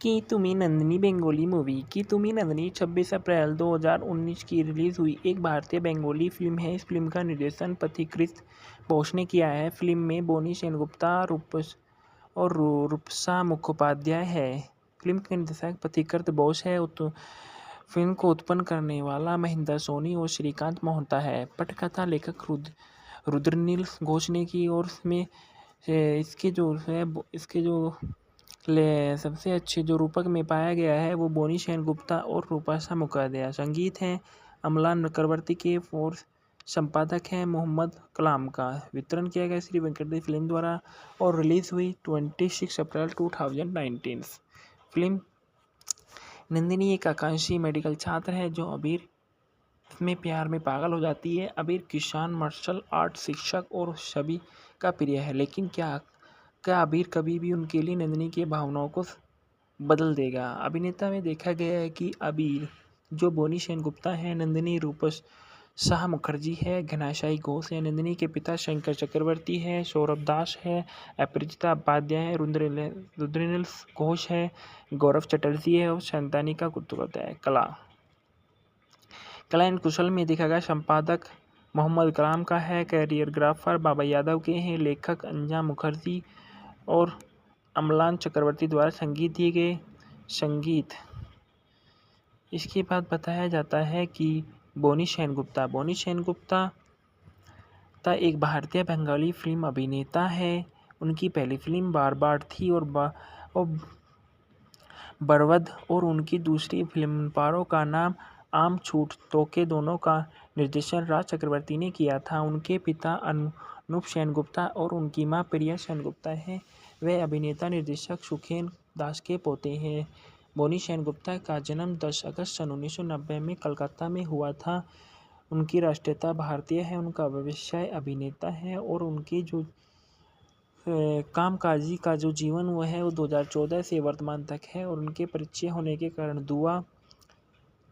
की तुमी Nandini Bengali movie की तुमी नंदिनी 26 अप्रैल 2019 की रिलीज़ हुई एक भारतीय बेंगोली फिल्म है। इस फिल्म का निर्देशन पथिकृत बोस ने किया है। फिल्म में बोनी सेनगुप्ता रूपसा मुखोपाध्याय है। फिल्म के निर्देशक पथिकृत बोस है। फिल्म को उत्पन्न करने वाला महेंद्र सोनी और श्रीकांत मोहता है। पटकथा लेखक रुद्रनील घोष ने की और इसमें इसके जो सबसे अच्छे जो रूपक में पाया गया है वो बोनी सेनगुप्ता और रूपसा मुखोपाध्याय। संगीत है अमलान चक्रवर्ती के और संपादक हैं मोहम्मद कलाम का। वितरण किया गया श्री वेंकटेश फिल्म द्वारा और रिलीज हुई 26 अप्रैल 2019। फिल्म नंदिनी एक आकांक्षी मेडिकल छात्र है जो अबीर में प्यार में पागल हो जाती है। अबीर किसान, मार्शल आर्ट शिक्षक और सभी का प्रिय है, लेकिन क्या अबीर कभी भी उनके लिए नंदिनी की भावनाओं को बदल देगा। अभिनेता में देखा गया है कि अबीर जो बोनी सेनगुप्ता है, नंदिनी रूपस शाह मुखर्जी है, घनाशाई घोष है। नंदिनी के पिता शंकर चक्रवर्ती है, सौरभ दास है, अपराजिता उपाध्याय है, रुद्रनील घोष है, गौरव चटर्जी है और संतानिका कुतुकत है। कला एंड कुशल में देखा गया संपादक मोहम्मद कलाम का है, कैरियरग्राफर बाबा यादव के हैं, लेखक अंजा मुखर्जी और अमलान चक्रवर्ती द्वारा संगीत दिए गए। संगीत इसके बाद बताया जाता है कि बोनी सेनगुप्ता एक भारतीय बंगाली फिल्म अभिनेता है। उनकी पहली फिल्म बार बार थी और बरवद और उनकी दूसरी फिल्म पारो का नाम आम छूट तोके दोनों का निर्देशन राज चक्रवर्ती ने किया था। उनके पिता अनूप सेनगुप्ता और उनकी मां प्रिया सेनगुप्ता हैं। वे अभिनेता निर्देशक सुखेन दास के पोते हैं। बोनी सेनगुप्ता का जन्म 10 अगस्त सन 1990 में कलकत्ता में हुआ था। उनकी राष्ट्रीयता भारतीय है। उनका व्यवसाय अभिनेता है और उनकी जो कामकाजी का जो जीवन हुआ है वो 2014 से वर्तमान तक है। और उनके परिचय होने के कारण दुआ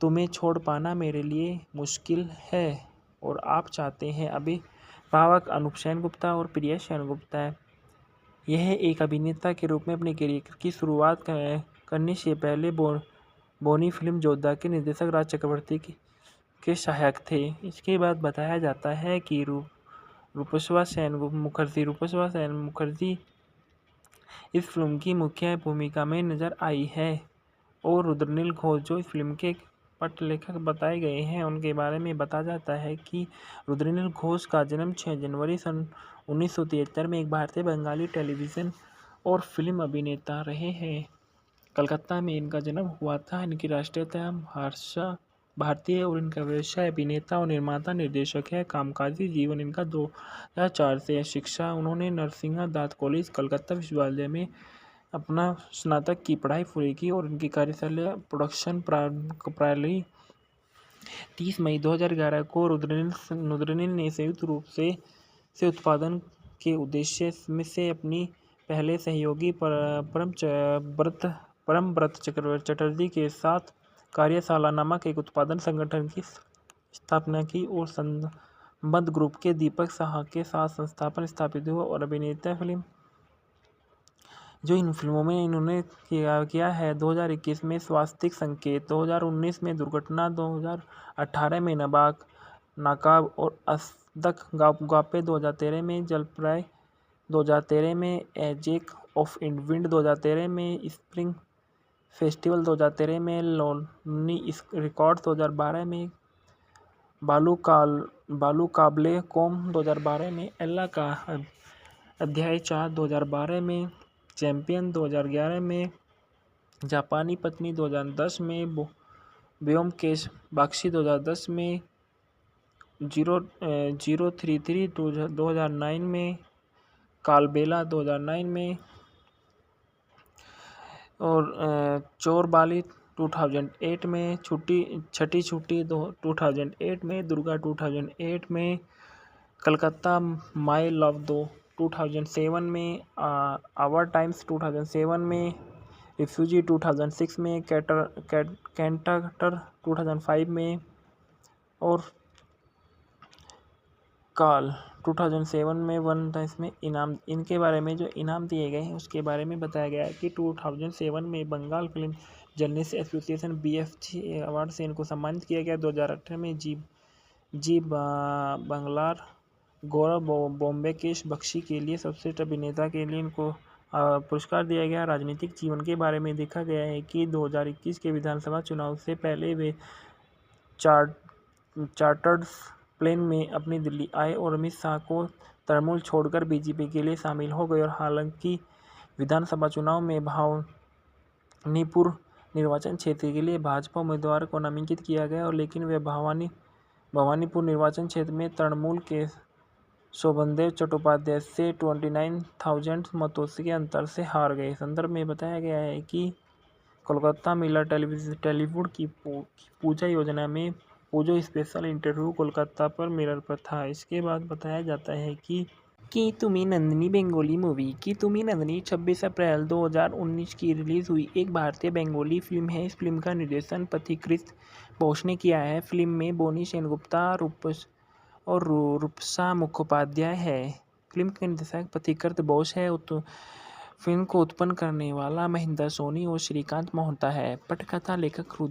तुम्हें छोड़ पाना मेरे लिए मुश्किल है और आप चाहते हैं अभिभावक अनूप सेनगुप्ता और प्रिया सेनगुप्ता है। यह एक अभिनेता के रूप में अपने करियर की शुरुआत करने से पहले बोनी फिल्म योद्धा के निर्देशक राज चक्रवर्ती के सहायक थे। इसके बाद बताया जाता है कि रूपसा सेन मुखर्जी इस फिल्म की मुख्य भूमिका में नजर आई है और रुद्रनील घोष जो इस फिल्म के पट लेखक बताए गए हैं उनके बारे में बताया जाता है कि रुद्रनील घोष का जन्म 6 जनवरी सन 1973 में एक भारतीय बंगाली टेलीविज़न और फिल्म अभिनेता रहे हैं। कलकत्ता में इनका जन्म हुआ था। इनकी राष्ट्रीयता भारतीय और इनका व्यवसाय अभिनेता और निर्माता निर्देशक है। कामकाजी जीवन इनका 2004 से है। शिक्षा उन्होंने नरसिंह दास कॉलेज कलकत्ता विश्वविद्यालय में अपना स्नातक की पढ़ाई पूरी की और इनकी कार्यशाला प्रोडक्शन प्रारंभ 30 मई 2011 को रुद्रनील ने संयुक्त रूप से उत्पादन के उद्देश्य में से अपनी पहले सहयोगी परमव्रत चटर्जी के साथ कार्यशाला नामक एक उत्पादन संगठन की स्थापना की और संबद्ध ग्रुप के दीपक साहा के साथ संस्थापन स्थापित हुआ और अभिनेता फिल्म जो इन फिल्मों में इन्होंने किया है 2021 में स्वास्तिक संकेत, 2019 में दुर्घटना, 2018 में नकाब और असदक गापे, 2013 में जलप्राय, 2013 में एजेक ऑफ विंड, 2013 में स्प्रिंग फेस्टिवल, 2013 में लोनी रिकॉर्ड, 2012 में बालू काबले कौम, 2012 में एल्ला का अध्याय 4, 2012 में चैंपियन, 2011 में जापानी पत्नी, 2010 में ब्योमकेश बख्शी, 2010 में 033, 2009 में कालबेला, 2009 में और चोर बाली 2008 में छठी छुट्टी 2008 में दुर्गा 2008 में कलकत्ता माई लव 2007 में आवर टाइम्स 2007 में रिफ्यूजी 2006 में कैंटर 2005 में और काल 2007 में वन था। इसमें इनाम, इनके बारे में जो इनाम दिए गए हैं उसके बारे में बताया गया है कि 2007 में Bengal film journalist association BFG award से इनको सम्मानित किया गया। 2018 में जी बंगलार गौरव बॉम्बे केश बख्शी के लिए सर्वश्रेष्ठ अभिनेता के लिए इनको पुरस्कार दिया गया। राजनीतिक जीवन के बारे में देखा गया है कि 2021 के विधानसभा चुनाव से पहले वे चार्टर्ड प्लेन में अपनी दिल्ली आए और अमित शाह को तृणमूल छोड़कर बीजेपी के लिए शामिल हो गए। और हालांकि विधानसभा चुनाव में भवानीपुर निर्वाचन क्षेत्र के लिए भाजपा उम्मीदवार को नामांकित किया गया, और लेकिन वे भवानीपुर निर्वाचन क्षेत्र में तृणमूल के शोभनदेव चट्टोपाध्याय से 29,000 मतों के अंतर से हार गए। संदर्भ में बताया गया है कि कोलकाता मिलर टेलीवुड की पूजा योजना में पूजो स्पेशल इंटरव्यू कोलकाता पर मिरर पर था। इसके बाद बताया जाता है कि तुमी नंदिनी बेंगोली मूवी की तुमी नंदिनी 26 अप्रैल 2019 की रिलीज़ हुई एक भारतीय बेंगोली फिल्म है। इस फिल्म का निर्देशन पथिकृत बोस ने किया है। फिल्म में बोनी सेनगुप्ता और रूपसा मुखोपाध्याय है। फिल्म के निर्देशक पथिकृत बोस है। फिल्म को उत्पन्न करने वाला महेंद्र सोनी और श्रीकांत मोहता है। पटकथा लेखक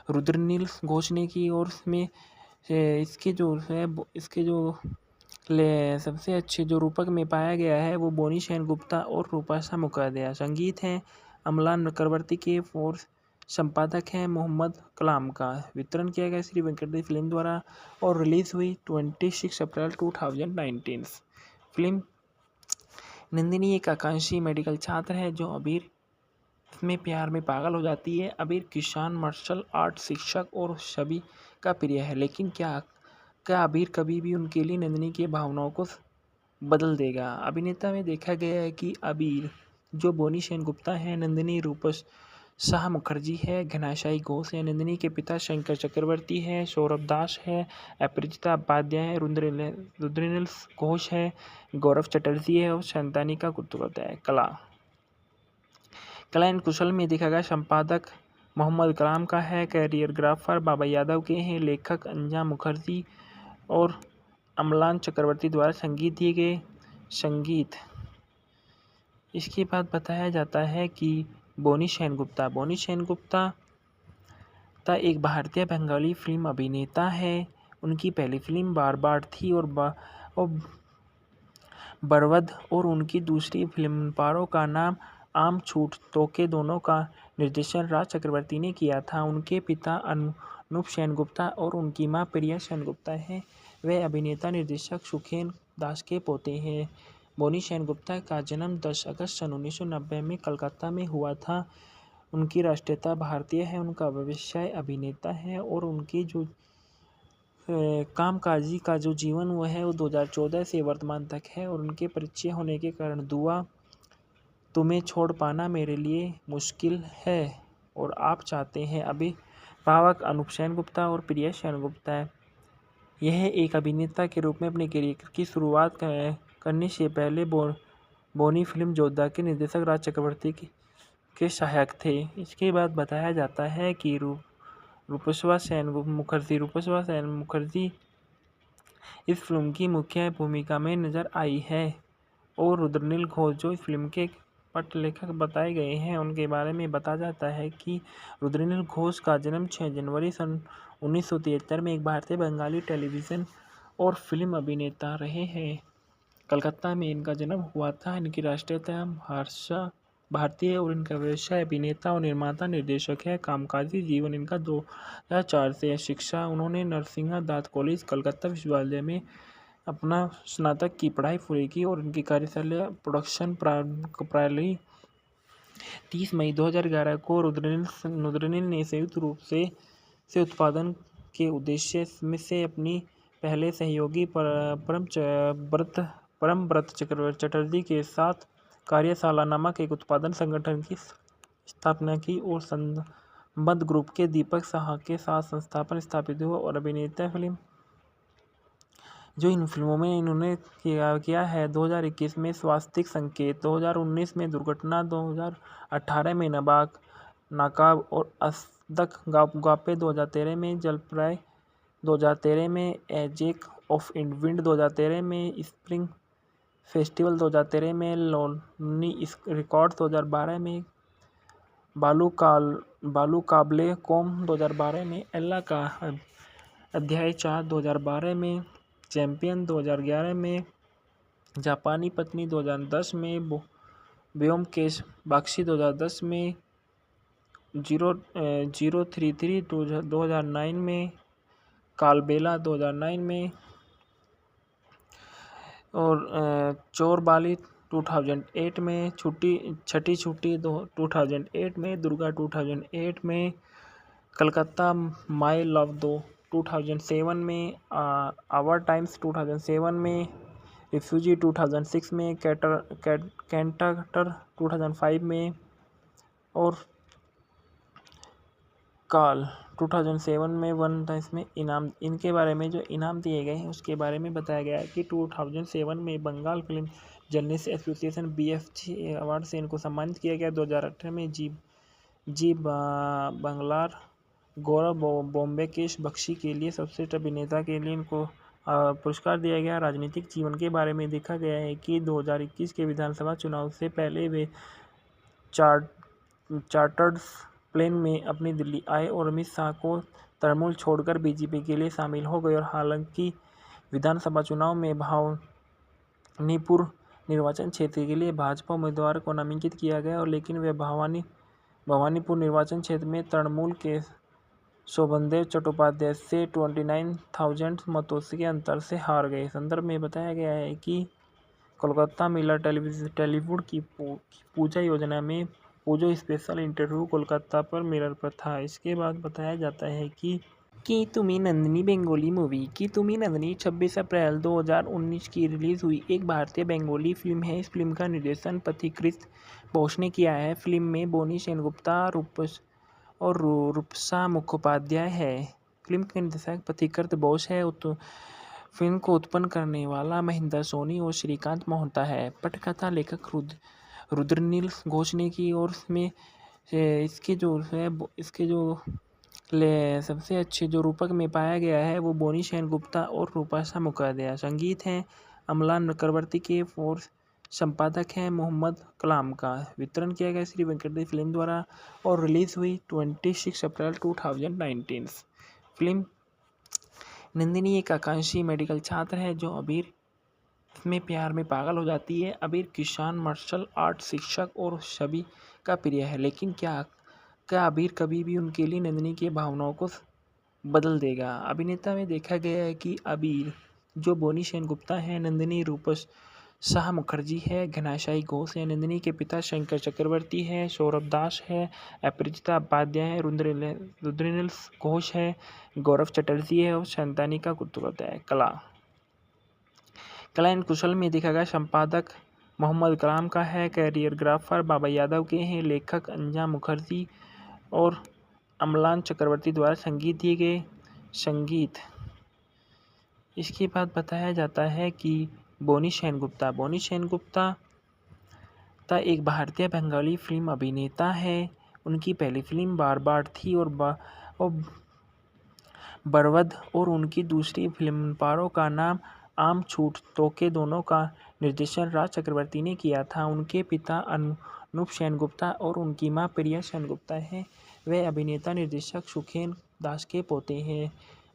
रुद्रनील घोष ने की, और इसमें इसके जो सबसे अच्छे जो रूपक में पाया गया है वो बोनी सेनगुप्ता और रूपसा मुखोपाध्याय। संगीत है अमलान चक्रवर्ती के, और संपादक है मोहम्मद कलाम का। वितरण किया गया श्री वेंकटेश फिल्म द्वारा और रिलीज हुई 26 अप्रैल 2019। फिल्म नंदिनी एक आकांक्षी मेडिकल छात्र है जो अबीर में प्यार में पागल हो जाती है। अबीर किसान, मार्शल आर्ट शिक्षक और सभी का प्रिय है, लेकिन क्या अबीर कभी भी उनके लिए नंदिनी की भावनाओं को बदल देगा। अभिनेता में देखा गया है कि अबीर जो बोनी सेनगुप्ता है, नंदिनी रूपसा मुखर्जी है, घनाशाई घोष है, नंदिनी के पिता शंकर चक्रवर्ती है, सौरभ दास है, अपराजिता उपाध्याय है, रुद्रनील घोष है, गौरव चटर्जी है और शांतानिका गुप्ता है। कला एंड कुशल में देखा गया संपादक मोहम्मद कलाम का है, कैरियरग्राफर बाबा यादव के हैं, लेखक अंजाम मुखर्जी और अमलान चक्रवर्ती द्वारा संगीत दिए गए। संगीत इसके बाद बताया जाता है कि बोनी सेनगुप्ता एक भारतीय बंगाली फिल्म अभिनेता है। उनकी पहली फिल्म बार थी और बरवद, और उनकी दूसरी फिल्म पारो का नाम आम छूट तोके दोनों का निर्देशन राज चक्रवर्ती ने किया था। उनके पिता अनूप सेनगुप्ता और उनकी मां प्रिया सेनगुप्ता हैं। वे अभिनेता निर्देशक सुखेन दास के पोते हैं। बोनी सेनगुप्ता का जन्म 10 अगस्त सन 1990 में कलकत्ता में हुआ था। उनकी राष्ट्रीयता भारतीय है। उनका व्यवसाय अभिनेता है और उनकी जो कामकाजी का जो जीवन हुआ है वो 2014 से वर्तमान तक है। और उनके परिचय होने के कारण दुआ, तुम्हें छोड़ पाना मेरे लिए मुश्किल है और आप चाहते हैं, अभिभावक अनूप सेनगुप्ता और प्रिया सेनगुप्ता। यह एक अभिनेता के रूप में अपने करियर की शुरुआत करने से पहले बोनी फिल्म योद्धा के निर्देशक राज चक्रवर्ती के सहायक थे। इसके बाद बताया जाता है कि रूपसा सेन मुखर्जी इस फिल्म की मुख्य भूमिका में नजर आई है, और रुद्रनील घोष जो इस फिल्म के पटलेखक बताए गए हैं उनके बारे में बताया जाता है कि रुद्रनील घोष का जन्म 6 जनवरी सन 1973 में एक भारतीय बंगाली टेलीविज़न और फिल्म अभिनेता रहे हैं। कलकत्ता में इनका जन्म हुआ था। इनकी राष्ट्रीयता भारतीय और इनका व्यवसाय अभिनेता और निर्माता निर्देशक है। कामकाजी जीवन इनका 2004 से है। शिक्षा उन्होंने नरसिंहा दास कॉलेज कलकत्ता विश्वविद्यालय में अपना स्नातक की पढ़ाई पूरी की, और इनकी कार्यशाला प्रोडक्शन प्रणाली 30 मई 2011 को रुद्रनील ने संयुक्त रूप से उत्पादन के उद्देश्य से अपनी पहले सहयोगी परमव्रत चटर्जी के साथ कार्यशाला नामक एक उत्पादन संगठन की स्थापना की, और संबद्ध ग्रुप के दीपक साहा के साथ संस्थापन स्थापित हुआ। और अभिनेता फिल्म जो इन फिल्मों में इन्होंने किया है 2021 में स्वास्तिक संकेत, 2019 में दुर्घटना, 2018 में नकाब और असदक गापे, 2013 में जलप्राय, 2013 में एजेक ऑफ विंड 2013 में, स्प्रिंग फेस्टिवल 2013 में, लोनी रिकॉर्ड 2012 में, बालू काबले कौम 2012 में, एल्ला का अध्याय 4 2012 में, चैंपियन 2011 में, जापानी पत्नी 2010 में, ब्योमकेश बख्शी 2010 में, 033 2009 में, कालबेला 2009 में, और चोर बाली 2008 में, छठी छुट्टी 2008 में, दुर्गा 2008 में, कलकत्ता माई लव 2007 में, आवर टाइम्स 2007 में, रिफ्यूजी 2006 में, कैंटर 2005 में, और काल 2007 में, वन टाइम्स में इनाम। इनके बारे में जो इनाम दिए गए हैं उसके बारे में बताया गया है कि 2007 में Bengal film journalist association BFG award से इनको सम्मानित किया गया। 2018 में जी बंगलार गौरव बोम्बेकेश बख्शी के लिए सर्वश्रेष्ठ अभिनेता के लिए इनको पुरस्कार दिया गया। राजनीतिक जीवन के बारे में देखा गया है कि 2021 के विधानसभा चुनाव से पहले वे चार्टर्ड प्लेन में अपनी दिल्ली आए और अमित शाह को तृणमूल छोड़कर बीजेपी के लिए शामिल हो गए। और हालांकि विधानसभा चुनाव में भवानीपुर निर्वाचन क्षेत्र के लिए भाजपा उम्मीदवार को नामांकित किया गया, और लेकिन वे भवानीपुर निर्वाचन क्षेत्र में तृणमूल के शोभनदेव चट्टोपाध्याय से 29,000 मतों के अंतर से हार गए। संदर्भ में बताया गया है कि कोलकाता मिलर टेलीवुड की पूजा योजना में पूजो स्पेशल इंटरव्यू कोलकाता पर मिरर पर था। इसके बाद बताया जाता है कि तुमी नंदिनी बेंगोली मूवी की तुमी नंदिनी 26 अप्रैल 2019 की रिलीज़ हुई एक भारतीय बेंगोली फिल्म है। इस फिल्म का निर्देशन पथिकृत बोस ने किया है। फिल्म में बोनी सेनगुप्ता और रूपसा मुखोपाध्याय है। फिल्म के निर्देशक पथिकृत बोस है। फिल्म को उत्पन्न करने वाला महेंद्र सोनी और श्रीकांत मोहता है। पटकथा लेखक रुद्रनील घोष ने की, और इसमें इसके जो सबसे अच्छे जो रूपक में पाया गया है वो बोनी सेनगुप्ता और रूपसा मुखोपाध्याय। संगीत है अमलान चक्रवर्ती के, और संपादक है मोहम्मद कलाम का। वितरण किया गया श्री वेंकटेश फिल्म द्वारा, और रिलीज हुई 26 अप्रैल 2019। फिल्म नंदिनी एक आकांक्षी मेडिकल छात्र है जो अबीर में प्यार में पागल हो जाती है। अबीर किसान, मार्शल आर्ट शिक्षक और सभी का प्रिय है, लेकिन क्या अबीर कभी भी उनके लिए नंदिनी की भावनाओं को बदल देगा। अभिनेता में देखा गया है कि अबीर जो बोनी सेनगुप्ता है, नंदिनी रूपसा मुखर्जी है, घनाशाई घोष है, नंदिनी के पिता शंकर चक्रवर्ती है, सौरभ दास है, अपरिचिता उपाध्याय है, रुद्रनील घोष है, गौरव चटर्जी है, और शंतानिका कुतुरत है। कला एंड कुशल में देखा गया संपादक मोहम्मद कलाम का है, कैरियरग्राफर बाबा यादव के हैं, लेखक अंजा मुखर्जी और अमलान चक्रवर्ती द्वारा संगीत दिए गए। संगीत इसके बाद बताया जाता है कि बोनी सेनगुप्ता एक भारतीय बंगाली फिल्म अभिनेता है। उनकी पहली फिल्म बार थी, और बरवद, और उनकी दूसरी फिल्म पारो का नाम आम छूट तोके, दोनों का निर्देशन राज चक्रवर्ती ने किया था। उनके पिता अनूप सेनगुप्ता और उनकी मां प्रिया सेनगुप्ता हैं। वे अभिनेता निर्देशक सुखेन दास के पोते हैं।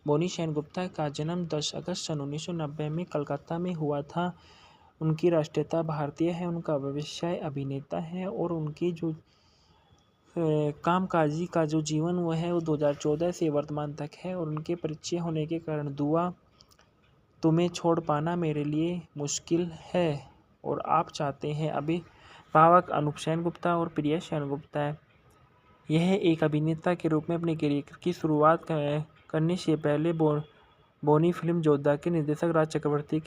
बोनी सेनगुप्ता का जन्म 10 अगस्त सन 1990 में कलकत्ता में हुआ था। उनकी राष्ट्रीयता भारतीय है। उनका व्यवसाय अभिनेता है, और उनकी जो कामकाजी का जो जीवन वो है वो 2014 से वर्तमान तक है। और उनके परिचय होने के कारण दुआ तुम्हें छोड़ पाना मेरे लिए मुश्किल है और आप चाहते हैं अभिभावक अनूप सेनगुप्ता और प्रिया सेनगुप्ता। यह एक अभिनेता के रूप में अपने करियर की शुरुआत करने से पहले बोनी फिल्म योद्धा के निर्देशक राज चक्रवर्ती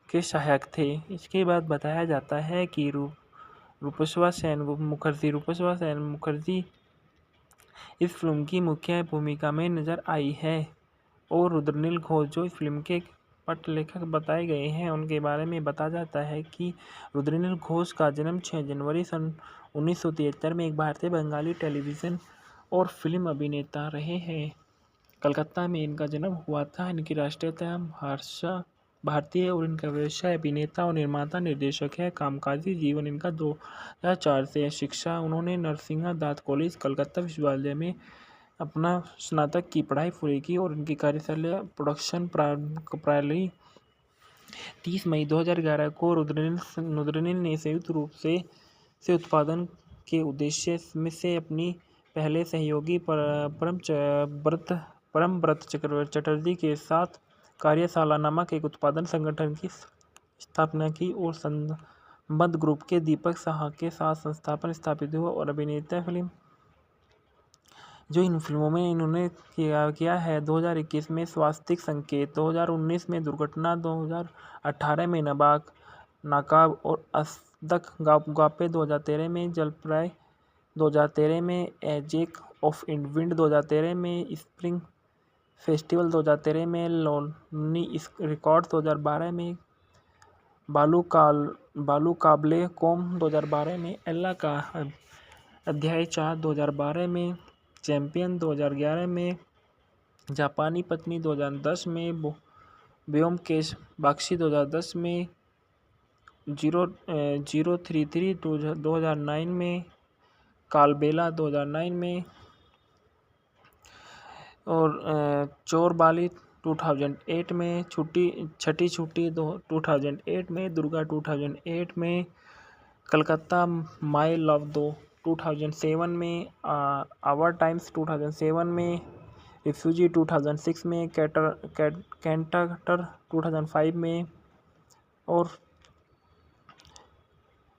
के सहायक थे। इसके बाद बताया जाता है कि रूपसा सेन मुखर्जी इस फिल्म की मुख्य भूमिका में नजर आई है, और रुद्रनील घोष जो इस फिल्म के पटलेखक बताए गए हैं उनके बारे में बताया जाता है कि रुद्रनील घोष का जन्म 6 जनवरी सन 1973 में एक भारतीय बंगाली टेलीविज़न और फिल्म अभिनेता रहे हैं। कलकत्ता में इनका जन्म हुआ था। इनकी राष्ट्रीयता भाषा भारतीय और इनका व्यवसाय अभिनेता और निर्माता निर्देशक है। कामकाजी जीवन इनका 2004 से है। शिक्षा उन्होंने नरसिंह दास कॉलेज कलकत्ता विश्वविद्यालय में अपना स्नातक की पढ़ाई पूरी की और इनकी कार्यशाला प्रोडक्शन प्रणाली 30 मई 2011 को रुद्रनील ने संयुक्त रूप से उत्पादन के उद्देश्य में से अपनी पहले सहयोगी परमव्रत चटर्जी के साथ कार्यशाला नामक एक उत्पादन संगठन की स्थापना की और संबद्ध ग्रुप के दीपक साहा के साथ संस्थापन स्थापित हुआ और अभिनेता फिल्म जो इन फिल्मों में इन्होंने किया है। 2021 में स्वास्तिक संकेत, 2019 में दुर्घटना, 2018 में नाकाब और असदक गापे, 2013 में जलप्राय, 2013 में एजेक ऑफ विंड, 2013 में स्प्रिंग फेस्टिवल, 2013 में लोनी रिकॉर्ड्स, 2012 में बालू काबले कौम, 2012 में एल्ला का अध्याय 4, 2012 में चैंपियन, 2011 में जापानी पत्नी, 2010 में ब्योमकेश बख्शी, 2010 में 033, 2009 में कालबेला, 2009 में और चोरबाली 2008 में छठी छुट्टी 2008 में दुर्गा, 2008 में कलकत्ता माई लव 2007 में आवर टाइम्स, 2007 में रिफ्यूजी, 2006 में कैंटर 2005 में और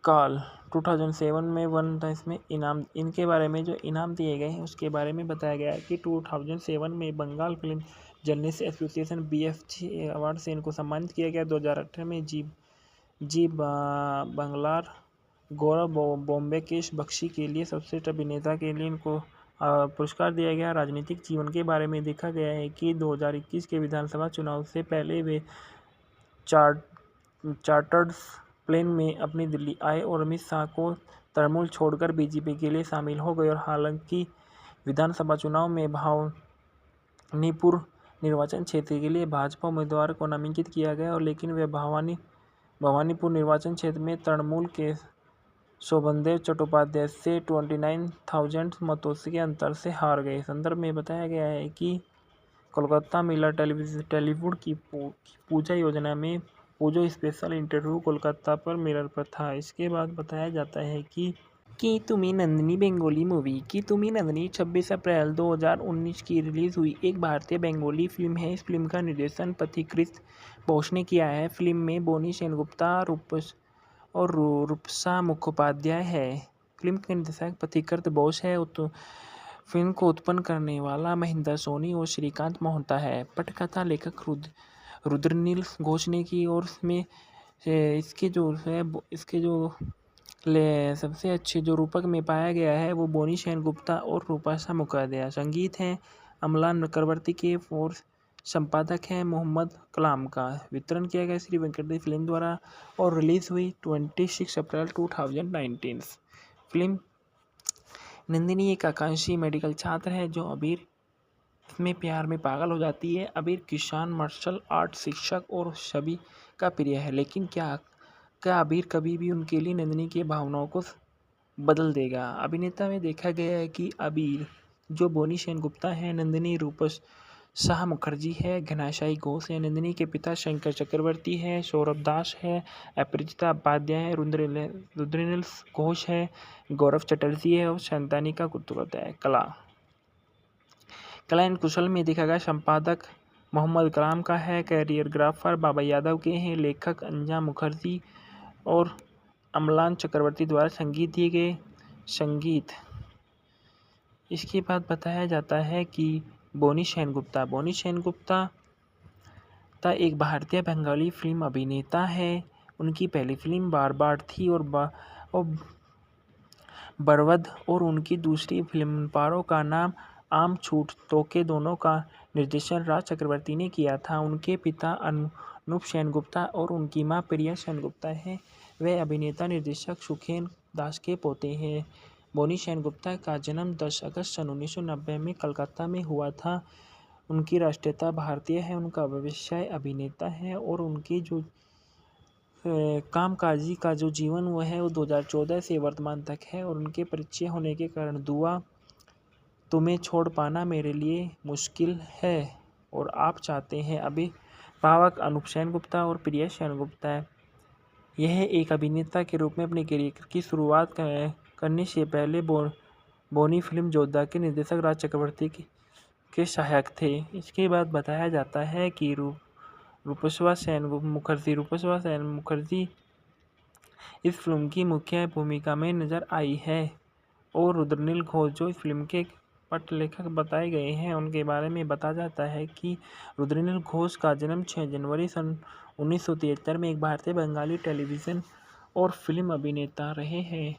काल 2007 में वन टाइम्स में इनाम। इनके बारे में जो इनाम दिए गए हैं उसके बारे में बताया गया है कि 2007 में Bengal film journalist association BFG award से इनको सम्मानित किया गया। 2018 में जी बंगलार गौरव बोम्बेकेश बख्शी के लिए सर्वश्रेष्ठ अभिनेता के लिए इनको पुरस्कार दिया गया। राजनीतिक जीवन के बारे में देखा गया है कि 2021 के विधानसभा चुनाव से पहले वे चार्टर्ड प्लेन में अपनी दिल्ली आए और अमित शाह को तृणमूल छोड़कर बीजेपी के लिए शामिल हो गए और हालांकि विधानसभा चुनाव में भवानीपुर निर्वाचन क्षेत्र के लिए भाजपा उम्मीदवार को नामांकित किया गया और लेकिन वे भवानीपुर निर्वाचन क्षेत्र में तृणमूल के शोभनदेव चट्टोपाध्याय से 29,000 मतों के अंतर से हार गए। संदर्भ में बताया गया है कि कोलकाता मिलर टेलीवुड की पूजा योजना में पूजो स्पेशल इंटरव्यू कोलकाता पर मिरर पर था। इसके बाद बताया जाता है कि तुम्हें नंदिनी बेंगोली मूवी की तुम्हें नंदिनी 26 अप्रैल 2019 की रिलीज़ हुई एक भारतीय बेंगोली फिल्म है। इस फिल्म का निर्देशन पथिकृत बोस ने किया है। फिल्म में बोनी सेनगुप्ता और रूपसा मुखोपाध्याय है। फिल्म के निर्देशक पथिकृत बोस है। फिल्म को उत्पन्न करने वाला महेंद्र सोनी और श्रीकांत मोहता है। पटकथा लेखक रुद्रनील घोष ने की और इसमें इसके जो सबसे अच्छे जो रूपक में पाया गया है वो बोनी सेनगुप्ता और रूपसा मुखोपाध्याय। संगीत है अमलान चक्रवर्ती के और संपादक है मोहम्मद कलाम का। वितरण किया गया श्री वेंकटेश फिल्म द्वारा और रिलीज हुई 26 अप्रैल 2019। फिल्म नंदिनी एक आकांक्षी मेडिकल छात्र है जो अबीर में प्यार में पागल हो जाती है। अबीर किसान, मार्शल आर्ट शिक्षक और सभी का प्रिय है, लेकिन क्या अबीर कभी भी उनके लिए नंदिनी की भावनाओं को बदल देगा। अभिनेता में देखा गया है कि अबीर जो बोनी सेनगुप्ता है, नंदिनी रूपसा मुखर्जी है, घनाशाई घोष है, नंदिनी के पिता शंकर चक्रवर्ती है, सौरभ दास है, अपराजिता उपाध्याय है, रुद्रनील घोष है, गौरव चटर्जी है और शांतानिका कुतुरत है। कला एंड कुशल में देखा गया संपादक मोहम्मद कलाम का है, कैरियरग्राफर बाबा यादव के हैं, लेखक अंजा मुखर्जी और अमलान चक्रवर्ती द्वारा संगीत दिए गए। संगीत इसके बाद बताया जाता है कि बोनी सेनगुप्ता एक भारतीय बंगाली फिल्म अभिनेता है। उनकी पहली फिल्म बार थी और बरवद और उनकी दूसरी फिल्म पारो का नाम आम छूट तोके दोनों का निर्देशन राज चक्रवर्ती ने किया था। उनके पिता अनूप सेनगुप्ता और उनकी मां प्रिया सेनगुप्ता हैं। वे अभिनेता निर्देशक सुखेन दास के पोते हैं। बोनी सेनगुप्ता का जन्म 10 अगस्त सन 1990 में कलकत्ता में हुआ था। उनकी राष्ट्रीयता भारतीय है, उनका व्यवसाय अभिनेता है और उनकी जो कामकाजी का जो जीवन वो है वो 2014 से वर्तमान तक है। और उनके परिचय होने के कारण दुआ तुम्हें छोड़ पाना मेरे लिए मुश्किल है और आप चाहते हैं अभिभावक अनूप सेनगुप्ता और प्रिया सेनगुप्ता है। यह एक अभिनेता के रूप में अपने करियर की शुरुआत करने से पहले बोनी फिल्म योद्धा के निर्देशक राज चक्रवर्ती के सहायक थे। इसके बाद बताया जाता है कि रूपस्वा सेन मुखर्जी इस फिल्म की मुख्य भूमिका में नजर आई है और रुद्रनील घोष जो इस फिल्म के पटलेखक बताए गए हैं उनके बारे में बताया जाता है कि रुद्रनील घोष का जन्म 6 जनवरी सन 1973 में एक भारतीय बंगाली टेलीविज़न और फिल्म अभिनेता रहे हैं।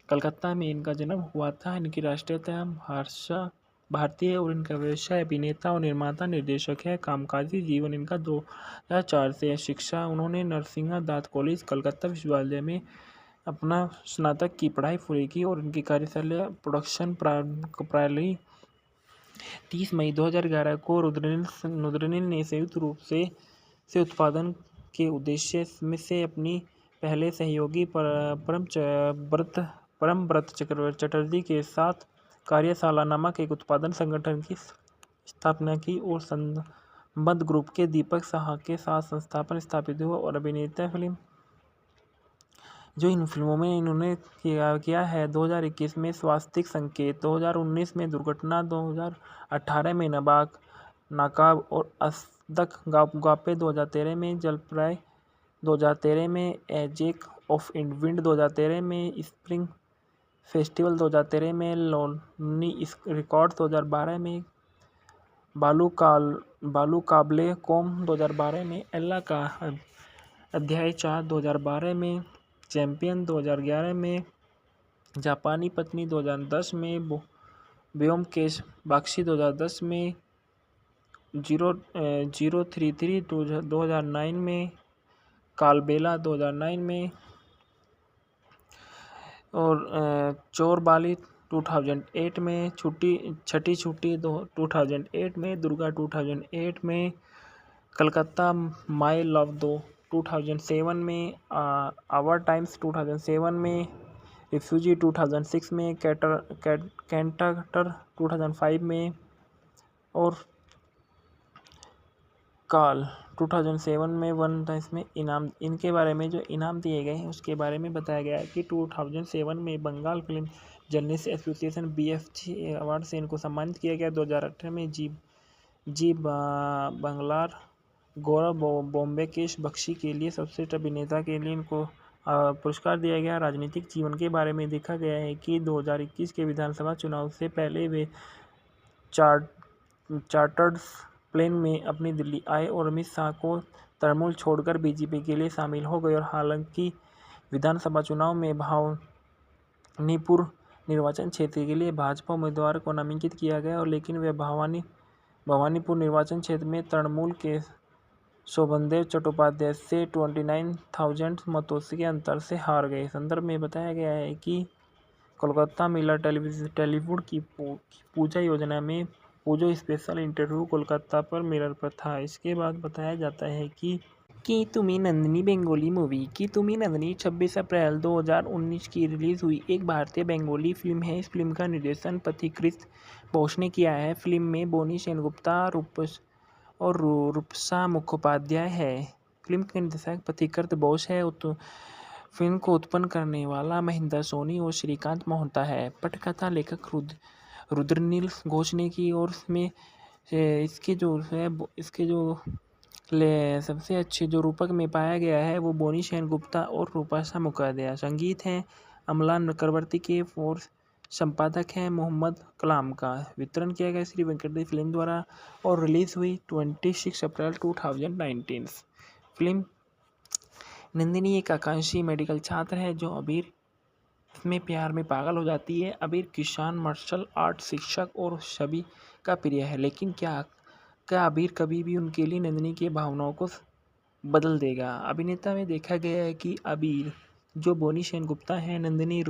कलकत्ता में इनका जन्म हुआ था। इनकी राष्ट्रीयता भारतीय और इनका व्यवसाय अभिनेता और निर्माता निर्देशक है। कामकाजी जीवन इनका 2004 से है। शिक्षा उन्होंने नरसिंह दास कॉलेज कलकत्ता विश्वविद्यालय में अपना स्नातक की पढ़ाई पूरी की और इनकी कार्यशाला प्रोडक्शन प्रारंभ 30 मई 2011 को रुद्रनील ने संयुक्त रूप से उत्पादन के उद्देश्य में से अपनी पहले सहयोगी परमव्रत चटर्जी के साथ कार्यशाला नामक एक उत्पादन संगठन की स्थापना की और संबद्ध ग्रुप के दीपक साहा के साथ संस्थापन स्थापित हुआ और अभिनेता फिल्म जो इन फिल्मों में इन्होंने किया है 2021 में स्वास्तिक संकेत, 2019 में दुर्घटना, 2018 में नाकाब और असदक गापे, 2013 में जलप्राय, 2013 में एजेक ऑफ विंड, 2013 में स्प्रिंग फेस्टिवल, 2013 में लोनी रिकॉर्ड, 2012 में बालू काबले कौम, 2012 में एल्ला का अध्याय 4, 2012 में चैंपियन, 2011 में जापानी पत्नी, 2010 में ब्योमकेश बख्शी, 2010 में 033, 2009 में कालबेला, 2009 में और चोरबाली, 2008 में छठी छुट्टी 2008 में दुर्गा, 2008 में कलकत्ता माई लव 2007 में आवर टाइम्स, 2007 में रिफ्यूजी, 2006 में कैंटर 2005 में और काल 2007 में वन था। इसमें इनाम इनके बारे में जो इनाम दिए गए हैं उसके बारे में बताया गया है कि 2007 में Bengal film journalist association BFG award से इनको सम्मानित किया गया। 2018 में जी बंगलार गौरव बोम्बेकेश बख्शी के लिए सर्वश्रेष्ठ अभिनेता के लिए इनको पुरस्कार दिया गया। राजनीतिक जीवन के बारे में देखा गया है कि 2021 के विधानसभा चुनाव से पहले वे चार्टर्ड प्लेन में अपनी दिल्ली आए और अमित शाह को तृणमूल छोड़कर बीजेपी के लिए शामिल हो गए और हालांकि विधानसभा चुनाव में भवानीपुर निर्वाचन क्षेत्र के लिए भाजपा उम्मीदवार को नामांकित किया गया और लेकिन वे भवानीपुर निर्वाचन क्षेत्र में तृणमूल के शोभनदेव चट्टोपाध्याय से 29,000 मतों के अंतर से हार गए। संदर्भ में बताया गया है कि कोलकाता मिलर टेलीवुड की पूजा योजना में पूजो स्पेशल इंटरव्यू कोलकाता पर मिरर पर था। इसके बाद बताया जाता है कि तुम्ही नंदिनी बेंगोली मूवी की तुम्ही नंदिनी 26 अप्रैल 2019 की रिलीज़ हुई एक भारतीय बेंगोली फिल्म है। इस फिल्म का निर्देशन पथिकृत बोस ने किया है। फिल्म में बोनी सेनगुप्ता और रूपसा मुखोपाध्याय है। फिल्म के निर्देशक पथिकृत बोस है। फिल्म को उत्पन्न करने वाला महेंद्र सोनी और श्रीकांत मोहता है। पटकथा लेखक रुद्रनील घोष ने की और इसमें इसके जो सबसे अच्छे जो रूपक में पाया गया है वो बोनी सेनगुप्ता और रूपसा मुखोपाध्याय। संगीत है अमलान चक्रवर्ती के और संपादक हैं मोहम्मद कलाम का। वितरण किया गया श्री वेंकटेश फिल्म द्वारा और रिलीज़ हुई 26 अप्रैल 2019। फिल्म नंदिनी एक आकांक्षी मेडिकल छात्र है जो अबीर में प्यार में पागल हो जाती है। अबीर किसान, मार्शल आर्ट शिक्षक और सभी का प्रिय है, लेकिन क्या अबीर कभी भी उनके लिए नंदिनी की भावनाओं को बदल देगा। अभिनेता में देखा गया है कि अबीर जो बोनी सेनगुप्ता है, नंदिनी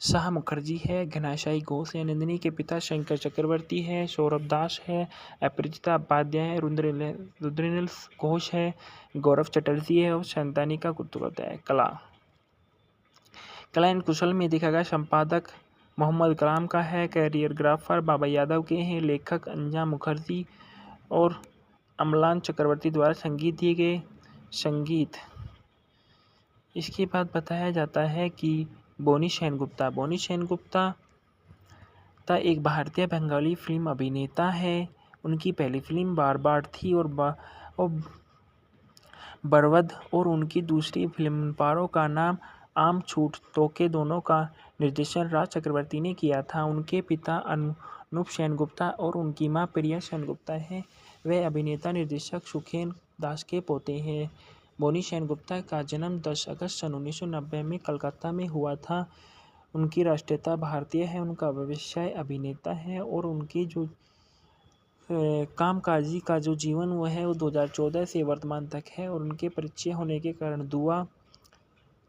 शाह मुखर्जी है, घनाशाई घोष है, नंदिनी के पिता शंकर चक्रवर्ती है, सौरभ दास है, अपराजिता उपाध्याय है, रुद्रनील घोष है, गौरव चटर्जी है और शंतानिका कुतुरत है। कला एंड कुशल में देखा गया संपादक मोहम्मद कलाम का है, कैरियरग्राफर बाबा यादव के हैं, लेखक अंजाम मुखर्जी और अमलान चक्रवर्ती द्वारा संगीत दिए गए। संगीत इसके बाद बताया जाता है कि बोनी सेनगुप्ता एक भारतीय बंगाली फिल्म अभिनेता है। उनकी पहली फिल्म बार बार थी और बरवद और उनकी दूसरी फिल्म पारो का नाम आम छूट तोके दोनों का निर्देशन राज चक्रवर्ती ने किया था। उनके पिता अनूप सेनगुप्ता और उनकी मां प्रिया सेनगुप्ता हैं। वे अभिनेता निर्देशक सुखेन दास के पोते हैं। बोनी सेनगुप्ता का जन्म 10 अगस्त सन 1990 में कलकत्ता में हुआ था। उनकी राष्ट्रीयता भारतीय है। उनका व्यवसाय अभिनेता है और उनकी जो कामकाजी का जो जीवन वो है वो 2014 से वर्तमान तक है। और उनके परिचय होने के कारण दुआ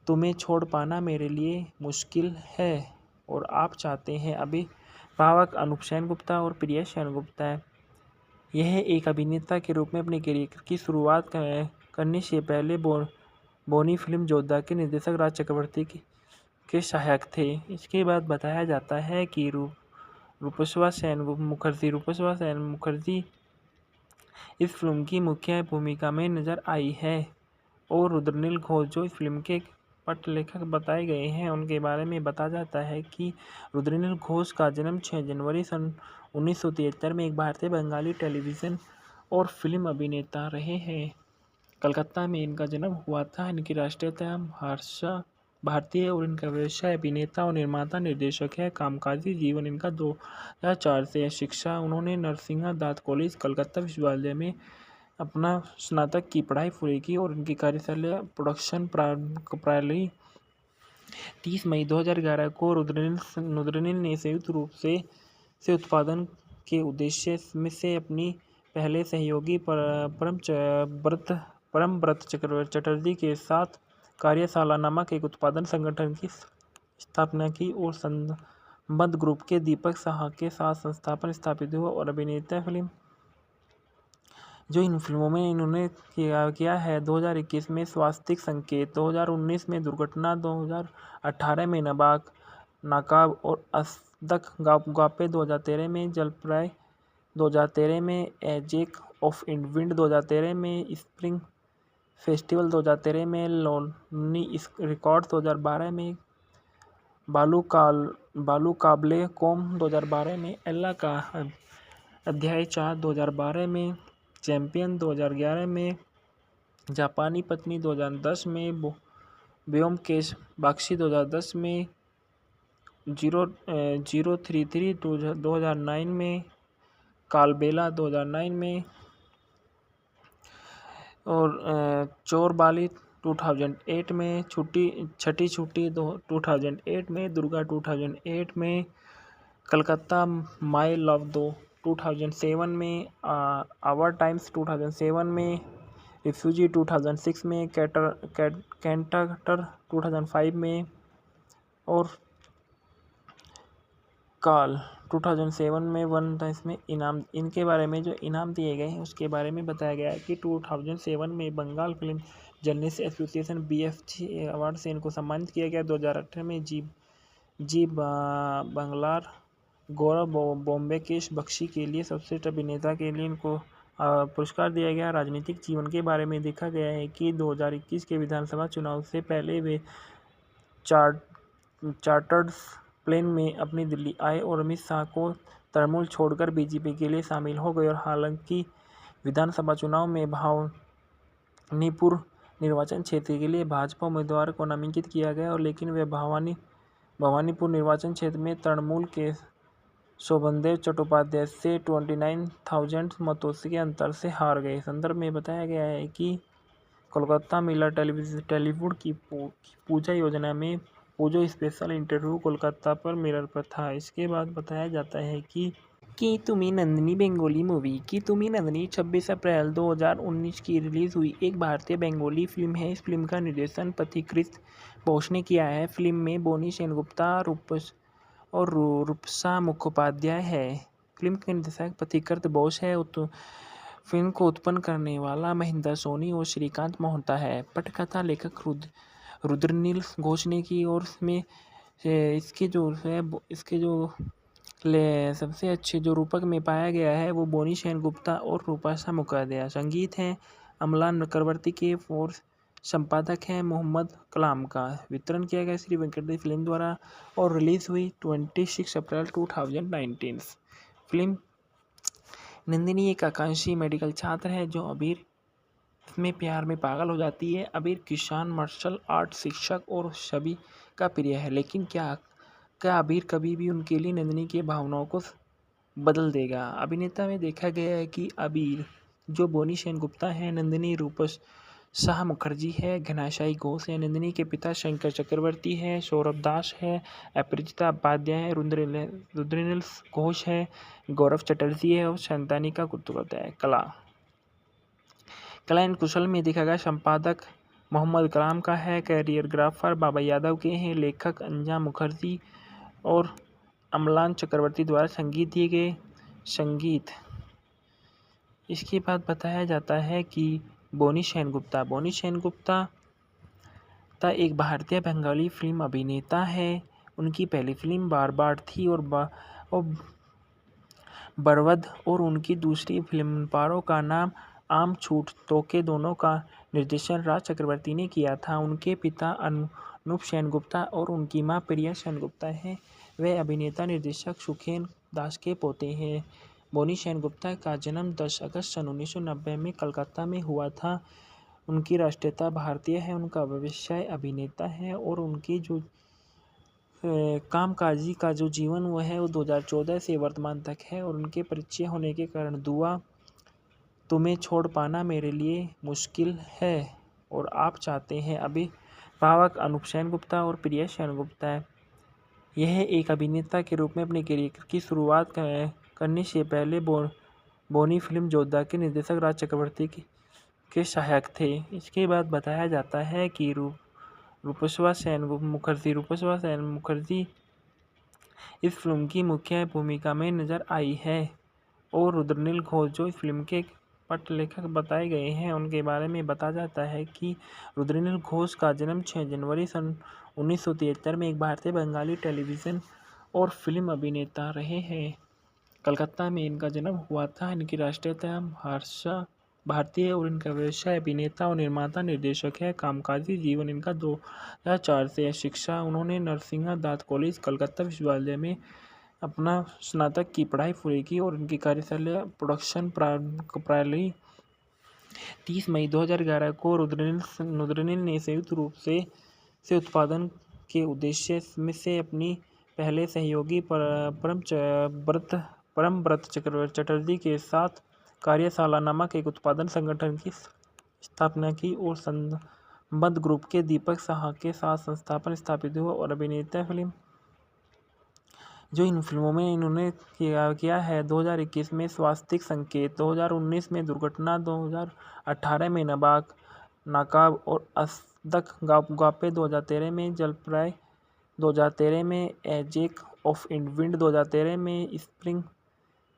तुम्हें छोड़ पाना मेरे लिए मुश्किल है और आप चाहते हैं अभिभावक अनूप सेनगुप्ता और प्रिया सेनगुप्ता। यह एक अभिनेता के रूप में अपने करियर की शुरुआत करने से पहले बोनी फिल्म योद्धा के निर्देशक राज चक्रवर्ती के सहायक थे। इसके बाद बताया जाता है कि रूपस्वा सेन मुखर्जी इस फिल्म की मुख्य भूमिका में नजर आई है और रुद्रनील घोष जो इस फिल्म के पटलेखक बताए गए हैं उनके बारे में बताया जाता है कि रुद्रनील घोष का जन्म 6 जनवरी सन 1973 में एक भारतीय बंगाली टेलीविज़न और फिल्म अभिनेता रहे हैं। कलकत्ता में इनका जन्म हुआ था। इनकी राष्ट्रीयता भारतीय और इनका व्यवसाय अभिनेता और निर्माता निर्देशक है। कामकाजी जीवन इनका 2004 से है। शिक्षा उन्होंने नरसिंह दास कॉलेज कलकत्ता विश्वविद्यालय में अपना स्नातक की पढ़ाई पूरी की और इनकी कार्यशाला प्रोडक्शन प्राली 30 मई 2011 को रुद्रनील ने संयुक्त रूप से उत्पादन के उद्देश्य में से अपनी पहले सहयोगी परमव्रत चटर्जी के साथ कार्यशाला नामक एक उत्पादन संगठन की स्थापना की और संबद्ध ग्रुप के दीपक साहा के साथ संस्थापन स्थापित हुआ और अभिनेता फिल्म जो इन फिल्मों में इन्होंने किया है 2021 में स्वास्तिक संकेत, 2019 में दुर्घटना, 2018 में नाकाब और असदक गापे, 2013 में जलप्राय, 2013 में एजेक ऑफ विंड, 2013 में स्प्रिंग फेस्टिवल, 2013 में लोनी रिकॉर्ड, 2012 में बालू काबले कौम, 2012 में एल्ला का अध्याय 4, 2012 में चैंपियन, 2011 में जापानी पत्नी, 2010 में ब्योमकेश बख्शी, 2010 में 033 2009 में कालबेला 2009 में और चोर बाली 2008 में छठी छुट्टी 2008 में दुर्गा 2008 में कलकत्ता माई लव 2007 में आवर टाइम्स 2007 में रिफ्यूजी 2006 में कैंटर 2005 में और काल 2007 में वन था। इसमें इनाम इनके बारे में जो इनाम दिए गए हैं उसके बारे में बताया गया है कि 2007 में Bengal film journalist association BFG award से इनको सम्मानित किया गया। 2018 में जी बंगलार गौरव बॉम्बेकेश बख्शी के लिए सर्वश्रेष्ठ अभिनेता के लिए इनको पुरस्कार दिया गया। राजनीतिक जीवन के बारे में देखा गया है कि 2021 के विधानसभा चुनाव से पहले वे चार्टर्ड प्लेन में अपनी दिल्ली आए और अमित शाह को तृणमूल छोड़कर बीजेपी के लिए शामिल हो गए और हालांकि विधानसभा चुनाव में भवानीपुर निर्वाचन क्षेत्र के लिए भाजपा उम्मीदवार को नामांकित किया गया और लेकिन वे भवानीपुर निर्वाचन क्षेत्र में तृणमूल के शोभनदेव चट्टोपाध्याय से 29,000 मतों के अंतर से हार गए। संदर्भ में बताया गया है कि कोलकाता मिला टेलीवुड की पूजा योजना में पूजो स्पेशल इंटरव्यू कोलकाता पर मिरर पर था। इसके बाद बताया जाता है कि की तुमी नंदिनी बेंगोली मूवी की तुमी नंदिनी 26 अप्रैल 2019 की रिलीज़ हुई एक भारतीय बेंगोली फिल्म है। इस फिल्म का निर्देशन पथिकृत बोस ने किया है। फिल्म में बोनी सेनगुप्ता रूपसा मुखोपाध्याय है। फिल्म के निर्देशक पथिकृत बोस है। फिल्म को उत्पन्न करने वाला महेंद्र सोनी और श्रीकांत मोहता है। पटकथा लेखक रुद्रनील घोष ने की और इसमें इसके जो सबसे अच्छे जो रूपक में पाया गया है वो बोनी सेनगुप्ता और रूपसा मुखोपाध्याय। संगीत है अमलान चक्रवर्ती के और संपादक है मोहम्मद कलाम का। वितरण किया गया श्री वेंकटेश फिल्म द्वारा और रिलीज हुई 26 अप्रैल 2019। फिल्म नंदिनी एक आकांक्षी मेडिकल छात्र है जो अबीर में प्यार में पागल हो जाती है। अबीर किसान, मार्शल आर्ट शिक्षक और सभी का प्रिय है, लेकिन क्या अबीर कभी भी उनके लिए नंदिनी की भावनाओं को बदल देगा। अभिनेता में देखा गया है कि अबीर जो बोनी सेनगुप्ता है, नंदिनी रूपसा मुखर्जी है, घनाशाई घोष है, नंदिनी के पिता शंकर चक्रवर्ती है, सौरभ दास है, अपरिचिता उपाध्याय है, रुद्रनील घोष है, गौरव चटर्जी है और शंतानिका कुर्तुपाध्याय। कला एंड कुशल में देखा गया संपादक मोहम्मद कलाम का है, कैरियरग्राफर बाबा यादव के हैं, लेखक अंजा मुखर्जी और अमलान चक्रवर्ती द्वारा संगीत दिए गए। संगीत इसके बाद बताया जाता है कि बोनी सेनगुप्ता एक भारतीय बंगाली फिल्म अभिनेता है। उनकी पहली फिल्म बार थी और बरवद और उनकी दूसरी फिल्म पारो का नाम आम छूट तोके दोनों का निर्देशन राज चक्रवर्ती ने किया था। उनके पिता अनूप सेनगुप्ता और उनकी मां प्रिया सेनगुप्ता हैं। वे अभिनेता निर्देशक सुखेन दास के पोते हैं। बोनी सेनगुप्ता का जन्म 10 अगस्त सन 1990 में कलकत्ता में हुआ था। उनकी राष्ट्रीयता भारतीय है। उनका व्यवसाय अभिनेता है और उनकी जो कामकाजी का जो जीवन वो है वो 2014 से वर्तमान तक है। और उनके परिचय होने के कारण दुआ तुम्हें छोड़ पाना मेरे लिए मुश्किल है और आप चाहते हैं अभिभावक अनूप सेनगुप्ता और प्रिया सेनगुप्ता। यह एक अभिनेता के रूप में अपने करियर की शुरुआत करने से पहले बोनी फिल्म योद्धा के निर्देशक राज चक्रवर्ती के सहायक थे। इसके बाद बताया जाता है कि रूपसा सेन मुखर्जी इस फिल्म की मुख्य भूमिका में नजर आई है और रुद्रनील घोष जो इस फिल्म के पटलेखक बताए गए हैं उनके बारे में बताया जाता है कि रुद्रनील घोष का जन्म 6 जनवरी सन 1973 में एक भारतीय बंगाली टेलीविज़न और फिल्म अभिनेता रहे हैं। कलकत्ता में इनका जन्म हुआ था। इनकी राष्ट्रीयता भारतीय और इनका व्यवसाय अभिनेता और निर्माता निर्देशक है। कामकाजी जीवन इनका 2004 से है। शिक्षा उन्होंने नरसिंह दास कॉलेज कलकत्ता विश्वविद्यालय में अपना स्नातक की पढ़ाई पूरी की और इनकी कार्यशाला प्रोडक्शन प्रणाली 30 मई 2011 को रुद्रनील ने संयुक्त रूप से उत्पादन के उद्देश्य में से अपनी पहले सहयोगी परमव्रत चटर्जी के साथ कार्यशाला नामक एक उत्पादन संगठन की स्थापना की और संबद्ध ग्रुप के दीपक साहा के साथ संस्थापन स्थापित हुआ और अभिनेता फिल्म जो इन फिल्मों में इन्होंने किया है 2021 में स्वास्तिक संकेत, 2019 में दुर्घटना, 2018 में नाकाब और असदक गापे, 2013 में जलप्राय, 2013 में एजेक ऑफ विंड, 2013 में स्प्रिंग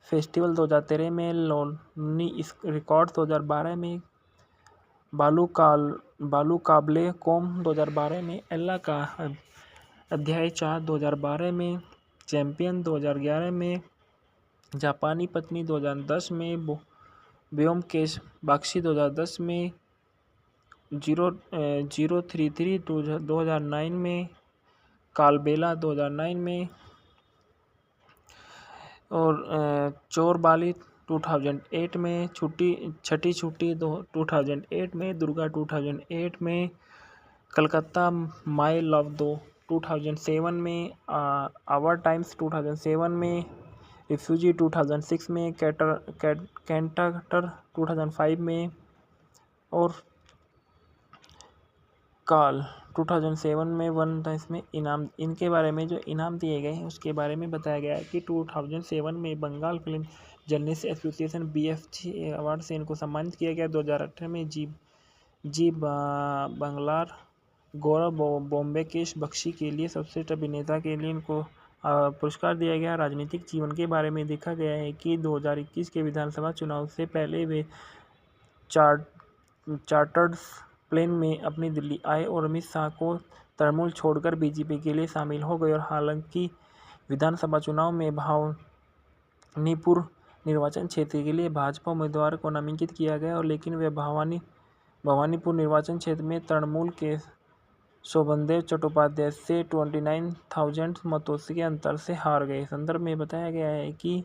फेस्टिवल, 2013 में लोनी रिकॉर्ड्स, 2012 में बालू काबले कौम, 2012 में एल्ला का अध्याय 4, 2012 में चैंपियन, 2011 में जापानी पत्नी, 2010 में ब्योमकेश बख्शी, 2010 में 033, 2009 में कालबेला, 2009 में और चोर बाली 2008 में छठी छुट्टी 2008 में दुर्गा 2008 में कलकत्ता माई लव 2007 में आवर टाइम्स 2007 में रिफ्यूजी 2006 में कैंटाटर 2005 में और काल 2007 में वन था। इसमें इनाम, इनके बारे में जो इनाम दिए गए हैं उसके बारे में बताया गया है कि 2007 में Bengal film journalist association BFG award से इनको सम्मानित किया गया। 2018 में जी बंगलार गौरव बॉम्बे केश बख्शी के लिए सर्वश्रेष्ठ अभिनेता के लिए इनको पुरस्कार दिया गया। राजनीतिक जीवन के बारे में देखा गया है कि 2021 के विधानसभा चुनाव से पहले वे चार्टर्ड प्लेन में अपनी दिल्ली आए और अमित शाह को तृणमूल छोड़कर बीजेपी के लिए शामिल हो गए। और हालांकि विधानसभा चुनाव में भवानीपुर निर्वाचन क्षेत्र के लिए भाजपा उम्मीदवार को नामांकित किया गया और लेकिन वे भवानीपुर निर्वाचन क्षेत्र में तृणमूल के शोभनदेव चट्टोपाध्याय से 29,000 मतों के अंतर से हार गए। संदर्भ में बताया गया है कि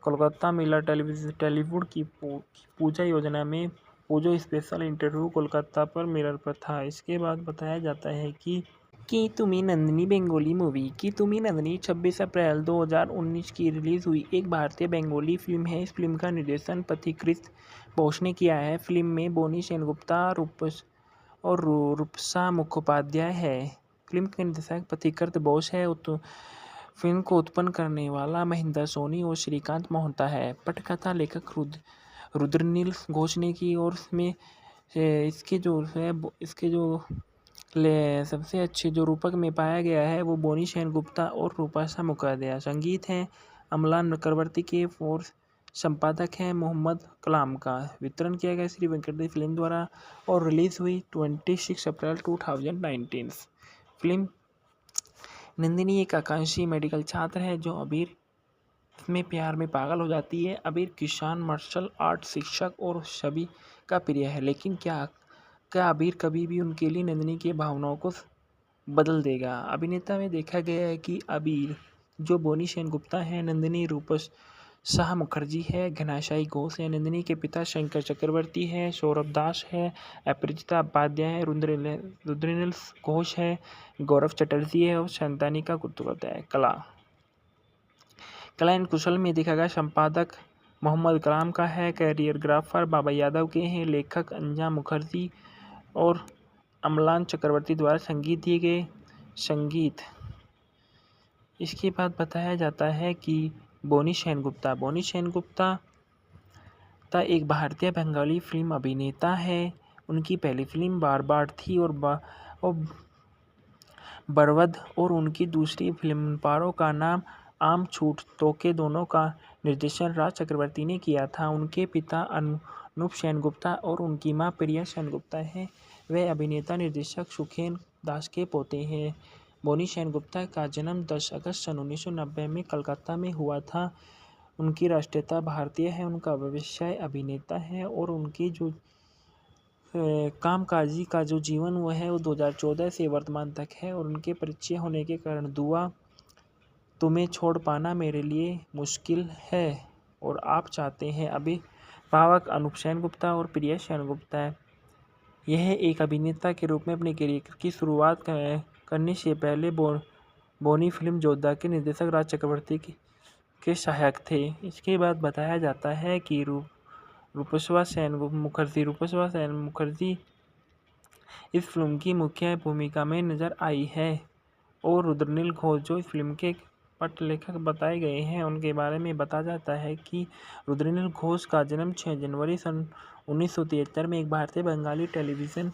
कोलकाता मिलर टेलीवुड की पूजा योजना में पूजो स्पेशल इंटरव्यू कोलकाता पर मिरर पर था। इसके बाद बताया जाता है कि तुमी नंदिनी बेंगोली मूवी की तुमी नंदिनी 26 अप्रैल 2019 की रिलीज हुई एक भारतीय बेंगोली फिल्म है। इस फिल्म का निर्देशन पथिकृत बोस ने किया है। फिल्म में बोनी सेनगुप्ता और रूपसा मुखोपाध्याय है। फिल्म के निर्देशक पथिकृत बोस है। फिल्म को उत्पन्न करने वाला महेंद्र सोनी और श्रीकांत मोहता है। पटकथा लेखक रुद्रनील घोष ने की और इसमें इसके जो सबसे अच्छे जो रूपक में पाया गया है वो बोनी सेनगुप्ता और रूपसा मुखोपाध्याय। संगीत है अमलान चक्रवर्ती के और संपादक है मोहम्मद कलाम का। वितरण किया गया श्री वेंकटेश फिल्म द्वारा और रिलीज हुई 26 अप्रैल 2019। फिल्म नंदिनी एक आकांक्षी मेडिकल छात्र है जो अबीर में प्यार में पागल हो जाती है। अबीर किसान, मार्शल आर्ट शिक्षक और सभी का प्रिय है, लेकिन क्या अबीर कभी भी उनके लिए नंदिनी की भावनाओं को बदल देगा। अभिनेता में देखा गया है कि अबीर जो बोनी सेनगुप्ता है, नंदिनी रूपसा मुखर्जी है, घनाशाई घोष है, नंदिनी के पिता शंकर चक्रवर्ती है, सौरभ दास है, अपरिचिता उपाध्याय है, रुद्रनील घोष है, गौरव चटर्जी है और शांतानिका कुर्तुकोता है। कला एंड कुशल में देखा गया संपादक मोहम्मद कलाम का है, कैरियरग्राफर बाबा यादव के हैं, लेखक अंजा मुखर्जी और अमलान चक्रवर्ती द्वारा संगीत दिए गए। संगीत इसके बाद बताया जाता है कि बोनी सेनगुप्ता एक भारतीय बंगाली फिल्म अभिनेता है। उनकी पहली फिल्म बार थी और बरवद और उनकी दूसरी फिल्म पारो का नाम आम छूट तोके दोनों का निर्देशन राज चक्रवर्ती ने किया था। उनके पिता अनूप सेनगुप्ता और उनकी मां प्रिया सेनगुप्ता हैं। वे अभिनेता निर्देशक सुखेन दास के पोते हैं। बोनी सेनगुप्ता का जन्म 10 अगस्त सन 1990 में कलकत्ता में हुआ था। उनकी राष्ट्रीयता भारतीय है। उनका व्यवसाय अभिनेता है और उनकी जो कामकाजी का जो जीवन वो है वो 2014 से वर्तमान तक है। और उनके परिचय होने के कारण दुआ तुम्हें छोड़ पाना मेरे लिए मुश्किल है और आप चाहते हैं अभिभावक अनूप सेनगुप्ता और प्रिया सेनगुप्ता है। यह एक अभिनेता के रूप में अपने करियर की शुरुआत करने से पहले बोनी फिल्म जोधा के निर्देशक राज चक्रवर्ती के सहायक थे। इसके बाद बताया जाता है कि रूपसा सेन मुखर्जी इस फिल्म की मुख्य भूमिका में नजर आई है और रुद्रनील घोष जो इस फिल्म के पटलेखक बताए गए हैं उनके बारे में बताया जाता है कि रुद्रनील घोष का जन्म 6 जनवरी सन 1973 में एक भारतीय बंगाली टेलीविज़न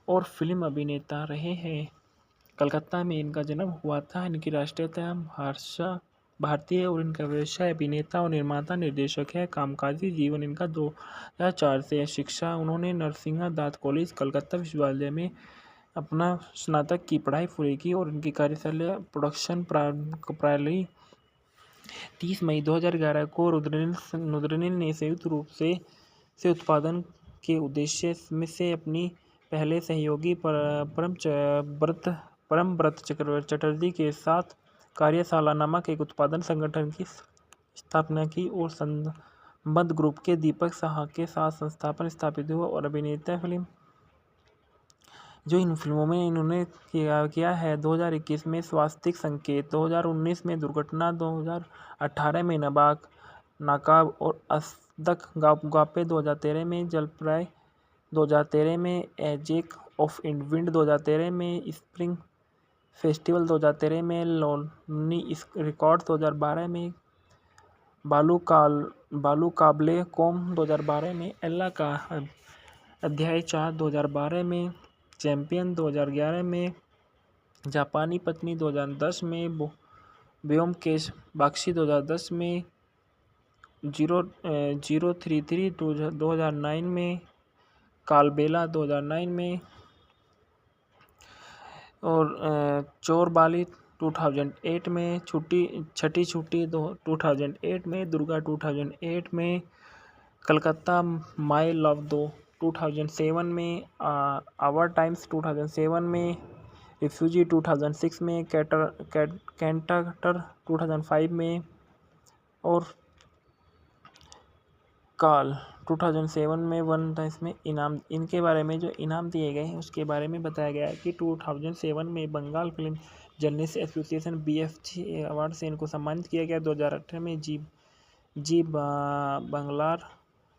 और फिल्म अभिनेता रहे हैं। कलकत्ता में इनका जन्म हुआ था। इनकी राष्ट्रीयता भारतीय और इनका व्यवसाय अभिनेता और निर्माता निर्देशक है। कामकाजी जीवन इनका 2004 से है। शिक्षा उन्होंने नरसिंह दास कॉलेज कलकत्ता विश्वविद्यालय में अपना स्नातक की पढ़ाई पूरी की और इनकी कार्यशाला प्रोडक्शन प्राली 30 मई 2011 को रुद्रनील ने संयुक्त रूप से उत्पादन के उद्देश्य में से अपनी पहले सहयोगी परमव्रत चटर्जी के साथ कार्यशाला नामक एक उत्पादन संगठन की स्थापना की और संबद्ध ग्रुप के दीपक साहा के साथ संस्थापन स्थापित हुआ। और अभिनेता फिल्म जो इन फिल्मों में इन्होंने किया है 2021 में स्वास्तिक संकेत, 2019 में दुर्घटना, 2018 में नाकाब और असदक गापे, 2013 में जलप्राय, 2013 में एजेक ऑफ विंड 2013 में, स्प्रिंग फेस्टिवल 2013 में, लोनी रिकॉर्ड्स 2012 में, बालू काबले कौम 2012 में, एल्ला का अध्याय 4 2012 में, चैंपियन 2011 में, जापानी पत्नी 2010 में, ब्योमकेश बख्शी 2010 में, 033 2009 में, कालबेला 2009 में, और चोर बाली 2008 में, छठी छुट्टी 2008 में, दुर्गा 2008 में, कलकत्ता माई लव 2007 में, आवर टाइम्स 2007 में, रिफ्यूजी 2006 में, कैंटाटर 2005 में, और काल 2007 में वन था। इसमें इनाम, इनके बारे में जो इनाम दिए गए हैं उसके बारे में बताया गया है कि 2007 में Bengal film journalist association BFG award से इनको सम्मानित किया गया। 2018 में जी बंगलार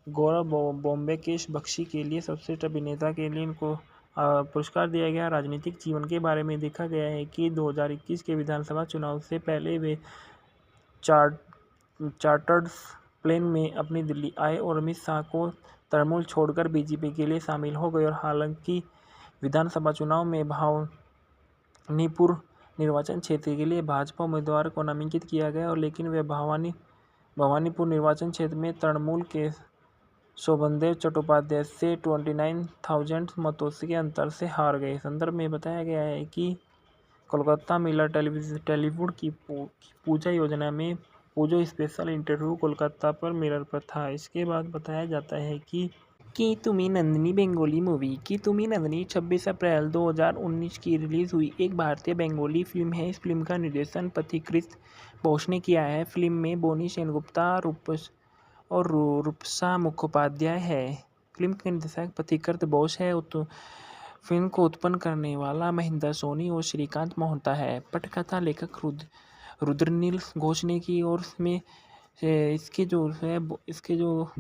गौरव बोम्बेकेश बख्शी के लिए सर्वश्रेष्ठ अभिनेता के लिए इनको पुरस्कार दिया गया। राजनीतिक जीवन के बारे में देखा गया है कि 2021 के विधानसभा चुनाव से पहले वे चार्टर्ड प्लेन में अपनी दिल्ली आए और अमित शाह को तृणमूल छोड़कर बीजेपी के लिए शामिल हो गए। और हालांकि विधानसभा चुनाव में भवानीपुर निर्वाचन क्षेत्र के लिए भाजपा उम्मीदवार को नामांकित किया गया, और लेकिन वे भवानीपुर निर्वाचन क्षेत्र में तृणमूल के शोभनदेव चट्टोपाध्याय से 29,000 मतों के अंतर से हार गए। संदर्भ में बताया गया है कि कोलकाता मिलर टेलीवुड की पूजा योजना में पूजो स्पेशल इंटरव्यू कोलकाता पर मिरर पर था। इसके बाद बताया जाता है कि तुम्ही नंदिनी बेंगोली मूवी की तुम्ही नंदिनी 26 अप्रैल 2019 की रिलीज़ हुई एक भारतीय बेंगोली फिल्म है। इस फिल्म का निर्देशन पथिकृत बोस ने किया है। फिल्म में बोनी सेनगुप्ता और रूपसा मुखोपाध्याय है। फिल्म के निर्देशक पथिकृत बोस है। फिल्म को उत्पन्न करने वाला महेंद्र सोनी और श्रीकांत मोहता है। पटकथा लेखक रुद्रनील घोष ने की, और इसमें इसके जो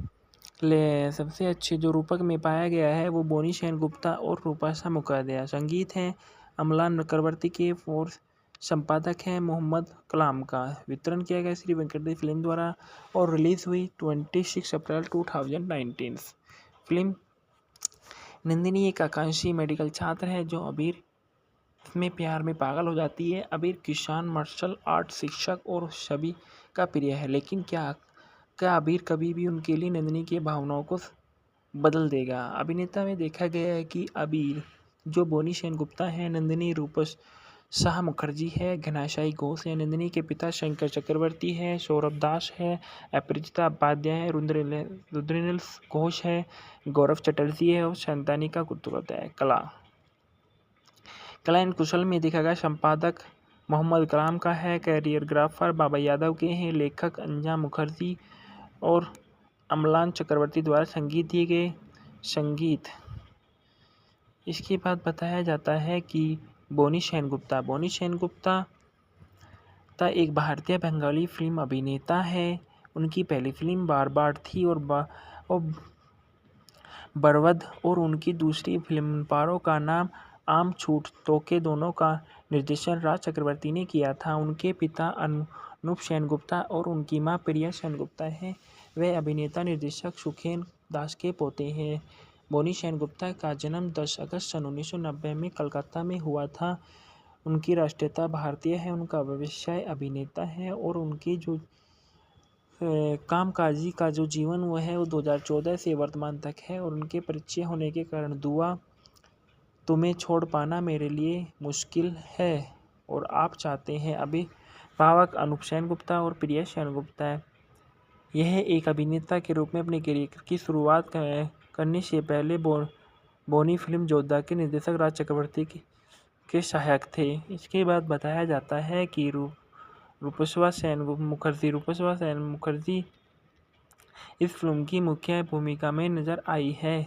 सबसे अच्छे जो रूपक में पाया गया है वो बोनी सेनगुप्ता और रूपसा मुखोपाध्याय। संगीत है अमलान चक्रवर्ती के, और संपादक है मोहम्मद कलाम का। वितरण किया गया श्री वेंकटेश फिल्म द्वारा, और रिलीज हुई 26 अप्रैल 2019। फिल्म नंदिनी एक आकांक्षी मेडिकल छात्र है जो अबीर में प्यार में पागल हो जाती है। अबीर किसान, मार्शल आर्ट शिक्षक और सभी का प्रिय है, लेकिन क्या अबीर कभी भी उनके लिए नंदिनी की भावनाओं को बदल देगा। अभिनेता में देखा गया है कि अबीर जो बोनी सेनगुप्ता है, नंदिनी रूपसा मुखर्जी है, घनाशाई घोष है, नंदिनी के पिता शंकर चक्रवर्ती है, सौरभ दास है, अपराजिता उपाध्याय है, रुद्रनील घोष है, गौरव चटर्जी है, और शांतानिका कुर्तुवत है। कला एंड कुशल में देखा गया संपादक मोहम्मद कलाम का है, कैरियरग्राफर बाबा यादव के हैं, लेखक अंजा मुखर्जी और अमलान चक्रवर्ती द्वारा संगीत दिए गए। संगीत इसके बाद बताया जाता है कि बोनी सेनगुप्ता एक भारतीय बंगाली फिल्म अभिनेता है। उनकी पहली फिल्म बार थी, और बरवद, और उनकी दूसरी फिल्म पारो का नाम आम छूट तोके दोनों का निर्देशन राज चक्रवर्ती ने किया था। उनके पिता अनूप सेनगुप्ता और उनकी मां प्रिया सेनगुप्ता हैं। वे अभिनेता निर्देशक सुखेन दास के पोते हैं। बोनी सेनगुप्ता का जन्म 10 अगस्त सन 1990 में कलकत्ता में हुआ था। उनकी राष्ट्रीयता भारतीय है। उनका व्यवसाय अभिनेता है, और उनकी जो कामकाजी का जो जीवन वो है वो 2014 से वर्तमान तक है। और उनके परिचय होने के कारण दुआ, तुम्हें छोड़ पाना मेरे लिए मुश्किल है, और आप चाहते हैं, अभिभावक अनूप सेनगुप्ता और प्रिया सेनगुप्ता है। यह एक अभिनेता के रूप में अपने करियर की शुरुआत करने से पहले बोनी फिल्म योद्धा के निर्देशक राज चक्रवर्ती के सहायक थे। इसके बाद बताया जाता है कि रूपसा सेन मुखर्जी इस फिल्म की मुख्य भूमिका में नजर आई है,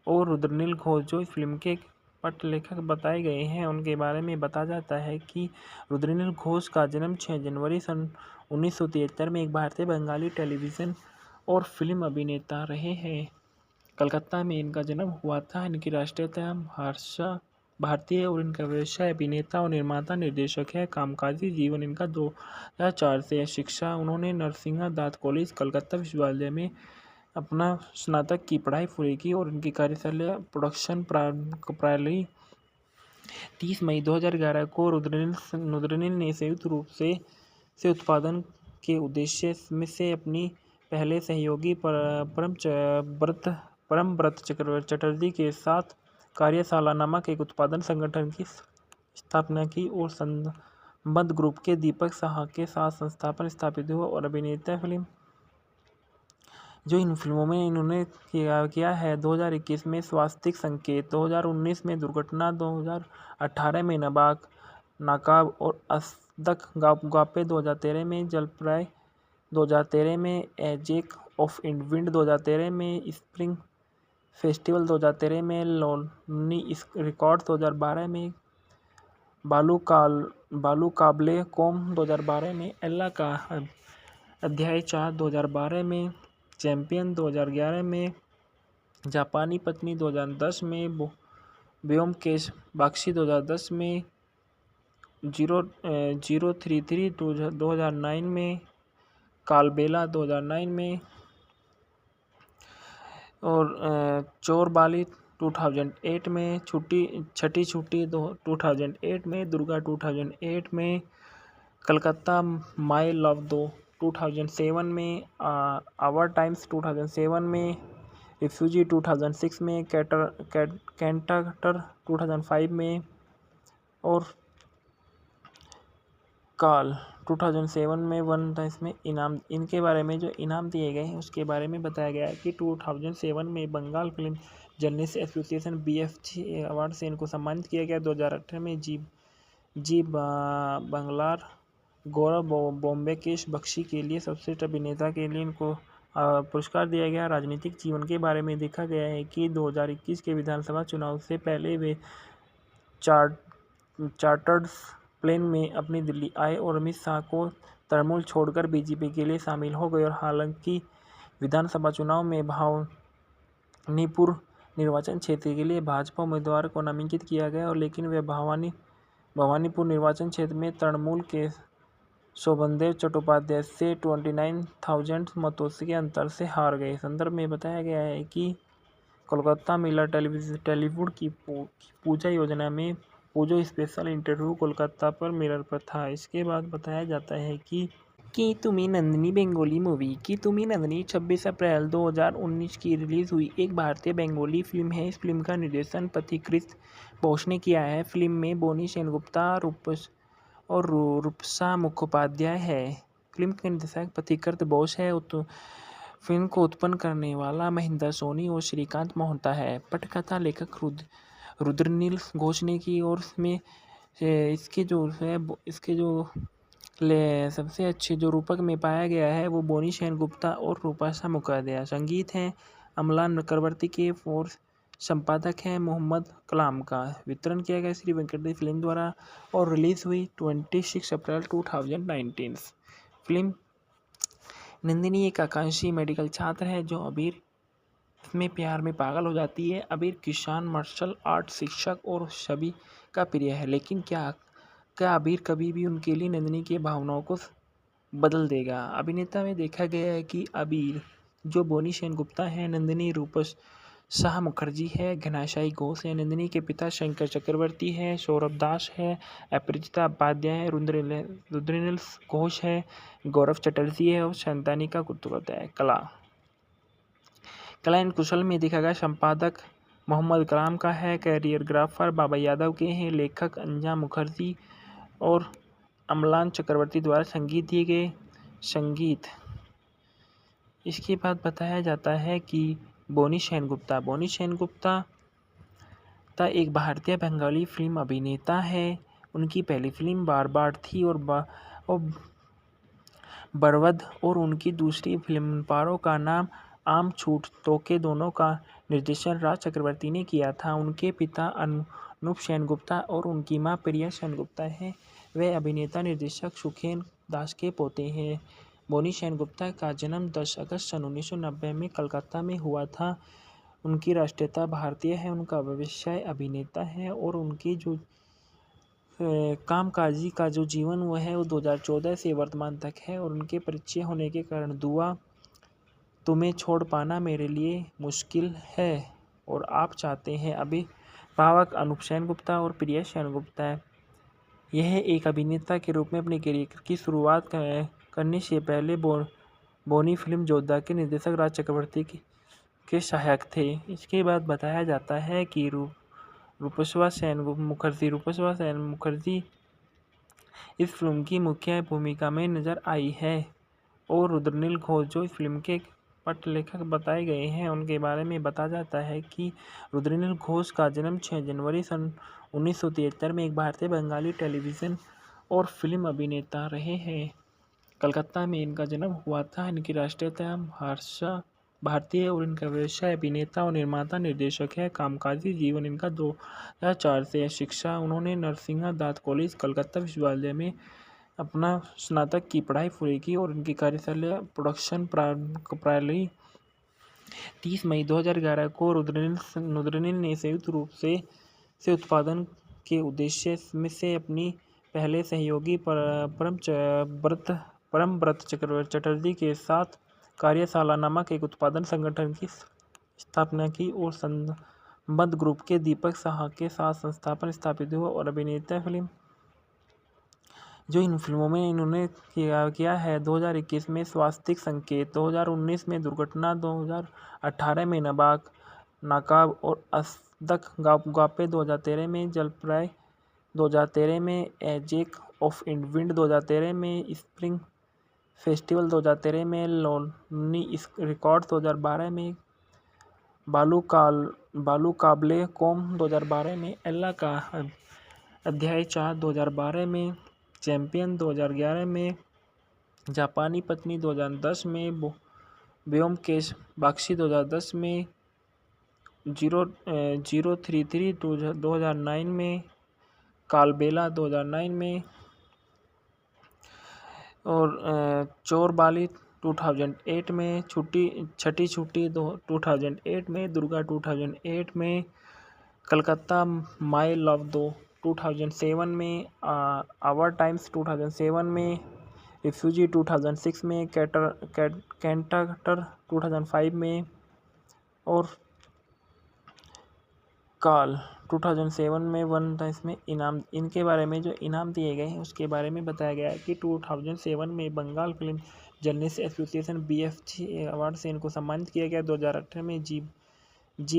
और रुद्रनील घोष जो इस फिल्म के पट लेखक बताए गए हैं उनके बारे में बताया जाता है कि रुद्रनील घोष का जन्म 6 जनवरी सन 1973 में एक भारतीय बंगाली टेलीविज़न और फिल्म अभिनेता रहे हैं। कलकत्ता में इनका जन्म हुआ था। इनकी राष्ट्रीयता भाषा भारतीय और इनका व्यवसाय अभिनेता और निर्माता निर्देशक है। कामकाजी जीवन इनका 2004 से है। शिक्षा उन्होंने नरसिंह दास कॉलेज कलकत्ता विश्वविद्यालय में अपना स्नातक की पढ़ाई पूरी की और इनकी कार्यशाला प्रोडक्शन प्राली 30 मई 2011 को रुद्रनील ने संयुक्त रूप से उत्पादन के उद्देश्य में से अपनी पहले सहयोगी परमव्रत चटर्जी के साथ कार्यशाला नामक एक उत्पादन संगठन की स्थापना की और संबद्ध ग्रुप के दीपक साहा के साथ संस्थापन स्थापित हुआ और अभिनेता फिल्म जो इन फिल्मों में इन्होंने किया है 2021 में स्वास्तिक संकेत, 2019 में दुर्घटना, 2018 में नाकाब और असदक गापे, 2013 में जलप्राय, 2013 में एजेक ऑफ विंड, 2013 में स्प्रिंग फेस्टिवल, 2013 में लोनी रिकॉर्ड, 2012 में बालू काबले कौम, 2012 में एल्ला का अध्याय 4, 2012 में चैंपियन, 2011 में जापानी पत्नी, 2010 में ब्योमकेश बख्शी, 2010 में 033, 2009 में कालबेला, 2009 में और चोरबाली 2008 में छठी छुट्टी 2008 में दुर्गा 2008 में कलकत्ता माई लव 2007 में आवर टाइम्स 2007 में रिफ्यूजी 2006 में कैंटर 2005 में और काल 2007 में वन था। इसमें इनाम इनके बारे में जो इनाम दिए गए हैं उसके बारे में बताया गया है कि 2007 में Bengal film journalist association BFG award से इनको सम्मानित किया गया। 2018 में जी बंगलार गौरव बोम्बेकेश बख्शी के लिए सर्वश्रेष्ठ अभिनेता के लिए इनको पुरस्कार दिया गया। राजनीतिक जीवन के बारे में देखा गया है कि 2021 के विधानसभा चुनाव से पहले वे चार्टर्ड प्लेन में अपनी दिल्ली आए और अमित शाह को तृणमूल छोड़कर बीजेपी के लिए शामिल हो गए और हालांकि विधानसभा चुनाव में भवानीपुर निर्वाचन क्षेत्र के लिए भाजपा उम्मीदवार को नामांकित किया गया और लेकिन वे भवानीपुर निर्वाचन क्षेत्र में तृणमूल के शोभनदेव चट्टोपाध्याय से 29,000 मतों के अंतर से हार गए। संदर्भ में बताया गया है कि कोलकाता मिला टेलीवुड की पूजा योजना में पूजो स्पेशल इंटरव्यू कोलकाता पर मिरर पर था। इसके बाद बताया जाता है कि तुमी नंदिनी बेंगोली मूवी की तुमी नंदिनी 26 अप्रैल 2019 की रिलीज़ हुई एक भारतीय बेंगोली फिल्म है। इस फिल्म का निर्देशन पथिकृत बोस ने किया है। फिल्म में बोनी सेनगुप्ता और रूपसा मुखोपाध्याय है। फिल्म के निर्देशक पथिकृत बोस है। फिल्म को उत्पन्न करने वाला महेंद्र सोनी और श्रीकांत मोहता है। पटकथा लेखक रुद्रनील घोष ने की और इसमें इसके जो सबसे अच्छे जो रूपक में पाया गया है वो बोनी सेनगुप्ता और रूपसा मुखोपाध्याय। संगीत है अमलान चक्रवर्ती के और संपादक है मोहम्मद कलाम का। वितरण किया गया श्री वेंकटेश फिल्म द्वारा और रिलीज हुई 26 अप्रैल 2019। फिल्म नंदिनी एक आकांक्षी मेडिकल छात्र है जो अबीर में प्यार में पागल हो जाती है। अबीर किसान, मार्शल आर्ट शिक्षक और सभी का प्रिय है, लेकिन क्या अबीर कभी भी उनके लिए नंदिनी की भावनाओं को बदल देगा। अभिनेता में देखा गया है कि अबीर जो बोनी सेनगुप्ता है, नंदिनी रूपसा मुखर्जी है, घनाशाई घोष है, नंदिनी के पिता शंकर चक्रवर्ती है, सौरभ दास है, अपराजिता उपाध्याय है, रुद्रनील घोष है, गौरव चटर्जी है और शंतानिका कुर्तुपाध्याय। कला एंड कुशल में देखा गया संपादक मोहम्मद कलाम का है, कैरियरग्राफर बाबा यादव के हैं, लेखक अंजा मुखर्जी और अमलान चक्रवर्ती द्वारा संगीत दिए गए। संगीत इसके बाद बताया जाता है कि बोनी सेनगुप्ता एक भारतीय बंगाली फिल्म अभिनेता है। उनकी पहली फिल्म बार थी और बरवद और उनकी दूसरी फिल्म पारो का नाम आम छूट तोके दोनों का निर्देशन राज चक्रवर्ती ने किया था। उनके पिता अनूप सेनगुप्ता और उनकी मां प्रिया सेनगुप्ता हैं। वे अभिनेता निर्देशक सुखेन दास के पोते हैं। बोनी सेनगुप्ता का जन्म 10 अगस्त सन 1990 में कलकत्ता में हुआ था। उनकी राष्ट्रीयता भारतीय है, उनका व्यवसाय अभिनेता है और उनकी जो कामकाजी का जो जीवन वो है वो 2014 से वर्तमान तक है। और उनके परिचय होने के कारण दुआ तुम्हें छोड़ पाना मेरे लिए मुश्किल है और आप चाहते हैं अभिभावक अनूप सेनगुप्ता और प्रिया सेनगुप्ता। यह एक अभिनेता के रूप में अपने करियर की शुरुआत करने से पहले बोनी फिल्म योद्धा के निर्देशक राज चक्रवर्ती के सहायक थे। इसके बाद बताया जाता है कि रूपस्वा सेन मुखर्जी इस फिल्म की मुख्य भूमिका में नजर आई है और रुद्रनील घोष जो इस फिल्म के पटलेखक बताए गए हैं उनके बारे में बताया जाता है कि रुद्रनील घोष का जन्म 6 जनवरी सन 1973 में एक भारतीय बंगाली टेलीविज़न और फिल्म अभिनेता रहे हैं। कलकत्ता में इनका जन्म हुआ था। इनकी राष्ट्रीयता भारतीय और इनका व्यवसाय अभिनेता और निर्माता निर्देशक है। कामकाजी जीवन इनका 2004 से है। शिक्षा उन्होंने नरसिंह दास कॉलेज कलकत्ता विश्वविद्यालय में अपना स्नातक की पढ़ाई पूरी की और इनकी कार्यशाला प्रोडक्शन प्रणाली 30 मई 2011 को रुद्रनील ने संयुक्त रूप से उत्पादन के उद्देश्य में से अपनी पहले सहयोगी परमव्रत चटर्जी के साथ कार्यशाला नामक एक उत्पादन संगठन की स्थापना की और संबद्ध ग्रुप के दीपक साहा के साथ संस्थापन स्थापित हुआ और अभिनेता फिल्म जो इन फिल्मों में इन्होंने किया है 2021 में स्वास्तिक संकेत, 2019 में दुर्घटना, 2018 में नाकाब और असदक गापे, 2013 में जलप्राय, 2013 में एजेक ऑफ विंड, 2013 में स्प्रिंग फेस्टिवल, 2013 में लोनी रिकॉर्ड्स, 2012 में बालू काबले कौम, 2012 में एल्ला का अध्याय 4, 2012 में चैंपियन, 2011 में जापानी पत्नी, 2010 में ब्योमकेश बख्शी, 2010 में 033, 2009 में कालबेला, 2009 में और चोर बाली 2008 में छठी छुट्टी 2008 में दुर्गा 2008 में कलकत्ता माई लव 2007 में आवर टाइम्स 2007 में रिफ्यूजी 2006 में कैंटाटर 2005 में और काल 2007 में वन टाइम्स में इनाम। इनके बारे में जो इनाम दिए गए हैं उसके बारे में बताया गया है कि 2007 में Bengal film journalist association BFG award से इनको सम्मानित किया गया। 2018 में जी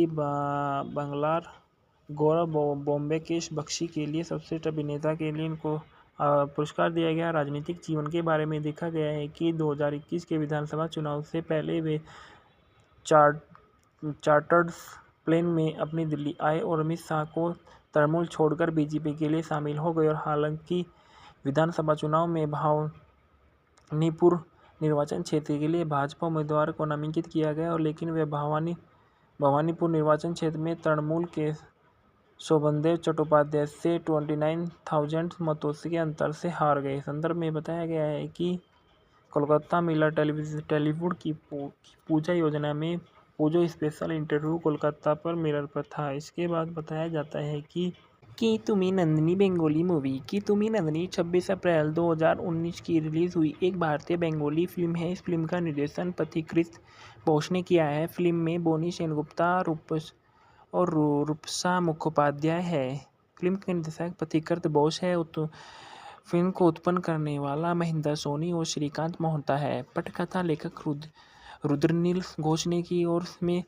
बंगलार गौरव बॉम्बेकेश बख्शी के लिए सर्वश्रेष्ठ अभिनेता के लिए इनको पुरस्कार दिया गया। राजनीतिक जीवन के बारे में देखा गया है कि 2021 के विधानसभा चुनाव से पहले वे चार्टर्ड प्लेन में अपनी दिल्ली आए और अमित शाह को तृणमूल छोड़कर बीजेपी के लिए शामिल हो गए और हालांकि विधानसभा चुनाव में भवानीपुर निर्वाचन क्षेत्र के लिए भाजपा उम्मीदवार को नामांकित किया गया और लेकिन वे भवानीपुर निर्वाचन क्षेत्र में तृणमूल के शोभनदेव चट्टोपाध्याय से 29,000 मतों के अंतर से हार गए। संदर्भ में बताया गया है कि कोलकाता मिला टेलीवुड की पूजा योजना में पूजो स्पेशल इंटरव्यू कोलकाता पर मिरर पर था। इसके बाद बताया जाता है कि तुमी नंदिनी बेंगोली मूवी की तुमी नंदिनी 26 अप्रैल 2019 की रिलीज़ हुई एक भारतीय बेंगोली फिल्म है। इस फिल्म का निर्देशन पथिकृत बोस ने किया है। फिल्म में बोनी सेनगुप्ता और रूपसा मुखोपाध्याय है। फिल्म के निर्देशक पथिकृत बोस है। फिल्म को उत्पन्न करने वाला महेंद्र सोनी और श्रीकांत मोहता है। पटकथा लेखक रुद्रनील घोष ने की और इसमें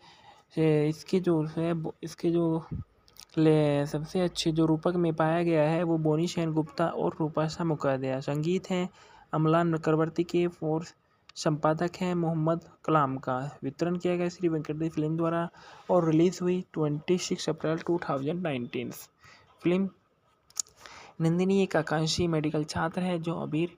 इसके जो सबसे अच्छे जो रूपक में पाया गया है वो बोनी सेनगुप्ता और रूपसा मुखोपाध्याय। संगीत है अमलान चक्रवर्ती के और संपादक हैं मोहम्मद कलाम का। वितरण किया गया श्री वेंकटेश फिल्म द्वारा और रिलीज हुई 26 अप्रैल 2019। फिल्म नंदिनी एक आकांक्षी मेडिकल छात्र है जो अबीर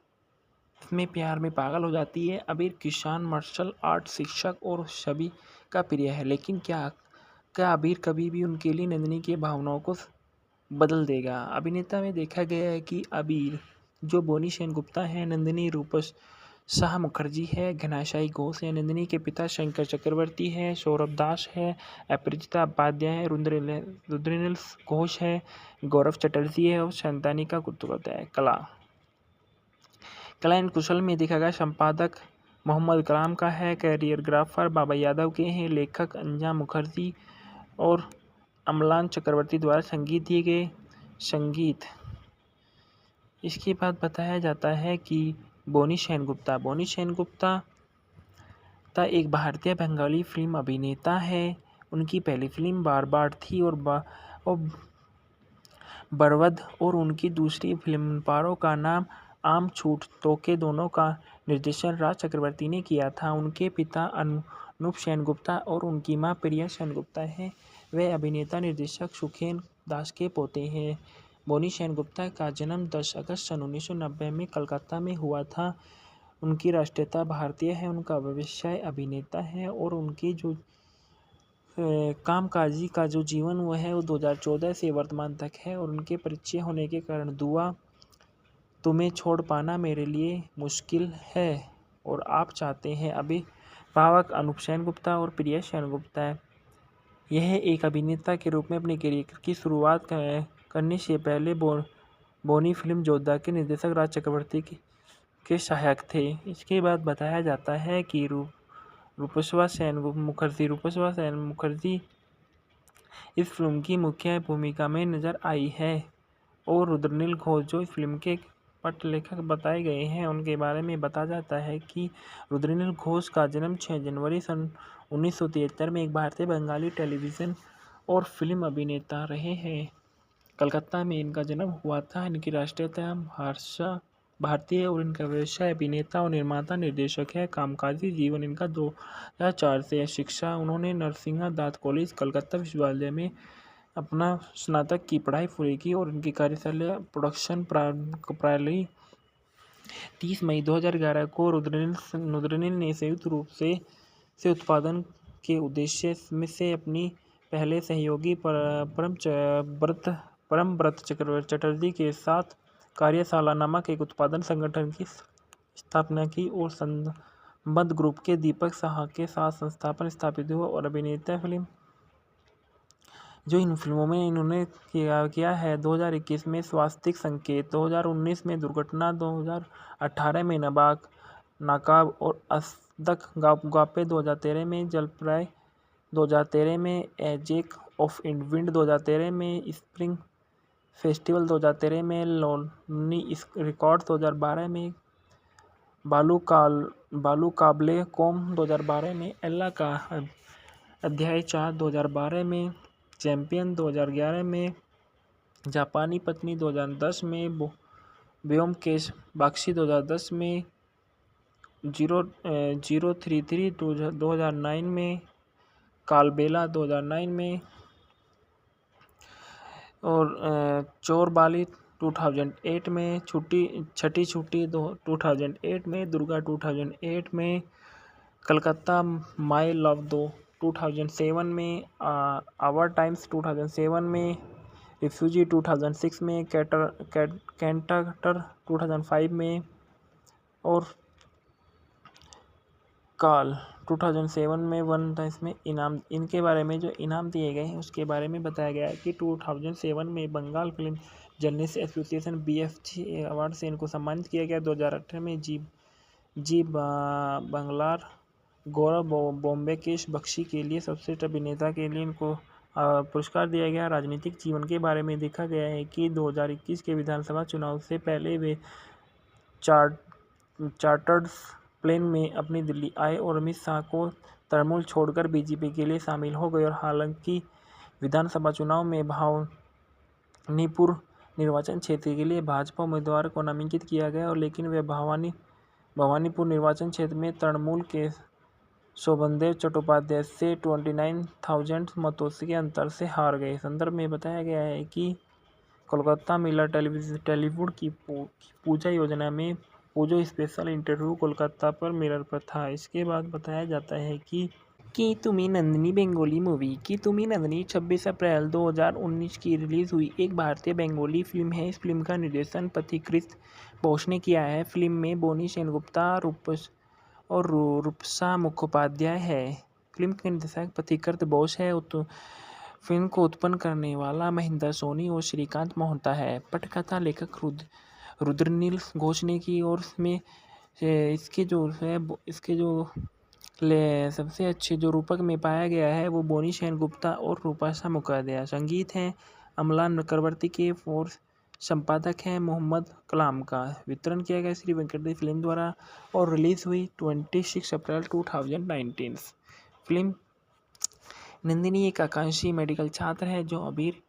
में प्यार में पागल हो जाती है। अबीर किसान, मार्शल आर्ट शिक्षक और सभी का प्रिय है, लेकिन क्या अबीर कभी भी उनके लिए नंदिनी की भावनाओं को बदल देगा। अभिनेता में देखा गया है कि अबीर जो बोनी सेनगुप्ता है, नंदिनी शाह मुखर्जी है, घनाशाई घोष है, नंदिनी के पिता शंकर चक्रवर्ती है, सौरभ दास है, अपराजिता उपाध्याय है, रुद्रनील घोष है, गौरव चटर्जी है और शंतानिका कुलकर्णी है। कला एंड कुशल में देखा गया संपादक मोहम्मद कलाम का है, कैरियरग्राफर बाबा यादव के हैं, लेखक अंजा मुखर्जी और अमलान चक्रवर्ती द्वारा संगीत दिए गए। संगीत इसके बाद बताया जाता है कि बोनी सेनगुप्ता एक भारतीय बंगाली फिल्म अभिनेता है। उनकी पहली फिल्म बार थी और बरवद और उनकी दूसरी फिल्म पारो का नाम आम छूट तोके दोनों का निर्देशन राज चक्रवर्ती ने किया था। उनके पिता अनूप सेनगुप्ता और उनकी मां प्रिया सेनगुप्ता हैं। वे अभिनेता निर्देशक सुखेन दास के पोते हैं। बोनी सेनगुप्ता का जन्म 10 अगस्त सन 1990 में कलकत्ता में हुआ था। उनकी राष्ट्रीयता भारतीय है। उनका व्यवसाय अभिनेता है और उनकी जो कामकाजी का जो जीवन हुआ है वो 2014 से वर्तमान तक है। और उनके परिचय होने के कारण दुआ तुम्हें छोड़ पाना मेरे लिए मुश्किल है और आप चाहते हैं अभिभावक अनूप सेनगुप्ता और प्रिया सेनगुप्ता। यह एक अभिनेता के रूप में अपने करियर की शुरुआत करने से पहले बोनी फिल्म योद्धा के निर्देशक राज चक्रवर्ती के सहायक थे। इसके बाद बताया जाता है कि रूपस्वा सेन मुखर्जी इस फिल्म की मुख्य भूमिका में नजर आई है और रुद्रनील घोष जो इस फिल्म के पटलेखक बताए गए हैं उनके बारे में बताया जाता है कि रुद्रनील घोष का जन्म 6 जनवरी सन 1973 में एक भारतीय बंगाली टेलीविज़न और फिल्म अभिनेता रहे हैं। कलकत्ता में इनका जन्म हुआ था। इनकी राष्ट्रीयता भारतीय और इनका व्यवसाय अभिनेता और निर्माता निर्देशक है। कामकाजी जीवन इनका 2004 से शिक्षा उन्होंने नरसिंह दास कॉलेज कलकत्ता विश्वविद्यालय में अपना स्नातक की पढ़ाई पूरी की और इनकी कार्यशाला प्रोडक्शन प्रणाली 30 मई 2011 को रुद्रनील ने संयुक्त रूप से उत्पादन के उद्देश्य में से अपनी पहले सहयोगी परमव्रत चटर्जी के साथ कार्यशाला नामक एक उत्पादन संगठन की स्थापना की और संबद्ध ग्रुप के दीपक साहा के साथ संस्थापन स्थापित हुआ और अभिनेता फिल्म जो इन फिल्मों में इन्होंने किया है 2021 में स्वास्तिक संकेत, 2019 में दुर्घटना, 2018 में नाकाब और असदक गापे, 2013 में जलप्राय, 2013 में एजेक ऑफ विंड, 2013 में स्प्रिंग फेस्टिवल, 2013 में लोनी रिकॉर्ड्स, 2012 में बालू काबले कौम, 2012 में एल्ला का अध्याय 4, 2012 में चैंपियन, 2011 में जापानी पत्नी, 2010 में ब्योमकेश बख्शी, 2010 में 033 2009 में कालबेला, 2009 में और चोरबाली 2008 में छठी छुट्टी 2008 में दुर्गा, 2008 में कलकत्ता माई लव 2007 में आवर टाइम्स, 2007 में रिफ्यूजी, 2006 में कैंटर 2005 में और काल 2007 में वन टाइम्स में इनाम। इनके बारे में जो इनाम दिए गए हैं उसके बारे में बताया गया है कि 2007 में Bengal film journalist association BFG award से इनको सम्मानित किया गया। 2018 में जी बंगलार गौरव बोम्बेकेश बख्शी के लिए सर्वश्रेष्ठ अभिनेता के लिए इनको पुरस्कार दिया गया। राजनीतिक जीवन के बारे में देखा गया है कि 2021 के विधानसभा चुनाव से पहले वे चार्टर्ड प्लेन में अपनी दिल्ली आए और अमित शाह को तृणमूल छोड़कर बीजेपी के लिए शामिल हो गए। और हालांकि विधानसभा चुनाव में भवानीपुर निर्वाचन क्षेत्र के लिए भाजपा उम्मीदवार को नामांकित किया गया और लेकिन वे भवानीपुर निर्वाचन क्षेत्र में तृणमूल के शोभनदेव चट्टोपाध्याय से 29,000 मतों के अंतर से हार गए। संदर्भ में बताया गया है कि कोलकाता मिलर टेलीवुड की पूजा योजना में पूजो स्पेशल इंटरव्यू कोलकाता पर मिरर पर था। इसके बाद बताया जाता है कि की तुमी नंदिनी बेंगोली मूवी की तुमी नंदिनी 26 अप्रैल 2019 की रिलीज़ हुई एक भारतीय बेंगोली फिल्म है। इस फिल्म का निर्देशन पथिकृत घोष ने किया है। फिल्म में बोनी सेनगुप्ता और रूपसा मुखोपाध्याय है। फिल्म के निर्देशक पथिकृत घोष है। फिल्म को उत्पन्न करने वाला महेंद्र सोनी और श्रीकांत मोहता है। पटकथा लेखक रुद्रनील घोष ने की और इसमें इसके जो सबसे अच्छे जो रूपक में पाया गया है वो बोनी सेनगुप्ता और रूपसा मुखोपाध्याय। संगीत है अमलान चक्रवर्ती के और संपादक है मोहम्मद कलाम का। वितरण किया गया श्री वेंकटेश फिल्म द्वारा और रिलीज हुई 26 अप्रैल 2019। फिल्म नंदिनी एक आकांक्षी मेडिकल छात्र है जो अबीर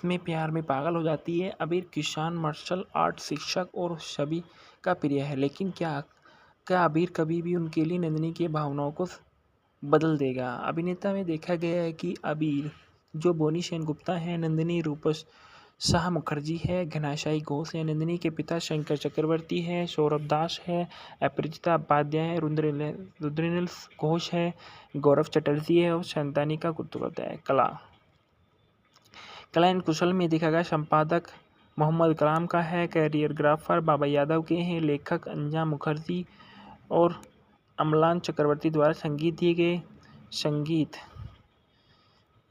में प्यार में पागल हो जाती है। अबीर किसान, मार्शल आर्ट शिक्षक और सभी का प्रिय है, लेकिन क्या अबीर कभी भी उनके लिए नंदिनी की भावनाओं को बदल देगा। अभिनेता में देखा गया है कि अबीर जो बोनी सेनगुप्ता है, नंदिनी रूपसा मुखर्जी है, घनाशाई घोष है, नंदिनी के पिता शंकर चक्रवर्ती है, सौरभ दास है, अपरिचिता उपाध्याय है, रुद्रनील घोष है, गौरव चटर्जी है और संतानिका कुतुपाध्याय। कला एंड कुशल में देखा गया संपादक मोहम्मद कलाम का है, कैरियरग्राफर बाबा यादव के हैं, लेखक अंजा मुखर्जी और अमलान चक्रवर्ती द्वारा संगीत दिए गए। संगीत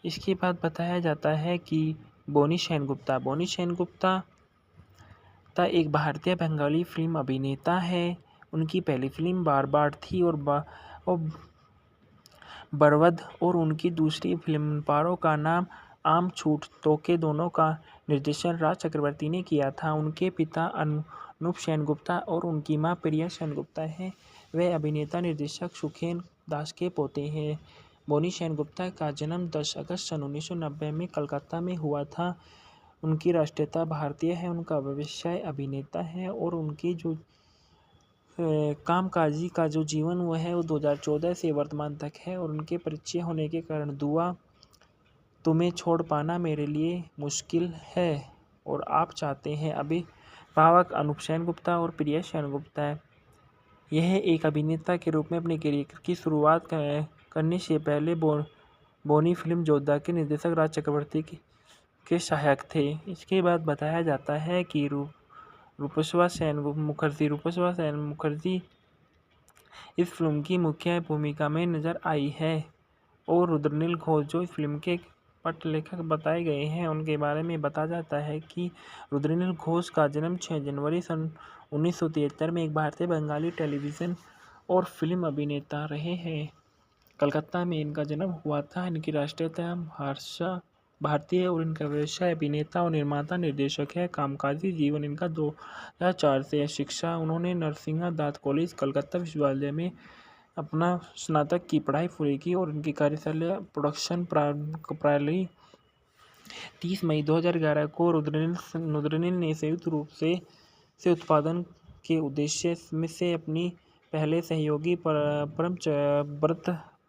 इसके बाद बताया जाता है कि बोनी सेनगुप्ता एक भारतीय बंगाली फिल्म अभिनेता है। उनकी पहली फिल्म बार थी और बरवद और उनकी दूसरी फिल्म पारो का नाम आम छूट तोके दोनों का निर्देशन राज चक्रवर्ती ने किया था। उनके पिता अनूप सेनगुप्ता और उनकी मां प्रिया सेनगुप्ता हैं। वे अभिनेता निर्देशक सुखेन दास के पोते हैं। बोनी सेनगुप्ता का जन्म 10 अगस्त सन 1990 में कलकत्ता में हुआ था। उनकी राष्ट्रीयता भारतीय है। उनका व्यवसाय अभिनेता है और उनकी जो कामकाजी का जो जीवन हुआ है वो 2014 से वर्तमान तक है। और उनके परिचय होने के कारण दुआ तुम्हें छोड़ पाना मेरे लिए मुश्किल है और आप चाहते हैं अभिभावक अनूप सेनगुप्ता और प्रिया सेनगुप्ता है। यह एक अभिनेता के रूप में अपने करियर की शुरुआत करने से पहले बोनी फिल्म योद्धा के निर्देशक राज चक्रवर्ती के सहायक थे। इसके बाद बताया जाता है कि रूपसा सेन मुखर्जी इस फिल्म की मुख्य भूमिका में नजर आई है और रुद्रनील घोष जो इस फिल्म के पटलेखक बताए गए हैं उनके बारे में बताया जाता है कि रुद्रनील घोष का जन्म 6 जनवरी सन 1973 में एक भारतीय बंगाली टेलीविज़न और फिल्म अभिनेता रहे हैं। कलकत्ता में इनका जन्म हुआ था। इनकी राष्ट्रीयता भारतीय और इनका व्यवसाय अभिनेता और निर्माता निर्देशक है। कामकाजी जीवन इनका 2004 से है। शिक्षा उन्होंने नरसिंह दास कॉलेज कलकत्ता विश्वविद्यालय में अपना स्नातक की पढ़ाई पूरी की और इनकी कार्यशाला प्रोडक्शन प्रणाली 30 मई 2011 को रुद्रनील ने संयुक्त रूप से उत्पादन के उद्देश्य में से अपनी पहले सहयोगी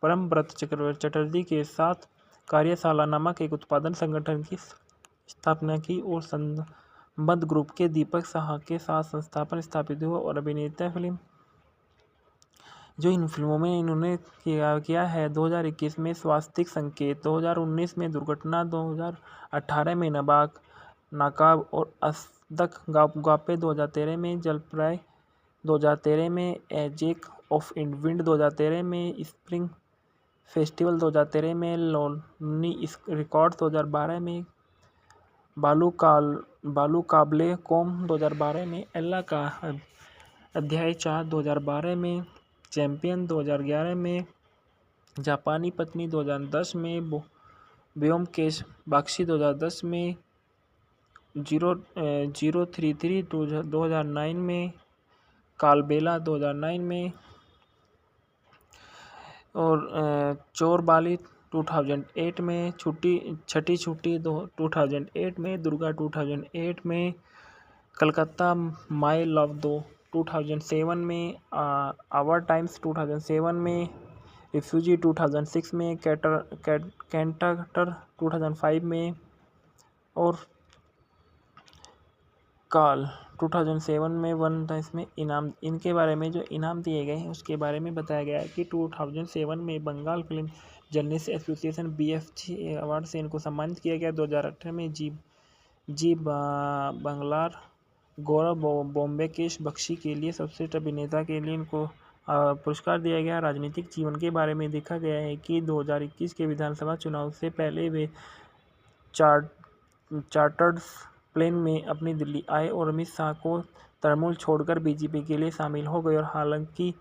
परमव्रत चटर्जी के साथ कार्यशाला नामक एक उत्पादन संगठन की स्थापना की और संबद्ध ग्रुप के दीपक साहा के साथ संस्थापन स्थापित हुआ। और अभिनेता फिल्म जो इन फिल्मों में इन्होंने किया है 2021 में स्वास्तिक संकेत, 2019 में दुर्घटना, 2018 में नाकाब और असदक गापे, 2013 में जलप्राय, 2013 में एजेक ऑफ विंड, 2013 में स्प्रिंग फेस्टिवल, 2013 में लोनी रिकॉर्ड, 2012 में बालू काबले कौम, 2012 में एल्ला का अध्याय 4, 2012 में चैंपियन, 2011 में जापानी पत्नी, 2010 में ब्योमकेश बख्शी, 2010 में 033, 2009 में कालबेला, 2009 में और चोरबाली 2008 में छठी छुट्टी 2008 में दुर्गा, 2008 में कलकत्ता माई लव 2007 में आवर टाइम्स, 2007 में रिफ्यूजी, 2006 में कैंटाटर, 2005 में और काल 2007 में वन था। इसमें इनाम, इनके बारे में जो इनाम दिए गए हैं उसके बारे में बताया गया है कि 2007 में Bengal film journalist association BFG award से इनको सम्मानित किया गया। 2018 में जी बंगलार गौरव बॉम्बे केश बख्शी के लिए सर्वश्रेष्ठ अभिनेता के लिए इनको पुरस्कार दिया गया। राजनीतिक जीवन के बारे में देखा गया है कि 2021 के विधानसभा चुनाव से पहले वे चार्टर्ड प्लेन में अपनी दिल्ली आए और अमित शाह को तृणमूल छोड़कर बीजेपी के लिए शामिल हो गए। और हालांकि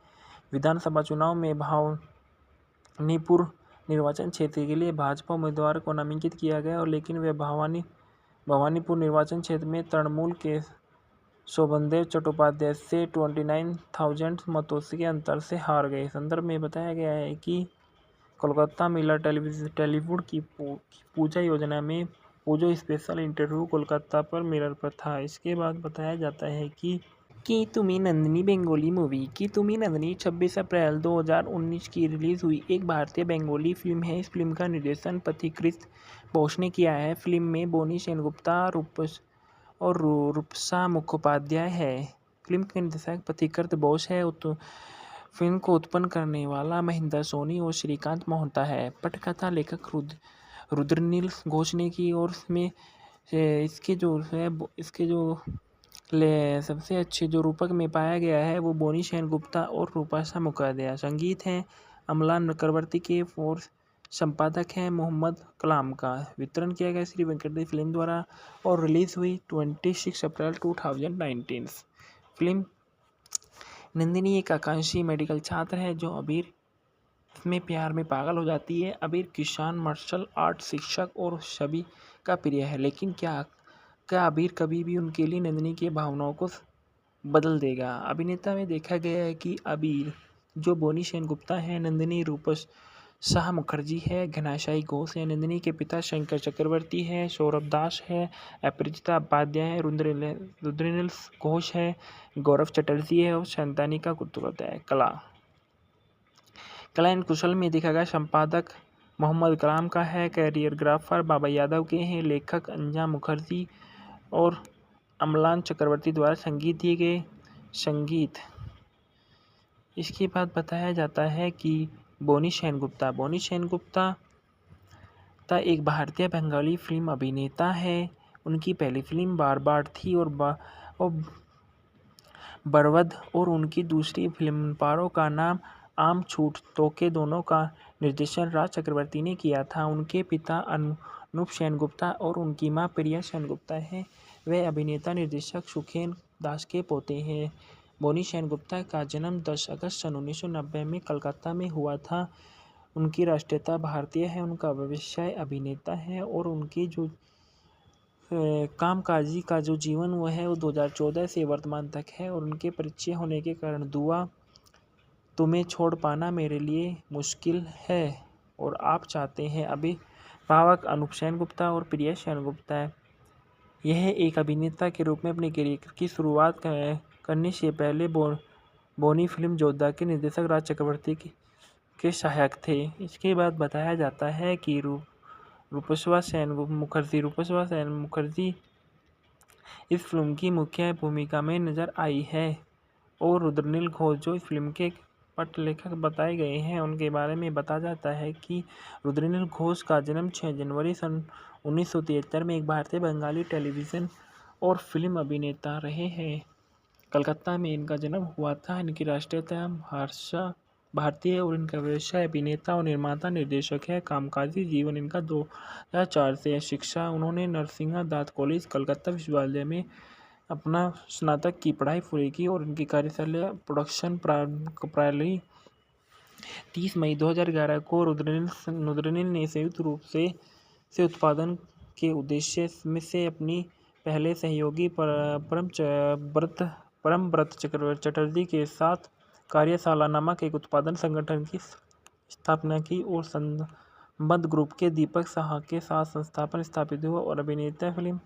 विधानसभा चुनाव में भवानीपुर निर्वाचन क्षेत्र के लिए भाजपा उम्मीदवार को नामांकित किया गया और लेकिन वे भवानीपुर निर्वाचन क्षेत्र में तृणमूल के शोभनदेव चट्टोपाध्याय से 29,000 मतों के अंतर से हार गए। संदर्भ में बताया गया है कि कोलकाता मिलर टेलीवुड की पूजा योजना में पूजो स्पेशल इंटरव्यू कोलकाता पर मिरर पर था। इसके बाद बताया जाता है कि तुम्हें नंदिनी बेंगोली मूवी की तुम्हें नंदिनी 26 अप्रैल 2019 की रिलीज़ हुई एक भारतीय बेंगोली फिल्म है। इस फिल्म का निर्देशन पथिकृत बोस ने किया है। फिल्म में बोनी सेनगुप्ता और रूपसा मुखोपाध्याय है। फिल्म के निर्देशक पथिकृत बोस है। फिल्म को उत्पन्न करने वाला महेंद्र सोनी और श्रीकांत मोहता है। पटकथा लेखक रुद्रनील घोष ने की और इसमें इसके जो सबसे अच्छे जो रूपक में पाया गया है वो बोनी सेनगुप्ता और रूपसा मुखोपाध्याय। संगीत है अमलान चक्रवर्ती के और संपादक हैं मोहम्मद कलाम का। वितरण किया गया श्री वेंकटेश फिल्म द्वारा और रिलीज हुई 26 अप्रैल 2019। फिल्म नंदिनी एक आकांक्षी मेडिकल छात्र है जो अबीर में प्यार में पागल हो जाती है। अबीर किसान, मार्शल आर्ट शिक्षक और सभी का प्रिय है, लेकिन क्या अबीर कभी भी उनके लिए नंदिनी की भावनाओं को बदल देगा। अभिनेता में देखा गया है कि अबीर जो बोनी सेनगुप्ता है, नंदिनी रूपस शाह मुखर्जी है, घनाशाई घोष है। नंदिनी के पिता शंकर चक्रवर्ती है, सौरभ दास है, अपराजिता उपाध्याय है, रुद्रनील घोष है, गौरव चटर्जी है और संतानिका कुर्तुवत है। कला एंड कुशल में देखा गया संपादक मोहम्मद कलाम का है, कैरियरग्राफर बाबा यादव के हैं, लेखक अंजा मुखर्जी और अमलान चक्रवर्ती द्वारा संगीत दिए गए। संगीत इसके बाद बताया जाता है कि बोनी सेनगुप्ता एक भारतीय बंगाली फिल्म अभिनेता है। उनकी पहली फिल्म बार थी और बरवद और उनकी दूसरी फिल्म पारो का नाम आम छूट तोके दोनों का निर्देशन राज चक्रवर्ती ने किया था। उनके पिता अनूप सेनगुप्ता और उनकी मां प्रिया सेनगुप्ता हैं। वे अभिनेता निर्देशक सुखेन दास के पोते हैं। बोनी सेनगुप्ता का जन्म 10 अगस्त सन 1990 में कलकत्ता में हुआ था। उनकी राष्ट्रीयता भारतीय है। उनका व्यवसाय अभिनेता है और उनकी जो कामकाजी का जो जीवन वो है वो 2014 से वर्तमान तक है। और उनके परिचय होने के कारण दुआ तुम्हें छोड़ पाना मेरे लिए मुश्किल है और आप चाहते हैं अभिभावक अनूप सेनगुप्ता और प्रिया सेनगुप्ता। यह एक अभिनेता के रूप में अपने करियर की शुरुआत करने से पहले बोनी फिल्म योद्धा के निर्देशक राज चक्रवर्ती के सहायक थे। इसके बाद बताया जाता है कि रूपसा सेन मुखर्जी इस फिल्म की मुख्य भूमिका में नजर आई है और रुद्रनील घोष जो इस फिल्म के पटलेखक बताए गए हैं उनके बारे में बताया जाता है कि रुद्रनील घोष का जन्म 6 जनवरी सन 1973 में एक भारतीय बंगाली टेलीविज़न और फिल्म अभिनेता रहे हैं। कलकत्ता में इनका जन्म हुआ था। इनकी राष्ट्रीयता भारतीय और इनका व्यवसाय अभिनेता और निर्माता निर्देशक है। कामकाजी जीवन इनका 2004 से है। शिक्षा उन्होंने नरसिंह दास कॉलेज कलकत्ता विश्वविद्यालय में अपना स्नातक की पढ़ाई पूरी की और इनकी कार्यशाला प्रोडक्शन प्राली 30 मई 2011 को रुद्रनील ने संयुक्त रूप से उत्पादन के उद्देश्य से अपनी पहले सहयोगी परमव्रत चटर्जी के साथ कार्यशाला नामक एक उत्पादन संगठन की स्थापना की और संबद्ध ग्रुप के दीपक साहा के साथ संस्थापन स्थापित हुआ। और अभिनेता फिल्म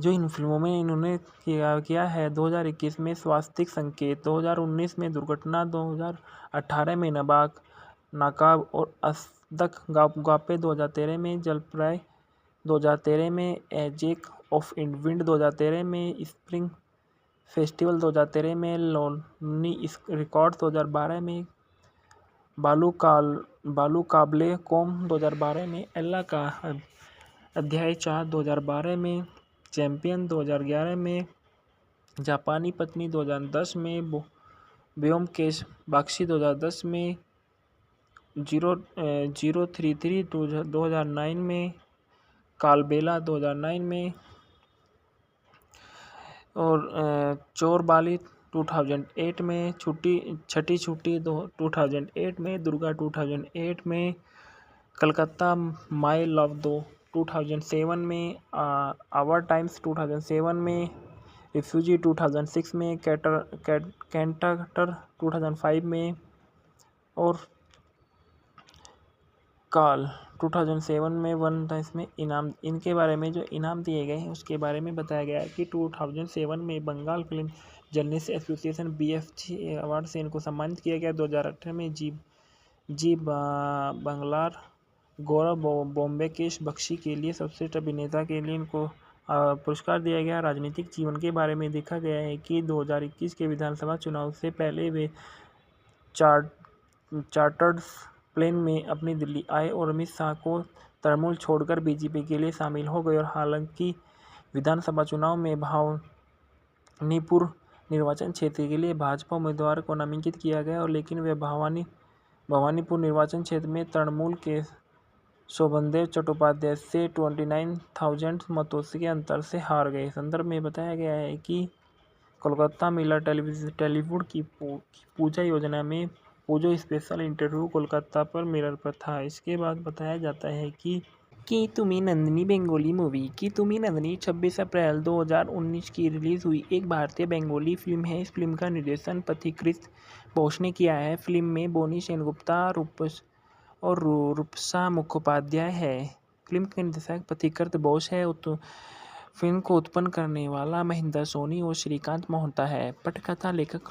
जो इन फिल्मों में इन्होंने किया है 2021 में स्वास्तिक संकेत, 2019 में दुर्घटना, 2018 में नकाब और असदक गापे, 2013 में जलप्राय, 2013 में एजेक ऑफ विंड 2013 में, स्प्रिंग फेस्टिवल 2013 में, लोनी रिकॉर्ड्स 2012 में, बालू काबले कौम 2012 में, एल्ला का अध्याय 4 2012 में, चैंपियन 2011 में, जापानी पत्नी 2010 में, ब्योमकेश बख्शी 2010 में, 033 2009 में, कालबेला 2009 में, और चोर बाली 2008 में, छठी छुट्टी 2008 में, दुर्गा 2008 में, कलकत्ता माई लव 2007 में, आवर टाइम्स 2007 में, रिफ्यूजी 2006 में, कैंटर 2005 में, और काल 2007 में वन था। इसमें इनाम, इनके बारे में जो इनाम दिए गए हैं उसके बारे में बताया गया है कि 2007 में Bengal film journalist association BFG award से इनको सम्मानित किया गया। 2018 में जी बंगलार गौरव बॉम्बे केश बख्शी के लिए सर्वश्रेष्ठ अभिनेता के लिए इनको पुरस्कार दिया गया। राजनीतिक जीवन के बारे में देखा गया है कि 2021 के विधानसभा चुनाव से पहले वे चार्टर्ड प्लेन में अपनी दिल्ली आए और अमित शाह को तृणमूल छोड़कर बीजेपी के लिए शामिल हो गए। और हालांकि विधानसभा चुनाव में भवानीपुर निर्वाचन क्षेत्र के लिए भाजपा उम्मीदवार को नामांकित किया गया, और लेकिन वे भवानीपुर निर्वाचन क्षेत्र में तृणमूल के शोभनदेव चट्टोपाध्याय से 29,000 मतों के अंतर से हार गए। संदर्भ में बताया गया है कि कोलकाता मिला टेलीवुड की पूजा योजना में पूजो स्पेशल इंटरव्यू कोलकाता पर मिरर पर था। इसके बाद बताया जाता है कि तुम्ही नंदिनी बेंगोली मूवी की तुम्ही नंदिनी 26 अप्रैल 2019 की रिलीज़ हुई एक भारतीय बेंगोली फिल्म है। इस फिल्म का निर्देशन पथिकृत बोस ने किया है। फिल्म में बोनी सेनगुप्ता और रूपसा मुखोपाध्याय है। फिल्म के निर्देशक पथिकृत बोस है। फिल्म को उत्पन्न करने वाला महेंद्र सोनी और श्रीकांत मोहता है। पटकथा लेखक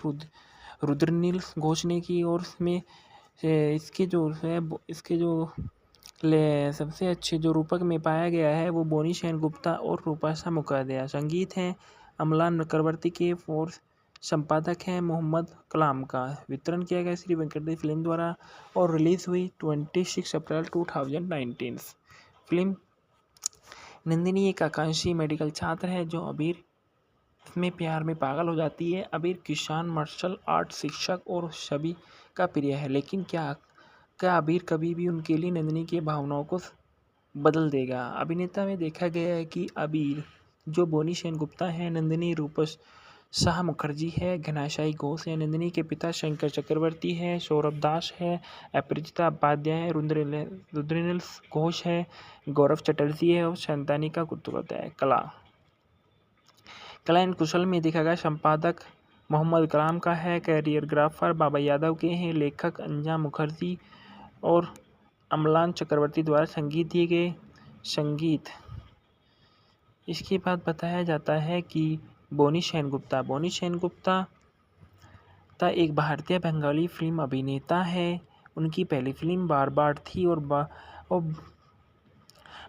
रुद्रनील घोष ने की, और इसमें इसके जो सबसे अच्छे जो रूपक में पाया गया है वो बोनी सेनगुप्ता और रूपसा मुखोपाध्याय। संगीत है अमलान चक्रवर्ती के, और संपादक है मोहम्मद कलाम का। वितरण किया गया श्री वेंकटेश फिल्म द्वारा, और रिलीज हुई 26 अप्रैल 2019। फिल्म नंदिनी एक आकांक्षी मेडिकल छात्र है जो अबीर में प्यार में पागल हो जाती है। अबीर किसान, मार्शल आर्ट शिक्षक और सभी का प्रिय है, लेकिन क्या अबीर कभी भी उनके लिए नंदिनी की भावनाओं को बदल देगा। अभिनेता में देखा गया है कि अबीर जो बोनी सेनगुप्ता है, नंदिनी रूपसा मुखर्जी है, घनाशाई घोष है, नंदिनी के पिता शंकर चक्रवर्ती है, सौरभ दास है, अपराजिता उपाध्याय है, रुद्रनील घोष है, गौरव चटर्जी है, और शंतानिका कुतुपाध्याय। कला एंड कुशल में देखा गया संपादक मोहम्मद कलाम का है, कैरियरग्राफर बाबा यादव के हैं, लेखक अंजा मुखर्जी और अमलान चक्रवर्ती द्वारा संगीत दिए गए। संगीत इसके बाद बताया जाता है कि बोनी सेनगुप्ता एक भारतीय बंगाली फिल्म अभिनेता है। उनकी पहली फिल्म बार थी, और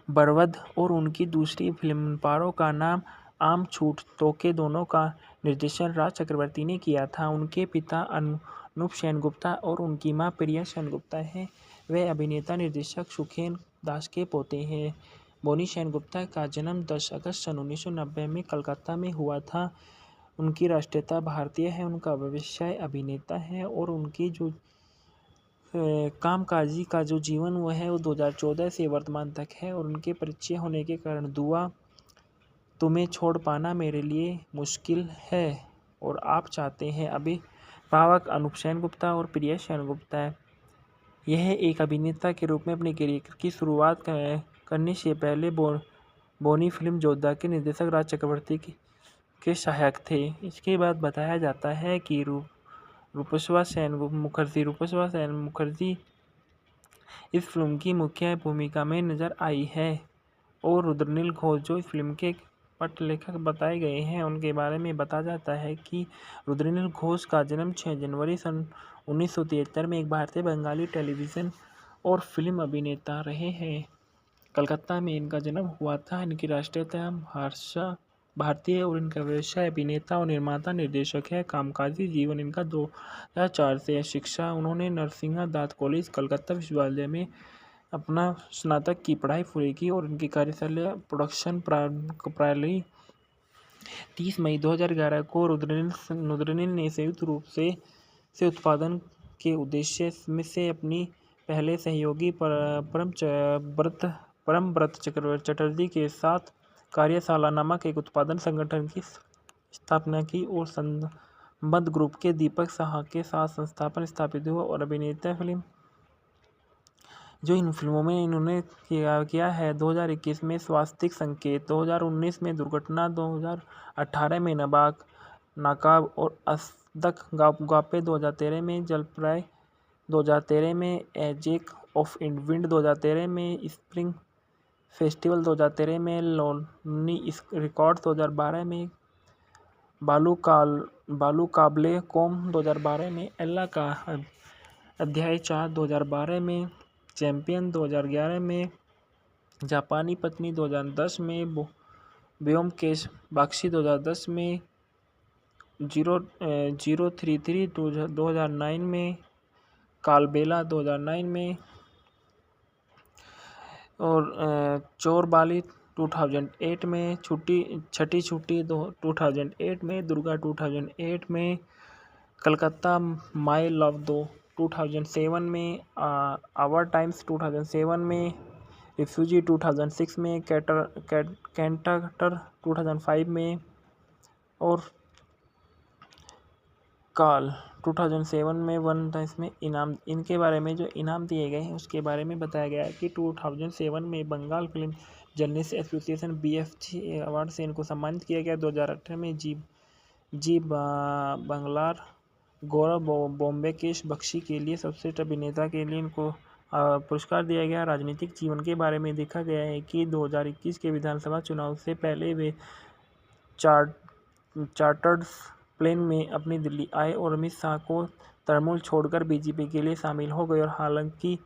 बरवद, और उनकी दूसरी फिल्म पारो का नाम आम छूट तोके दोनों का निर्देशन राज चक्रवर्ती ने किया था। उनके पिता अनूप सेनगुप्ता और उनकी मां प्रिया सेनगुप्ता हैं। वे अभिनेता निर्देशक सुखेन दास के पोते हैं। बोनी सेनगुप्ता का जन्म 10 अगस्त सन 1990 में कलकत्ता में हुआ था। उनकी राष्ट्रीयता भारतीय है। उनका व्यवसाय अभिनेता है, और उनकी जो कामकाजी का जो जीवन वो है वो 2014 से वर्तमान तक है। और उनके परिचय होने के कारण दुआ तुम्हें छोड़ पाना मेरे लिए मुश्किल है, और आप चाहते हैं अभिभावक अनूप सेनगुप्ता और प्रिया सेनगुप्ता। यह एक अभिनेता के रूप में अपने करियर की शुरुआत करने से पहले बोनी फिल्म योद्धा के निर्देशक राज चक्रवर्ती के सहायक थे। इसके बाद बताया जाता है कि रूपसा सेन मुखर्जी इस फिल्म की मुख्य भूमिका में नजर आई है, और रुद्रनील घोष जो इस फिल्म के पटलेखक बताए गए हैं उनके बारे में बताया जाता है कि रुद्रनील घोष का जन्म 6 जनवरी सन 1973 में एक भारतीय बंगाली टेलीविज़न और फिल्म अभिनेता रहे हैं। कलकत्ता में इनका जन्म हुआ था। इनकी राष्ट्रीयता भाषा भारतीय और इनका व्यवसाय अभिनेता और निर्माता निर्देशक है। कामकाजी जीवन इनका 2004 से है। शिक्षा उन्होंने नरसिंह दास कॉलेज कलकत्ता विश्वविद्यालय में अपना स्नातक की पढ़ाई पूरी की और इनकी कार्यशाला प्रोडक्शन प्रणाली 30 मई 2011 को रुद्रनील ने संयुक्त रूप से उत्पादन के उद्देश्य में से अपनी पहले सहयोगी परमव्रत चटर्जी के साथ कार्यशाला नामक एक उत्पादन संगठन की स्थापना की और संबद्ध ग्रुप के दीपक साहा के साथ संस्थापन स्थापित हुआ और अभिनेता फिल्म जो इन फिल्मों में इन्होंने किया है। 2021 में स्वास्तिक संकेत, 2019 में दुर्घटना, 2018 में नाकाब और असदक गापे, 2013 में जलप्राय, 2013 में एजेक ऑफ विंड, 2013 में स्प्रिंग फेस्टिवल, 2013 में लोनी रिकॉर्ड्स, 2012 में बालू काबले कौम, 2012 में एल्ला का अध्याय 4, 2012 में चैंपियन, 2011 में जापानी पत्नी, 2010 में ब्योमकेश बख्शी, 2010 में 033, 2009 में कालबेला, 2009 में और चोर बाली 2008 में छठी छुट्टी 2008 में दुर्गा 2008 में कलकत्ता माई लव 2007 में आवर टाइम्स 2007 में रिफ्यूजी 2006 में कैंटर 2005 में और काल 2007 में वन टाइम्स में इनाम। इनके बारे में जो इनाम दिए गए हैं उसके बारे में बताया गया है कि 2007 में Bengal film journalist association BFG award से इनको सम्मानित किया गया। 2018 में जी बंगलार गौरव बोम्बेकेश बख्शी के लिए सर्वश्रेष्ठ अभिनेता के लिए इनको पुरस्कार दिया गया। राजनीतिक जीवन के बारे में देखा गया है कि 2021 के विधानसभा चुनाव से पहले वे चार्टर्ड प्लेन में अपनी दिल्ली आए और अमित शाह को तृणमूल छोड़कर बीजेपी के लिए शामिल हो गए और हालांकि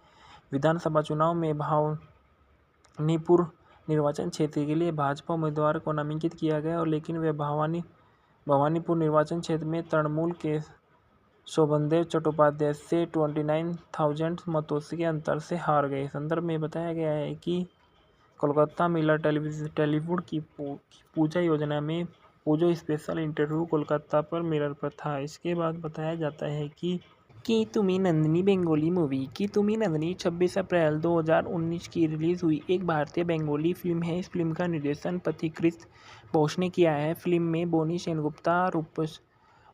विधानसभा चुनाव में भवानीपुर निर्वाचन क्षेत्र के लिए भाजपा उम्मीदवार को नामांकित किया गया और लेकिन वे भवानीपुर निर्वाचन क्षेत्र में तृणमूल के शोभनदेव चट्टोपाध्याय से 29,000 मतों के अंतर से हार गए। संदर्भ में बताया गया है कि कोलकाता मिलर टेलीवुड की पूजा योजना में पूजो स्पेशल इंटरव्यू कोलकाता पर मिरर पर था। इसके बाद बताया जाता है कि तुम्हें नंदिनी बेंगोली मूवी की तुम्हें नंदिनी 26 अप्रैल 2019 की रिलीज हुई एक भारतीय बेंगोली फिल्म है। इस फिल्म का निर्देशन पथिकृत बोस ने किया है। फिल्म में बोनी सेनगुप्ता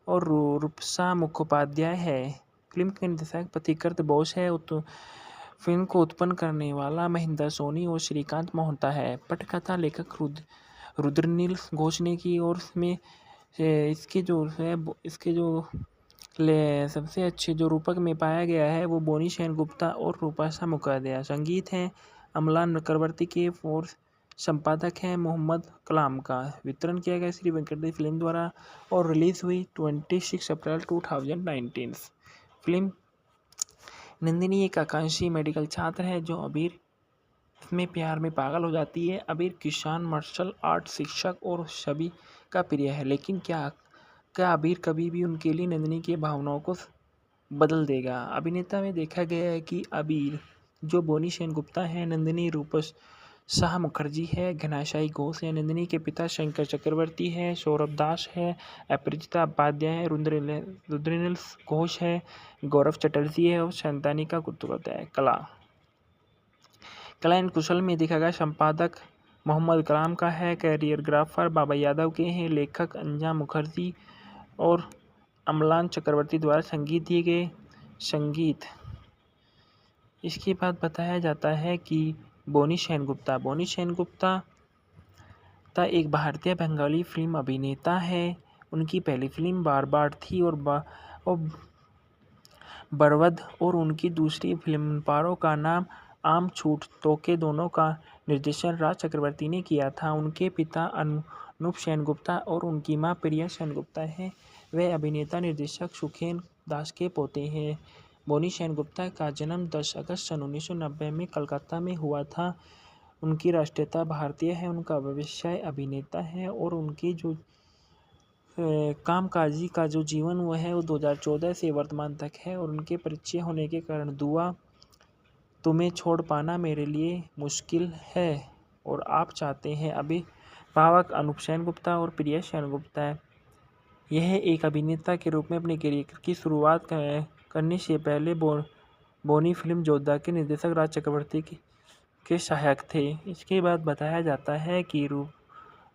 और रूपसा मुखोपाध्याय है। फिल्म के निर्देशक पथिकृत बोस है। फिल्म को उत्पन्न करने वाला महेंद्र सोनी और श्रीकांत मोहता है। पटकथा लेखक रुद्रनील घोष ने की और इसमें इसके जो सबसे अच्छे जो रूपक में पाया गया है वो बोनी सेनगुप्ता और रूपसा मुखोपाध्याय। संगीत है अमलान चक्रवर्ती के और संपादक है मोहम्मद कलाम का। वितरण किया गया श्री वेंकटेश फिल्म द्वारा और रिलीज हुई 26 अप्रैल 2019। फिल्म नंदिनी एक आकांक्षी मेडिकल छात्र है जो अबीर में प्यार में पागल हो जाती है। अबीर किसान, मार्शल आर्ट शिक्षक और सभी का प्रिय है, लेकिन क्या अबीर कभी भी उनके लिए नंदिनी की भावनाओं को बदल देगा। अभिनेता में देखा गया है कि अबीर जो बोनी सेनगुप्ता है, नंदिनी रूपसा मुखर्जी है, घनाशाई घोष है, नंदिनी के पिता शंकर चक्रवर्ती है, सौरभ दास है, अपरिचिता उपाध्याय है, रुद्रनील घोष है, गौरव चटर्जी है और शांतानिका कुतुरत है। कला एंड कुशल में देखा गया संपादक मोहम्मद कलाम का है, कैरियरग्राफर बाबा यादव के हैं, लेखक अंजा मुखर्जी और अमलान चक्रवर्ती द्वारा संगीत दिए गए। संगीत इसके बाद बताया जाता है कि बोनी सेनगुप्ता एक भारतीय बंगाली फिल्म अभिनेता है। उनकी पहली फिल्म बार थी और बरवद और उनकी दूसरी फिल्म पारो का नाम आम छूट तोके दोनों का निर्देशन राज चक्रवर्ती ने किया था। उनके पिता अनूप सेनगुप्ता और उनकी मां प्रिया सेनगुप्ता हैं। वे अभिनेता निर्देशक सुखेन दास के पोते हैं। बोनी सेनगुप्ता का जन्म 10 अगस्त सन 1990 में कलकत्ता में हुआ था। उनकी राष्ट्रीयता भारतीय है, उनका व्यवसाय अभिनेता है और उनकी जो कामकाजी का जो जीवन हुआ है वो 2014 से वर्तमान तक है। और उनके परिचय होने के कारण दुआ तुम्हें छोड़ पाना मेरे लिए मुश्किल है और आप चाहते हैं अभिभावक अनूप सेनगुप्ता और प्रिया सेनगुप्ता है। यह एक अभिनेता के रूप में अपने करियर की शुरुआत करने से पहले बोनी फिल्म योद्धा के निर्देशक राज चक्रवर्ती के सहायक थे। इसके बाद बताया जाता है कि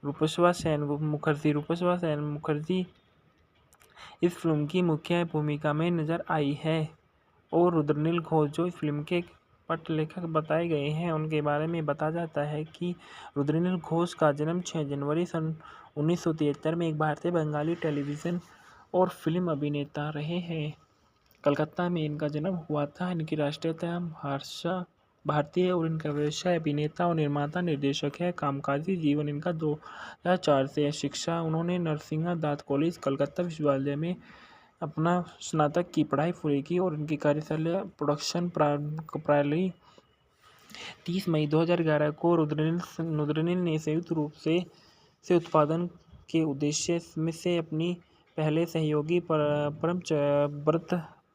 रूपस्वा सेन मुखर्जी इस फिल्म की मुख्य भूमिका में नजर आई है और रुद्रनील घोष जो इस फिल्म के पटलेखक बताए गए हैं उनके बारे में बताया जाता है कि रुद्रनील घोष का जन्म 6 जनवरी सन 1973 में एक भारतीय बंगाली टेलीविज़न और फिल्म अभिनेता रहे हैं। कलकत्ता में इनका जन्म हुआ था। इनकी राष्ट्रीयता भारतीय और इनका व्यवसाय अभिनेता और निर्माता निर्देशक है। कामकाजी जीवन इनका 2004 से है। शिक्षा उन्होंने नरसिंह दास कॉलेज कलकत्ता विश्वविद्यालय में अपना स्नातक की पढ़ाई पूरी की और इनकी कार्यशाला प्रोडक्शन प्रणाली 30 मई 2011 को रुद्रनील ने संयुक्त रूप से उत्पादन के उद्देश्य में से अपनी पहले सहयोगी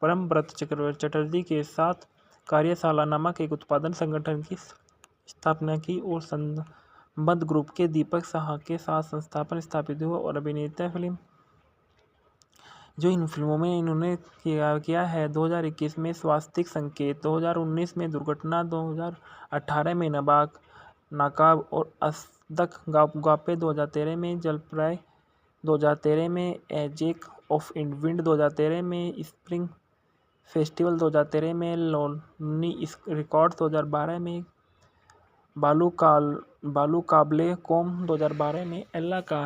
परमव्रत चटर्जी के साथ कार्यशाला नामक एक उत्पादन संगठन की स्थापना की और संबद्ध ग्रुप के दीपक साहा के साथ संस्थापन स्थापित हुआ। और अभिनेता फिल्म जो इन फिल्मों में इन्होंने किया है 2021 में स्वास्तिक संकेत, 2019 में दुर्घटना, 2018 में नाकाब और असदक गापे, 2013 में जलप्रलय, 2013 में एजेक ऑफ विंड, 2013 में स्प्रिंग फेस्टिवल, 2013 में लोनी रिकॉर्ड्स, 2012 में बालू काबले कौम, 2012 में एल्ला का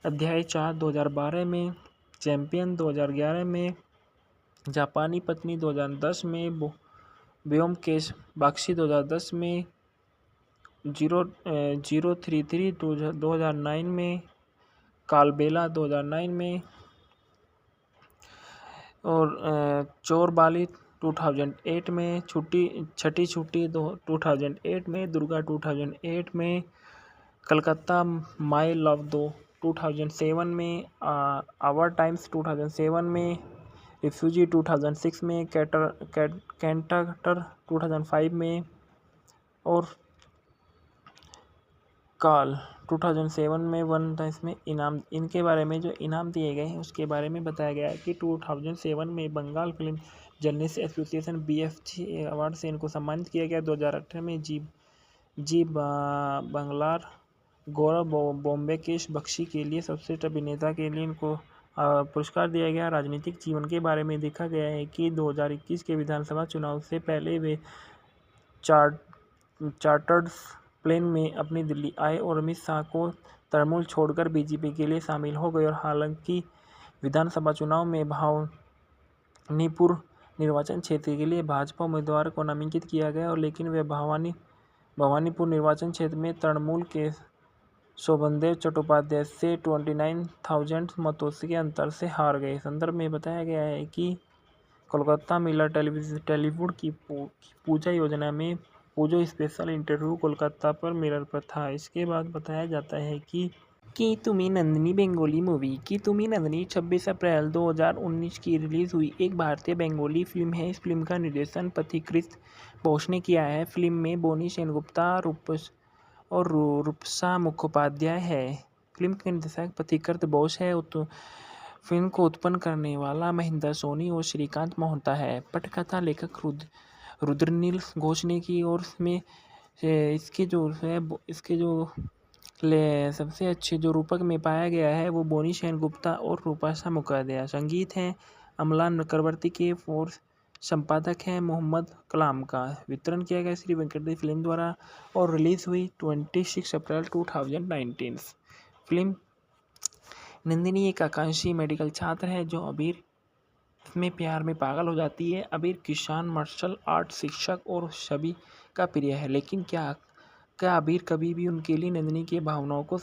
अध्याय 4, 2012 में चैंपियन, 2011 में जापानी पत्नी, 2010 में ब्योमकेश बख्शी, 2010 में 033, 2009 में कालबेला, 2009 में और चोरबाली 2008 में छठी छुट्टी 2008 में दुर्गा, 2008 में कलकत्ता माई लव 2007 में आवर टाइम्स, 2007 में रिफ्यूजी, 2006 में कैंटर 2005 में और काल 2007 में वन टाइम्स में इनाम। इनके बारे में जो इनाम दिए गए हैं उसके बारे में बताया गया है कि 2007 में Bengal film journalist association BFG award से इनको सम्मानित किया गया। 2018 में जी बंगलार गौरव बोम्बेकेश बख्शी के लिए सर्वश्रेष्ठ अभिनेता के लिए इनको पुरस्कार दिया गया। राजनीतिक जीवन के बारे में देखा गया है कि 2021 के विधानसभा चुनाव से पहले वे चार्टर्ड प्लेन में अपनी दिल्ली आए और अमित शाह को तृणमूल छोड़कर बीजेपी के लिए शामिल हो गए। और हालांकि विधानसभा चुनाव में भवानीपुर निर्वाचन क्षेत्र के लिए भाजपा उम्मीदवार को नामांकित किया गया और लेकिन वे भवानीपुर निर्वाचन क्षेत्र में तृणमूल के शोभनदेव चट्टोपाध्याय से 29,000 मतों के अंतर से हार गए। संदर्भ में बताया गया है कि कोलकाता मिलर टेलीवुड की पूजा योजना में पूजो स्पेशल इंटरव्यू कोलकाता पर मिरर पर था। इसके बाद बताया जाता है कि तुम्हें नंदिनी बेंगोली मूवी की तुम्हें नंदिनी 26 अप्रैल 2019 की रिलीज़ हुई एक भारतीय बेंगोली फिल्म है। इस फिल्म का निर्देशन पथिकृत बोस ने किया है। फिल्म में बोनी सेनगुप्ता और रूपसा मुखोपाध्याय है। फिल्म के निर्देशक पथिकृत बोस है। फिल्म को उत्पन्न करने वाला महेंद्र सोनी और श्रीकांत मोहता है। पटकथा लेखक रुद्रनील घोष ने की और इसमें इसके जो सबसे अच्छे जो रूपक में पाया गया है वो बोनी सेनगुप्ता और रूपसा मुखोपाध्याय। संगीत है अमलान चक्रवर्ती के और संपादक हैं मोहम्मद कलाम का। वितरण किया गया श्री वेंकटेश फिल्म द्वारा और रिलीज हुई 26 अप्रैल 2019। फिल्म नंदिनी एक आकांक्षी मेडिकल छात्र है जो अबीर में प्यार में पागल हो जाती है। अबीर किसान, मार्शल आर्ट शिक्षक और सभी का प्रिय है, लेकिन क्या अबीर कभी भी उनके लिए नंदिनी की भावनाओं को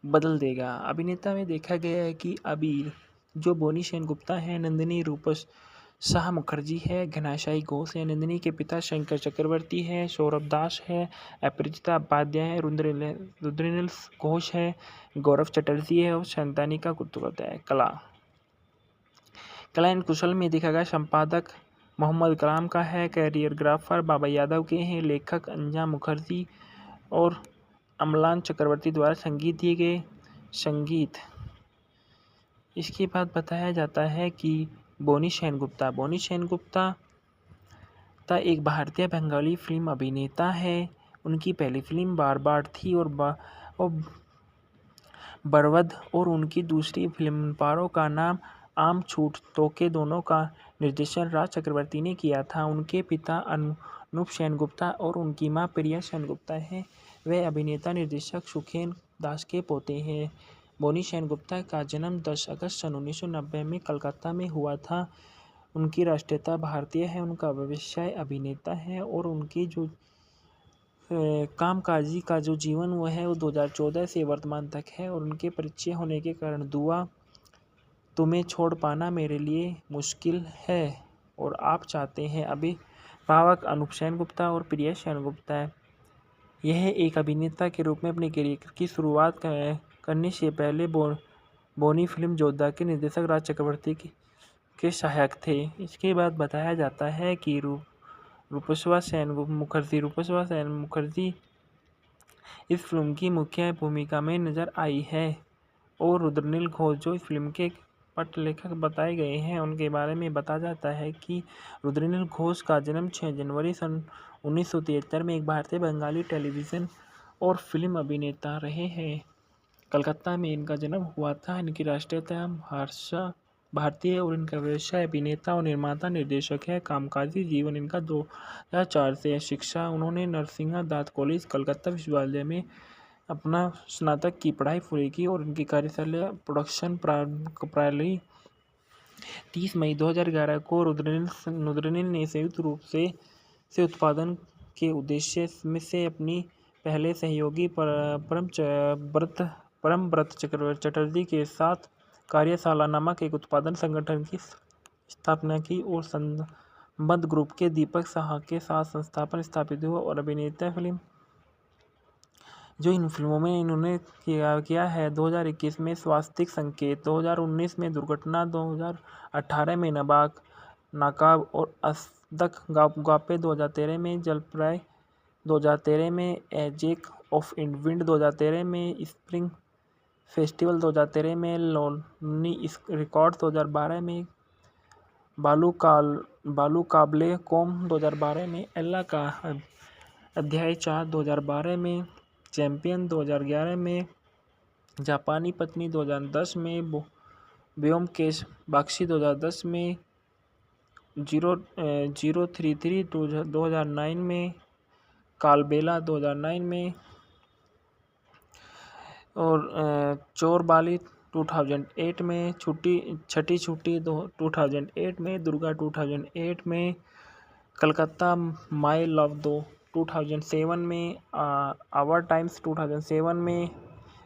बदल देगा। अभिनेता में देखा गया है कि अबीर जो बोनी सेनगुप्ता है, नंदिनी शाह मुखर्जी है, घनाशाई घोष है, नंदिनी के पिता शंकर चक्रवर्ती है, सौरभ दास है, अपराजिता उपाध्याय है, रुद्रनील घोष है, गौरव चटर्जी है और शंतानिका कुतुर्वेदी है। कला एंड कुशल में देखा गया संपादक मोहम्मद कलाम का है, कैरियरग्राफर बाबा यादव के हैं, लेखक अंजा मुखर्जी और अमलान चक्रवर्ती द्वारा संगीत दिए गए। संगीत इसके बाद बताया जाता है कि बोनी सेनगुप्ता एक भारतीय बंगाली फिल्म अभिनेता है। उनकी पहली फिल्म बार बार थी और बरवद और उनकी दूसरी फिल्म पारो का नाम आम छूट तोके दोनों का निर्देशन राज चक्रवर्ती ने किया था। उनके पिता अनूप सेनगुप्ता और उनकी मां प्रिया सेनगुप्ता हैं। वे अभिनेता निर्देशक सुखेन दास के पोते हैं। बोनी सेनगुप्ता का जन्म 10 अगस्त सन 1990 में कलकत्ता में हुआ था। उनकी राष्ट्रीयता भारतीय है। उनका व्यवसाय अभिनेता है और उनकी जो कामकाजी का जो जीवन वो है वो 2014 से वर्तमान तक है। और उनके परिचय होने के कारण दुआ तुम्हें छोड़ पाना मेरे लिए मुश्किल है और आप चाहते हैं अभिभावक अनूप सेनगुप्ता और प्रिया सेनगुप्ता है। यह एक अभिनेता के रूप में अपने करियर की शुरुआत करने से पहले बोनी फिल्म योद्धा के निर्देशक राज चक्रवर्ती के सहायक थे। इसके बाद बताया जाता है कि रूपस्वा सेन मुखर्जी इस फिल्म की मुख्य भूमिका में नजर आई है और रुद्रनील घोष जो इस फिल्म के पटलेखक बताए गए हैं उनके बारे में बताया जाता है कि रुद्रनील घोष का जन्म 6 जनवरी सन 1973 में एक भारतीय बंगाली टेलीविज़न और फिल्म अभिनेता रहे हैं। कलकत्ता में इनका जन्म हुआ था। इनकी राष्ट्रीयता भारतीय और इनका व्यवसाय अभिनेता और निर्माता निर्देशक है। कामकाजी जीवन इनका 2004 से है। शिक्षा उन्होंने नरसिंह दास कॉलेज कलकत्ता विश्वविद्यालय में अपना स्नातक की पढ़ाई पूरी की और इनकी कार्यशाला प्रोडक्शन प्राली 30 मई 2011 को रुद्रनील ने संयुक्त रूप से उत्पादन के उद्देश्य में से अपनी पहले सहयोगी परमव्रत चटर्जी के साथ कार्यशाला नामक एक उत्पादन संगठन की स्थापना की और संबद्ध ग्रुप के दीपक साहा के साथ संस्थापन स्थापित हुआ और अभिनेता फिल्म जो इन फिल्मों में इन्होंने किया है 2021 में स्वास्तिक संकेत, 2019 में दुर्घटना, 2018 में नकाब और असदक गापे, 2013 में जलप्राय, 2013 में एजेक ऑफ विंड, 2013 में स्प्रिंग फेस्टिवल, 2013 में लोनी रिकॉर्ड, 2012 में बालू काबले कौम, 2012 में एल्ला का अध्याय 4, 2012 में चैंपियन, 2011 में जापानी पत्नी, 2010 में ब्योमकेश बख्शी, 2010 में 033, 2009 में कालबेला, 2009 में और चोरबाली 2008 में छठी छुट्टी 2008 में दुर्गा 2008 में कलकत्ता माई लव 2007 में आवर टाइम्स 2007 में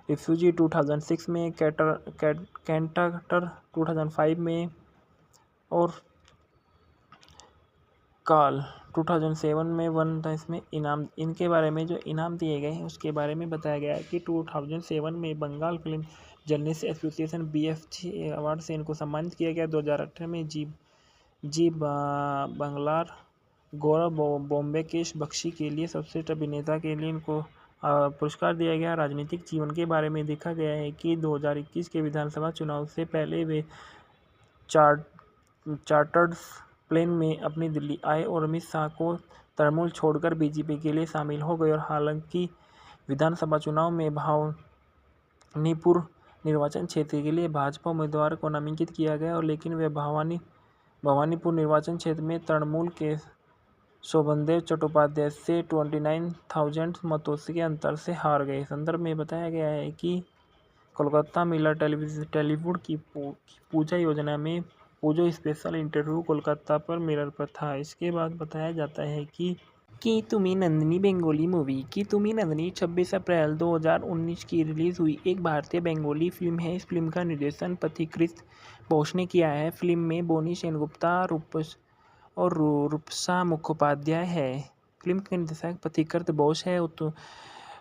रिफ्यूजी 2006 में कैंटर 2005 में और काल 2007 में वन था। इसमें इनाम इनके बारे में जो इनाम दिए गए हैं उसके बारे में बताया गया है कि 2007 में Bengal film journalist association BFG award से इनको सम्मानित किया गया। 2018 में जी बंगलार गौरव बोम्बेकेश बख्शी के लिए सर्वश्रेष्ठ अभिनेता के लिए इनको पुरस्कार दिया गया। राजनीतिक जीवन के बारे में देखा गया है कि 2021 के विधानसभा चुनाव से पहले वे चार्टर्ड प्लेन में अपनी दिल्ली आए और अमित शाह को तृणमूल छोड़कर बीजेपी के लिए शामिल हो गए और हालांकि विधानसभा चुनाव में भवानीपुर निर्वाचन क्षेत्र के लिए भाजपा उम्मीदवार को नामांकित किया गया और लेकिन वे भवानीपुर निर्वाचन क्षेत्र में तृणमूल के शोभनदेव चट्टोपाध्याय से 29,000 मतों के अंतर से हार गए। संदर्भ में बताया गया है कि कोलकाता मिलर टेलीवुड की पूजा योजना में पूजो स्पेशल इंटरव्यू कोलकाता पर मिरर पर था। इसके बाद बताया जाता है कि की तुमी नंदिनी बेंगोली मूवी की तुमी नंदिनी 26 अप्रैल 2019 की रिलीज़ हुई एक भारतीय बेंगोली फिल्म है। इस फिल्म का निर्देशन पथिकृत बोस ने किया है। फिल्म में बोनी सेनगुप्ता रूपसा मुखोपाध्याय है। फिल्म का निर्देशक पथिकृत बोस है।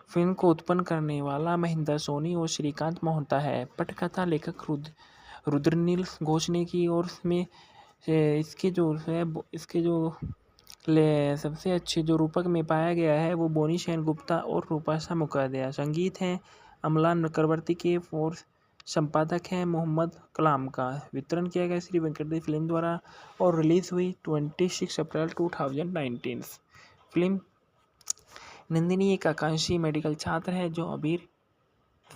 फिल्म को उत्पन्न करने वाला महेंद्र सोनी और श्रीकांत मोहता है। पटकथा लेखक रुद्रनील घोष ने की और इसमें इसके जो सबसे अच्छे जो रूपक में पाया गया है वो बोनी सेनगुप्ता और रूपसा मुखोपाध्याय। संगीत है अमलान चक्रवर्ती के और संपादक हैं मोहम्मद कलाम का। वितरण किया गया श्री वेंकटेश फिल्म द्वारा और रिलीज हुई 26 अप्रैल 2019। फिल्म नंदिनी एक आकांक्षी मेडिकल छात्र है जो अबीर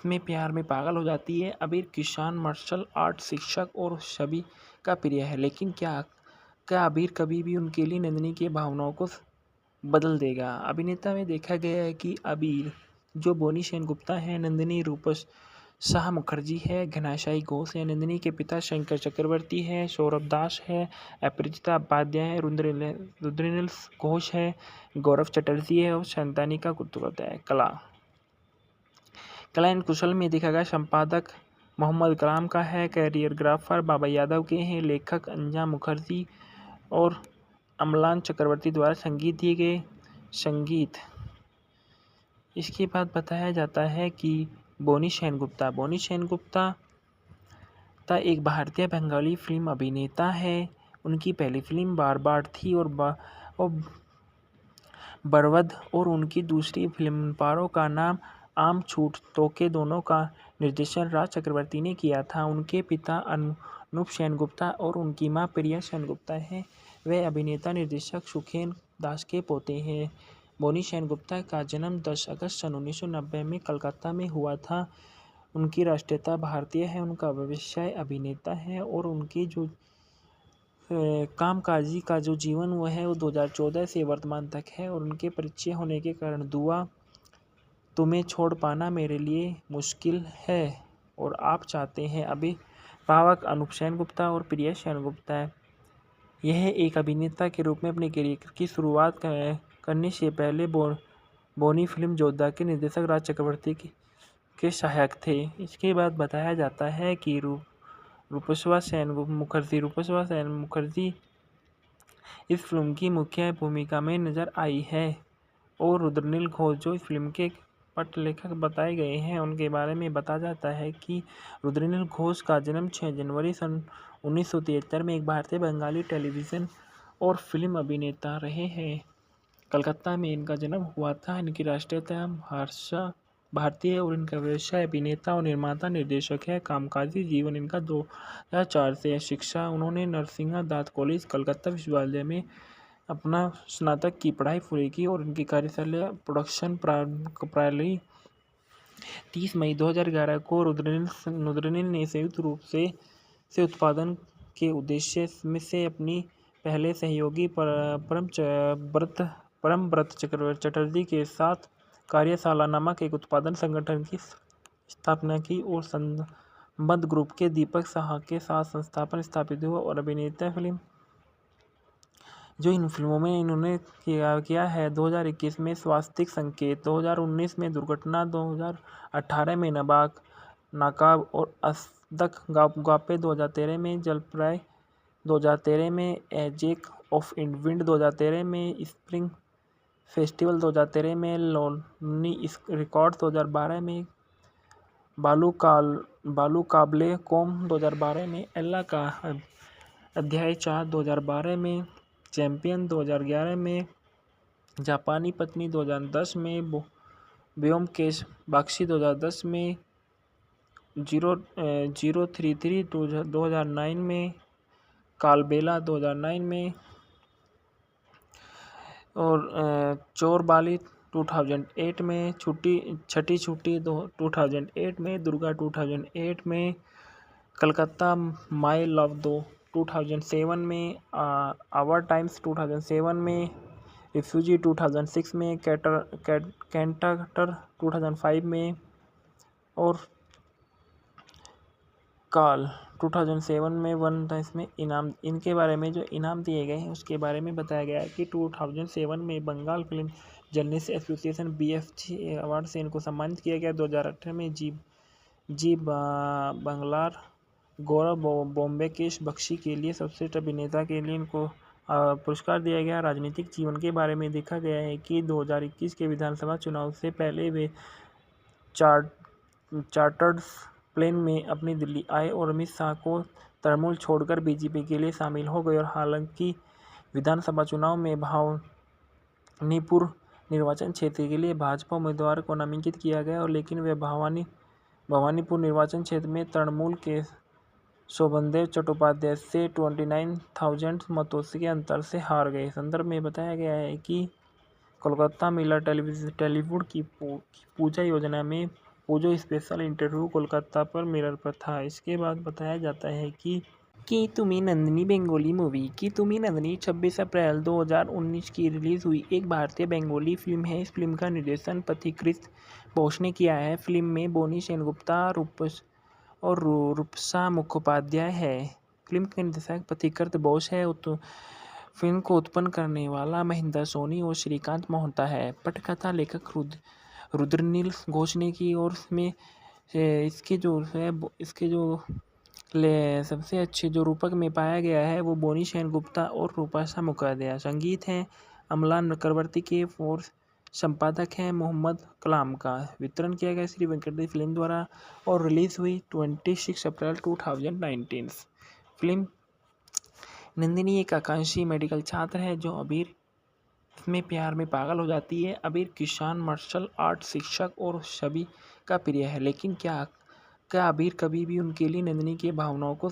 में प्यार में पागल हो जाती है। अबीर किसान, मार्शल आर्ट शिक्षक और सभी का प्रिय है, लेकिन क्या अबीर कभी भी उनके लिए नंदिनी की भावनाओं को बदल देगा। अभिनेता में देखा गया है कि अबीर जो बोनी सेनगुप्ता है, नंदिनी रूपस शाह मुखर्जी है, घनाशाई घोष है। नंदिनी के पिता शंकर चक्रवर्ती है, सौरभ दास है, अपराजिता उपाध्याय है, रुद्रनील घोष है, गौरव चटर्जी है और संतानिका कुतुरत है। कला एंड कुशल में देखा गया संपादक मोहम्मद कलाम का है, कैरियरग्राफर बाबा यादव के हैं, लेखक अंजाम मुखर्जी और अमलान चक्रवर्ती द्वारा संगीत दिए गए। संगीत इसके बाद बताया जाता है कि बोनी सेनगुप्ता एक भारतीय बंगाली फिल्म अभिनेता है। उनकी पहली फिल्म बार थी और बरवद और उनकी दूसरी फिल्म पारो का नाम आम छूट तोके दोनों का निर्देशन राज चक्रवर्ती ने किया था। उनके पिता अनूप सेनगुप्ता और उनकी मां प्रिया सेनगुप्ता हैं। वे अभिनेता निर्देशक सुखेन दास के पोते हैं। बोनी सेनगुप्ता का जन्म 10 अगस्त सन 1990 में कलकत्ता में हुआ था। उनकी राष्ट्रीयता भारतीय है। उनका व्यवसाय अभिनेता है और उनकी जो कामकाजी का जो जीवन हुआ है वो 2014 से वर्तमान तक है। और उनके परिचय होने के कारण दुआ तुम्हें छोड़ पाना मेरे लिए मुश्किल है और आप चाहते हैं अभिभावक अनूप सेनगुप्ता और प्रिया सेनगुप्ता। यह एक अभिनेता के रूप में अपने करियर की शुरुआत करने से पहले बोनी फिल्म योद्धा के निर्देशक राज चक्रवर्ती के सहायक थे। इसके बाद बताया जाता है कि रूपसा सेन मुखर्जी इस फिल्म की मुख्य भूमिका में नजर आई है और रुद्रनील घोष जो इस फिल्म के पट लेखक बताए गए हैं उनके बारे में बताया जाता है कि रुद्रनील घोष का जन्म 6 जनवरी सन 1973 में एक भारतीय बंगाली टेलीविज़न और फिल्म अभिनेता रहे हैं। कलकत्ता में इनका जन्म हुआ था। इनकी राष्ट्रीयता भारतीय और इनका व्यवसाय अभिनेता और निर्माता निर्देशक है। कामकाजी जीवन इनका 2004 से है। शिक्षा उन्होंने नरसिंह दास कॉलेज कलकत्ता विश्वविद्यालय में अपना स्नातक की पढ़ाई पूरी की और इनकी कार्यशाला प्रोडक्शन प्राली 30 मई 2011 को रुद्रनील ने संयुक्त रूप से उत्पादन के उद्देश्य में से अपनी पहले सहयोगी परमव्रत चटर्जी के साथ कार्यशाला नामक एक उत्पादन संगठन की स्थापना की और संबद्ध ग्रुप के दीपक साहा के साथ संस्थापन स्थापित हुआ और अभिनेता फिल्म जो इन फिल्मों में इन्होंने किया है 2021 में स्वास्तिक संकेत, 2019 में दुर्घटना, 2018 में नाकाब और असदक गापे, 2013 में जलप्राय, 2013 में एजेक ऑफ विंड, 2013 में स्प्रिंग फेस्टिवल, 2013 में लोनी रिकॉर्ड, 2012 में बालू काबले कौम, 2012 में एल्ला का अध्याय 4, 2012 में चैंपियन, 2011 में जापानी पत्नी, 2010 में ब्योमकेश बख्शी, 2010 में 033 2009 में कालबेला, 2009 में और चोर बाली 2008 में छठी छुट्टी 2008 में दुर्गा 2008 में कलकत्ता माई लव 2007 में आवर टाइम्स 2007 में रिफ्यूजी 2006 में कैंटाटर 2005 में और काल 2007 में वन था। इसमें इनाम, इनके बारे में जो इनाम दिए गए हैं उसके बारे में बताया गया है कि 2007 में Bengal film journalist association BFG award से इनको सम्मानित किया गया। 2018 में जी बंगलार गौरव बॉम्बे केश बख्शी के लिए सर्वश्रेष्ठ अभिनेता के लिए इनको पुरस्कार दिया गया। राजनीतिक जीवन के बारे में देखा गया है कि 2021 के विधानसभा चुनाव से पहले वे चार्टर्ड प्लेन में अपनी दिल्ली आए और अमित शाह को तृणमूल छोड़कर बीजेपी के लिए शामिल हो गए। और हालांकि विधानसभा चुनाव में भवानीपुर निर्वाचन क्षेत्र के लिए भाजपा उम्मीदवार को नामांकित किया गया, और लेकिन वे भवानीपुर निर्वाचन क्षेत्र में तृणमूल के शोभनदेव चट्टोपाध्याय से 29,000 मतों के अंतर से हार गए। संदर्भ में बताया गया है कि कोलकाता मिलर टेलीवुड की पूजा योजना में पूजो स्पेशल इंटरव्यू कोलकाता पर मिरर पर था। इसके बाद बताया जाता है कि तुमी नंदिनी बेंगोली मूवी की तुमी नंदिनी 26 अप्रैल 2019 की रिलीज़ हुई एक भारतीय बेंगोली फिल्म है। इस फिल्म का निर्देशन पथिकृत बोस ने किया है। फिल्म में बोनी सेनगुप्ता और रूपसा मुखोपाध्याय है। फिल्म के निर्देशक पथिकृत बोस है। फिल्म को उत्पन्न करने वाला महेंद्र सोनी और श्रीकांत मोहता है। पटकथा लेखक रुद्रनील घोष ने की, और इसमें इसके जो सबसे अच्छे जो रूपक में पाया गया है वो बोनी सेनगुप्ता और रूपसा मुखोपाध्याय। संगीत है अमलान चक्रवर्ती के और संपादक हैं मोहम्मद कलाम का। वितरण किया गया श्री वेंकटेश फिल्म द्वारा और रिलीज हुई 26 अप्रैल 2019। फिल्म नंदिनी एक आकांक्षी मेडिकल छात्र है जो अबीर में प्यार में पागल हो जाती है। अबीर किसान, मार्शल आर्ट शिक्षक और सभी का प्रिय है, लेकिन क्या अबीर कभी भी उनके लिए नंदिनी की भावनाओं को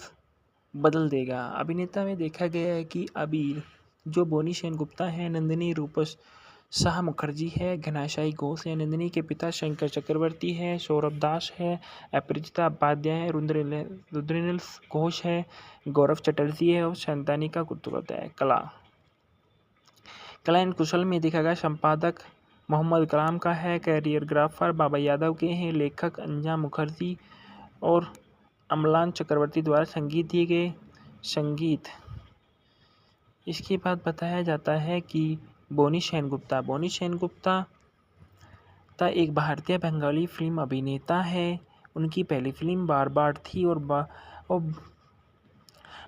बदल देगा। अभिनेता में देखा गया है कि अबीर जो बोनी सेनगुप्ता है, नंदिनी रूपसा मुखर्जी है, घनाशाई घोष है, नंदिनी के पिता शंकर चक्रवर्ती है, सौरभ दास है, अपरिचिता उपाध्याय है, रुद्रनील घोष है, गौरव चटर्जी है और शांतानिका कुतुपाध्याय। कला एंड कुशल में देखा गया संपादक मोहम्मद कलाम का है, कैरियरग्राफर बाबा यादव के हैं, लेखक अंजा मुखर्जी और अमलान चक्रवर्ती द्वारा संगीत दिए गए। संगीत इसके बाद बताया जाता है कि बोनी सेनगुप्ता एक भारतीय बंगाली फिल्म अभिनेता है। उनकी पहली फिल्म बार थी और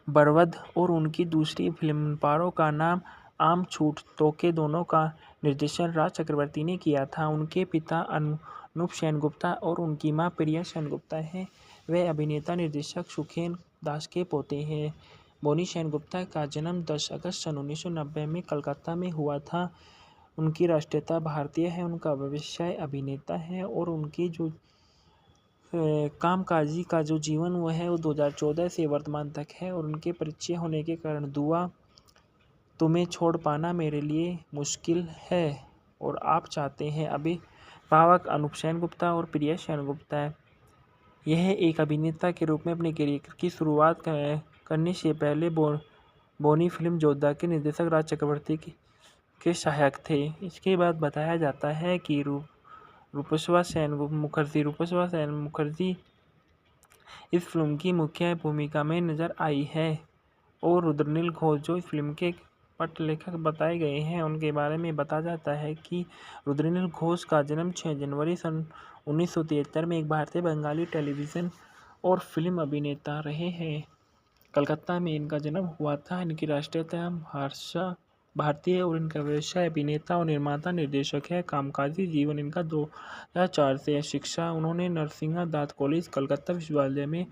बरवद, और उनकी दूसरी फिल्म पारो का नाम आम छूट तोके दोनों का निर्देशन राज चक्रवर्ती ने किया था। उनके पिता अनूप सेनगुप्ता और उनकी मां प्रिया सेनगुप्ता हैं। वे अभिनेता निर्देशक सुखेन दास के पोते हैं। बोनी सेनगुप्ता का जन्म 10 अगस्त सन 1990 में कलकत्ता में हुआ था। उनकी राष्ट्रीयता भारतीय है। उनका व्यवसाय अभिनेता है और उनकी जो कामकाजी का जो जीवन वो है वो 2014 से वर्तमान तक है। और उनके परिचय होने के कारण दुआ तुम्हें छोड़ पाना मेरे लिए मुश्किल है और आप चाहते हैं अभिभावक अनूप सेनगुप्ता और प्रिया सेनगुप्ता। यह एक अभिनेता के रूप में अपने करियर की शुरुआत करने से पहले बोनी फिल्म योद्धा के निर्देशक राज चक्रवर्ती के सहायक थे। इसके बाद बताया जाता है कि रूपसा सेन मुखर्जी इस फिल्म की मुख्य भूमिका में नजर आई है, और रुद्रनील घोष जो इस फिल्म के पटलेखक बताए गए हैं उनके बारे में बताया जाता है कि रुद्रनील घोष का जन्म 6 जनवरी सन 1973 में एक भारतीय बंगाली टेलीविज़न और फिल्म अभिनेता रहे हैं। कलकत्ता में इनका जन्म हुआ था। इनकी राष्ट्रीयता भारतीय और इनका व्यवसाय अभिनेता और निर्माता निर्देशक है। कामकाजी जीवन इनका 2004 से है। शिक्षा उन्होंने नरसिंहा दास कॉलेज कलकत्ता विश्वविद्यालय में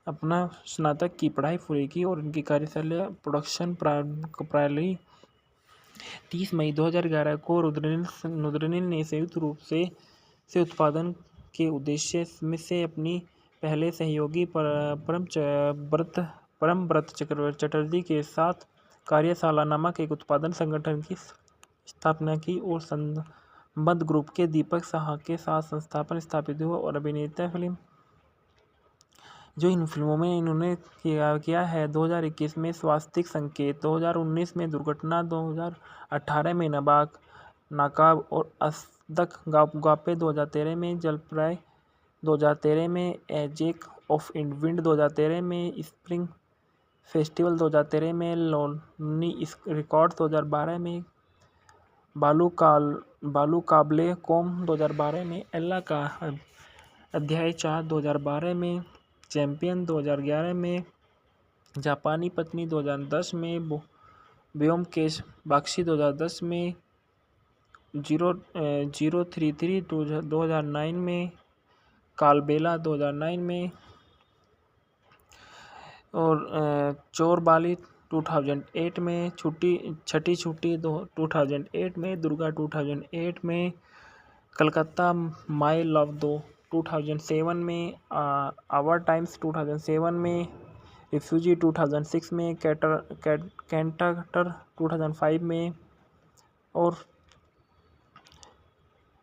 अपना स्नातक की पढ़ाई पूरी की और इनकी कार्यशाला प्रोडक्शन प्रायली 30 मई 2011 को रुद्रनील ने संयुक्त रूप से उत्पादन के उद्देश्य में से अपनी पहले सहयोगी परमव्रत चटर्जी के साथ कार्यशाला नामक एक उत्पादन संगठन की स्थापना की और संबद्ध ग्रुप के दीपक साहा के साथ संस्थापन स्थापित हुआ। और अभिनेता फिल्म जो इन फिल्मों में इन्होंने किया है 2021 में स्वास्तिक संकेत, 2019 में दुर्घटना, 2018 में नाकाब और असदक गापे, 2013 में जलप्राय, 2013 में एजेक ऑफ विंड 2013 में, स्प्रिंग फेस्टिवल 2013 में, लोनी रिकॉर्ड्स 2012 में, बालू काबले कौम 2012 में, एल्ला का अध्याय 4 2012 में, चैंपियन 2011 में, जापानी पत्नी 2010 में, ब्योमकेश बख्शी 2010 में, 033 2009 में, कालबेला 2009 में, और चोर बाली 2008 में, छठी छुट्टी 2008 में, दुर्गा 2008 में, कलकत्ता माई लव 2007 में, आवर टाइम्स 2007 में, रिफ्यूजी 2006 में, कैंटर 2005 में, और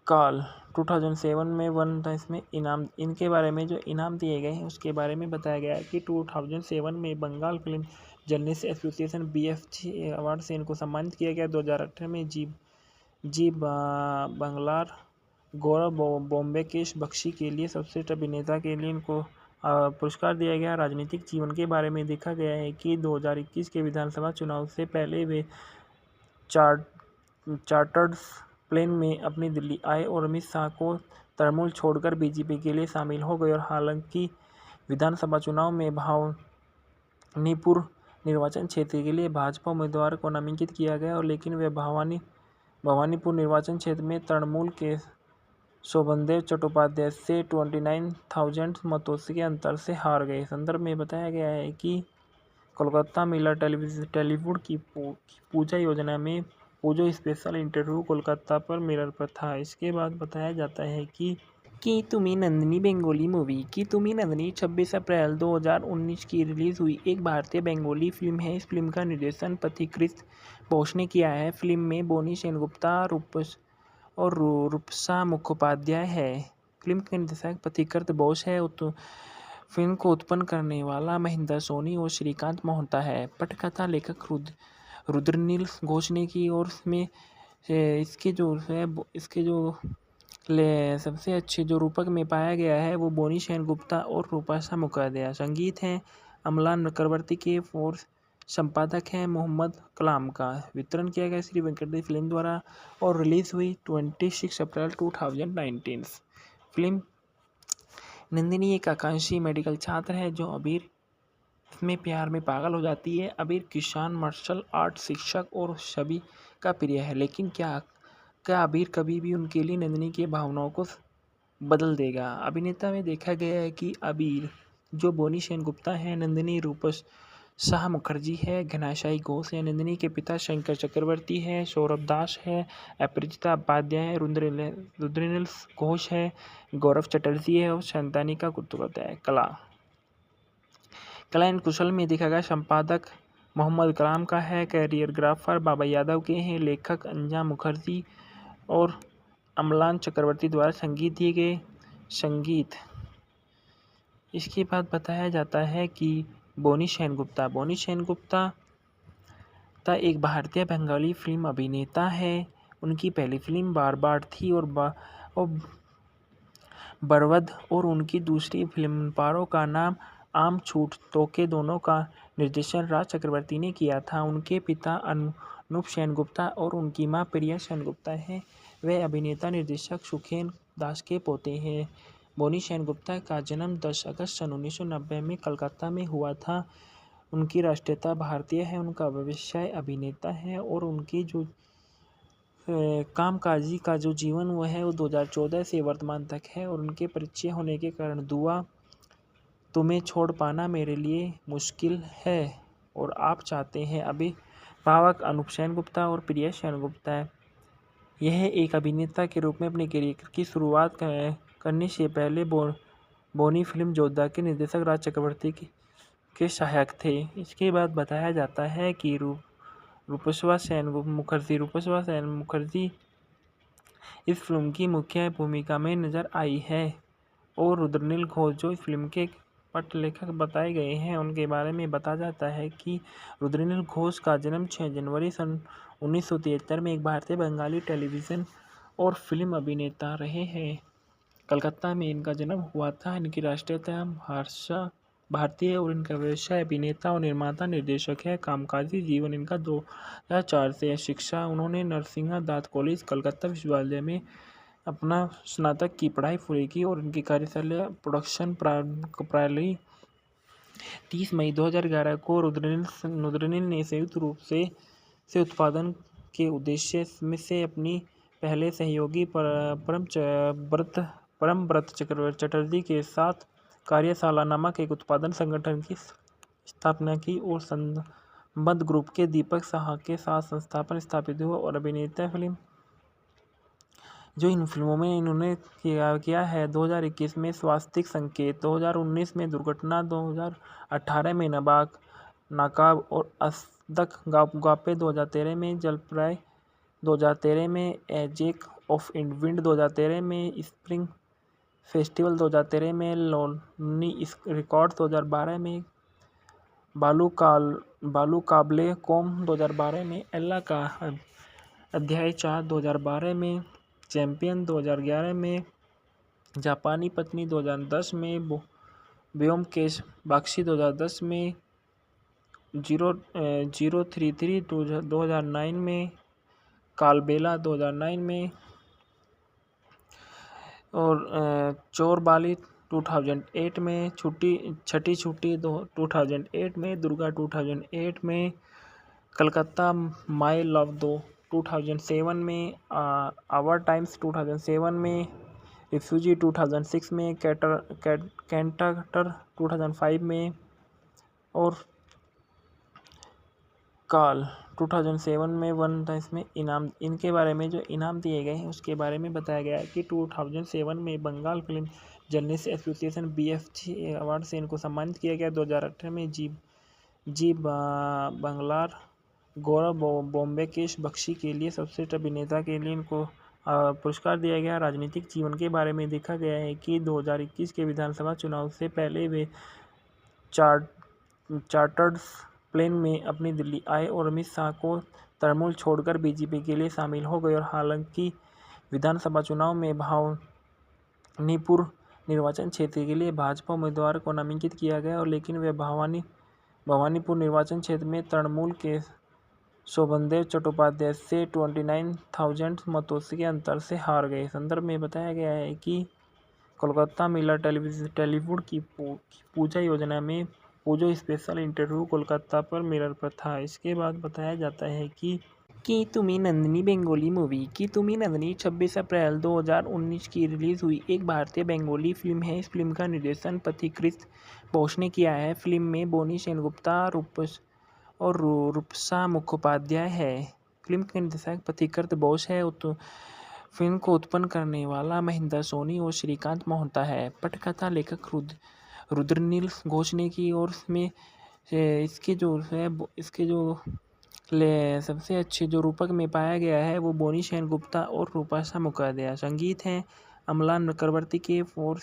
काल 2007 में, वन टाइम्स में इनाम। इनके बारे में जो इनाम दिए गए हैं उसके बारे में बताया गया है कि 2007 में Bengal film journalist association BFG award से इनको सम्मानित किया गया। 2018 में जी बंगलार गौरव बोम्बेकेश बख्शी के लिए सर्वश्रेष्ठ अभिनेता के लिए इनको पुरस्कार दिया गया। राजनीतिक जीवन के बारे में देखा गया है कि 2021 के विधानसभा चुनाव से पहले वे चार्टर्ड प्लेन में अपनी दिल्ली आए और अमित शाह को तृणमूल छोड़कर बीजेपी के लिए शामिल हो गए। और हालांकि विधानसभा चुनाव में भवानीपुर निर्वाचन क्षेत्र के लिए भाजपा उम्मीदवार को नामांकित किया गया, और लेकिन वे भवानीपुर निर्वाचन क्षेत्र में तृणमूल के शोभनदेव चट्टोपाध्याय से 29,000 मतों के अंतर से हार गए। संदर्भ में बताया गया है कि कोलकाता मिलर टेलीवुड की पूजा योजना में पूजो स्पेशल इंटरव्यू कोलकाता पर मिरर पर था। इसके बाद बताया जाता है कि तुम्हें नंदिनी बेंगोली मूवी की तुम्हें नंदिनी 26 अप्रैल 2019 की रिलीज हुई एक भारतीय बेंगोली फिल्म है। इस फिल्म का निर्देशन पथिकृत बोस ने किया है। फिल्म में बोनी सेनगुप्ता और रूपसा मुखोपाध्याय है। फिल्म के निर्देशक पथिकृत बोस है। फिल्म को उत्पन्न करने वाला महेंद्र सोनी और श्रीकांत मोहता है। पटकथा लेखक रुद्रनील घोष ने की, और इसमें इसके जो सबसे अच्छे जो रूपक में पाया गया है वो बोनी सेनगुप्ता और रूपसा मुखोपाध्याय। संगीत है अमलान चक्रवर्ती के, और संपादक है मोहम्मद कलाम का। वितरण किया गया श्री वेंकटेश फिल्म द्वारा, और रिलीज हुई 26 अप्रैल 2019। फिल्म नंदिनी एक आकांक्षी मेडिकल छात्र है जो अबीर में प्यार में पागल हो जाती है। अबीर किसान, मार्शल आर्ट शिक्षक और सभी का प्रिय है, लेकिन क्या अबीर कभी भी उनके लिए नंदिनी की भावनाओं को बदल देगा। अभिनेता में देखा गया है कि अबीर जो बोनी सेनगुप्ता है, नंदिनी रूपसा मुखर्जी है, घनाशाई घोष है, नंदिनी के पिता शंकर चक्रवर्ती है, सौरभ दास है, अपरिचिता उपाध्याय है, रुद्रनील घोष है, गौरव चटर्जी है, और शांतानिका कुर्तुपाध्याय है। कला एंड कुशल में देखा गया संपादक मोहम्मद कलाम का है, कैरियरग्राफर बाबा यादव के हैं, लेखक अंजा मुखर्जी और अमलान चक्रवर्ती द्वारा संगीत दिए गए। संगीत इसके बाद बताया जाता है कि बोनी सेनगुप्ता एक भारतीय बंगाली फिल्म अभिनेता है। उनकी पहली फिल्म बार थी और बरवद, और उनकी दूसरी फिल्म पारो का नाम आम छूट तोके दोनों का निर्देशन राज चक्रवर्ती ने किया था। उनके पिता अनूप सेनगुप्ता और उनकी मां प्रिया सेनगुप्ता हैं। वे अभिनेता निर्देशक सुखेन दास के पोते हैं। बोनी सेनगुप्ता का जन्म 10 अगस्त सन 1990 में कलकत्ता में हुआ था। उनकी राष्ट्रीयता भारतीय है। उनका व्यवसाय अभिनेता है, और उनकी जो कामकाजी का जो जीवन वो है वो 2014 से वर्तमान तक है। और उनके परिचय होने के कारण दुआ तुम्हें छोड़ पाना मेरे लिए मुश्किल है और आप चाहते हैं अभिभावक अनूप सेनगुप्ता और प्रिया सेनगुप्ता है। यह एक अभिनेता के रूप में अपने करियर की शुरुआत करने से पहले बोनी फिल्म जोधा के निर्देशक राज चक्रवर्ती के सहायक थे। इसके बाद बताया जाता है कि रूपसा सेन मुखर्जी इस फिल्म की मुख्य भूमिका में नजर आई है, और रुद्रनील घोष जो इस फिल्म के पटलेखक बताए गए हैं उनके बारे में बताया जाता है कि रुद्रनील घोष का जन्म 6 जनवरी सन 1973 में एक भारतीय बंगाली टेलीविज़न और फिल्म अभिनेता रहे हैं। कलकत्ता में इनका जन्म हुआ था। इनकी राष्ट्रीयता भाषा भारतीय और इनका व्यवसाय अभिनेता और निर्माता निर्देशक है। कामकाजी जीवन इनका 2004 से है। शिक्षा उन्होंने नरसिंह दास कॉलेज कलकत्ता विश्वविद्यालय में अपना स्नातक की पढ़ाई पूरी की और इनकी कार्यशाला प्रोडक्शन प्रणाली 30 मई 2011 को रुद्रनील ने संयुक्त रूप से उत्पादन के उद्देश्य में से अपनी पहले सहयोगी परमव्रत चटर्जी के साथ कार्यशाला नामक एक उत्पादन संगठन की स्थापना की और संबद्ध ग्रुप के दीपक साहा के साथ संस्थापन स्थापित हुआ और अभिनेता फिल्म जो इन फिल्मों में इन्होंने किया है 2021 में स्वास्तिक संकेत, 2019 में दुर्घटना, 2018 में नाकाब और असदक गापे, 2013 में जलप्राय, 2013 में एजेक ऑफ विंड, 2013 में स्प्रिंग फेस्टिवल, 2013 में लोनी रिकॉर्ड्स, 2012 में बालू काबले कौम, 2012 में एल्ला का अध्याय 4, 2012 में चैंपियन, 2011 में जापानी पत्नी, 2010 में ब्योमकेश बख्शी, 2010 में 033, 2009 में कालबेला, 2009 में और चोरबाली, 2008 में छठी छुट्टी, 2008 में दुर्गा, 2008 में कलकत्ता माई लव 2007 में आवर टाइम्स, 2007 में रिफ्यूजी, 2006 में कैंटर 2005 में और काल 2007 में वन था। इसमें इनाम इनके बारे में जो इनाम दिए गए हैं उसके बारे में बताया गया है कि 2007 में Bengal film journalist association BFG award से इनको सम्मानित किया गया। 2018 में जी बंगलार गौरव बोम्बेकेश बख्शी के लिए सर्वश्रेष्ठ अभिनेता के लिए इनको पुरस्कार दिया गया। राजनीतिक जीवन के बारे में देखा गया है कि 2021 के विधानसभा चुनाव से पहले वे चार्टर्ड प्लेन में अपनी दिल्ली आए और अमित शाह को तृणमूल छोड़कर बीजेपी के लिए शामिल हो गए और हालांकि विधानसभा चुनाव में भवानीपुर निर्वाचन क्षेत्र के लिए भाजपा उम्मीदवार को नामांकित किया गया और लेकिन वे भवानीपुर निर्वाचन क्षेत्र में तृणमूल के शोभनदेव चट्टोपाध्याय से 29,000 मतों के अंतर से हार गए। संदर्भ में बताया गया है कि कोलकाता मिलर टेलीवुड की पूजा योजना में पूजो स्पेशल इंटरव्यू कोलकाता पर मिरर पर था। इसके बाद बताया जाता है कि तुम्ही नंदिनी बेंगोली मूवी की तुम्ही नंदिनी 26 अप्रैल 2019 की रिलीज़ हुई एक भारतीय बेंगोली फिल्म है। इस फिल्म का निर्देशन पथिकृत बोस ने किया है। फिल्म में बोनी सेनगुप्ता और रूपसा मुखोपाध्याय है। फिल्म के निर्देशक पथिकृत बोस है। फिल्म को उत्पन्न करने वाला महेंद्र सोनी और श्रीकांत मोहता है। पटकथा लेखक रुद्रनील घोष ने की और इसमें इसके जो सबसे अच्छे जो रूपक में पाया गया है वो बोनी सेनगुप्ता और रूपसा मुखोपाध्याय। संगीत है अमलान चक्रवर्ती के और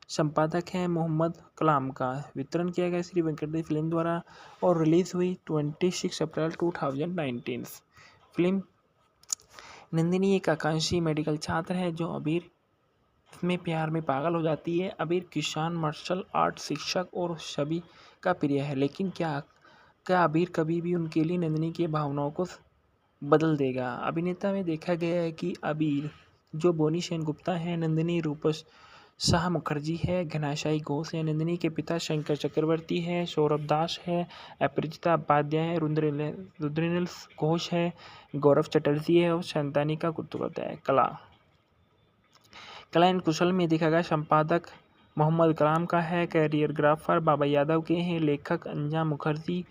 संपादक हैं मोहम्मद कलाम का। वितरण किया गया श्री वेंकटेश फिल्म द्वारा और रिलीज हुई 26 अप्रैल 2019। फिल्म नंदिनी एक आकांक्षी मेडिकल छात्र है जो अबीर में प्यार में पागल हो जाती है। अबीर किसान, मार्शल आर्ट शिक्षक और सभी का प्रिय है, लेकिन क्या अबीर कभी भी उनके लिए नंदिनी की भावनाओं को बदल देगा। अभिनेता में देखा गया है कि अबीर जो बोनी सेनगुप्ता है, नंदिनी रूपसा मुखर्जी है, घनाशाई घोष है, नंदिनी के पिता शंकर चक्रवर्ती है, सौरभ दास है, अपराजिता उपाध्याय है, रुद्रनील घोष है, गौरव चटर्जी है और शंतानिका कुर्तुवत है। कला एंड कुशल में देखा गया संपादक मोहम्मद कलाम का है, कैरियरग्राफर बाबा यादव के हैं, लेखक अंजा मुखर्जी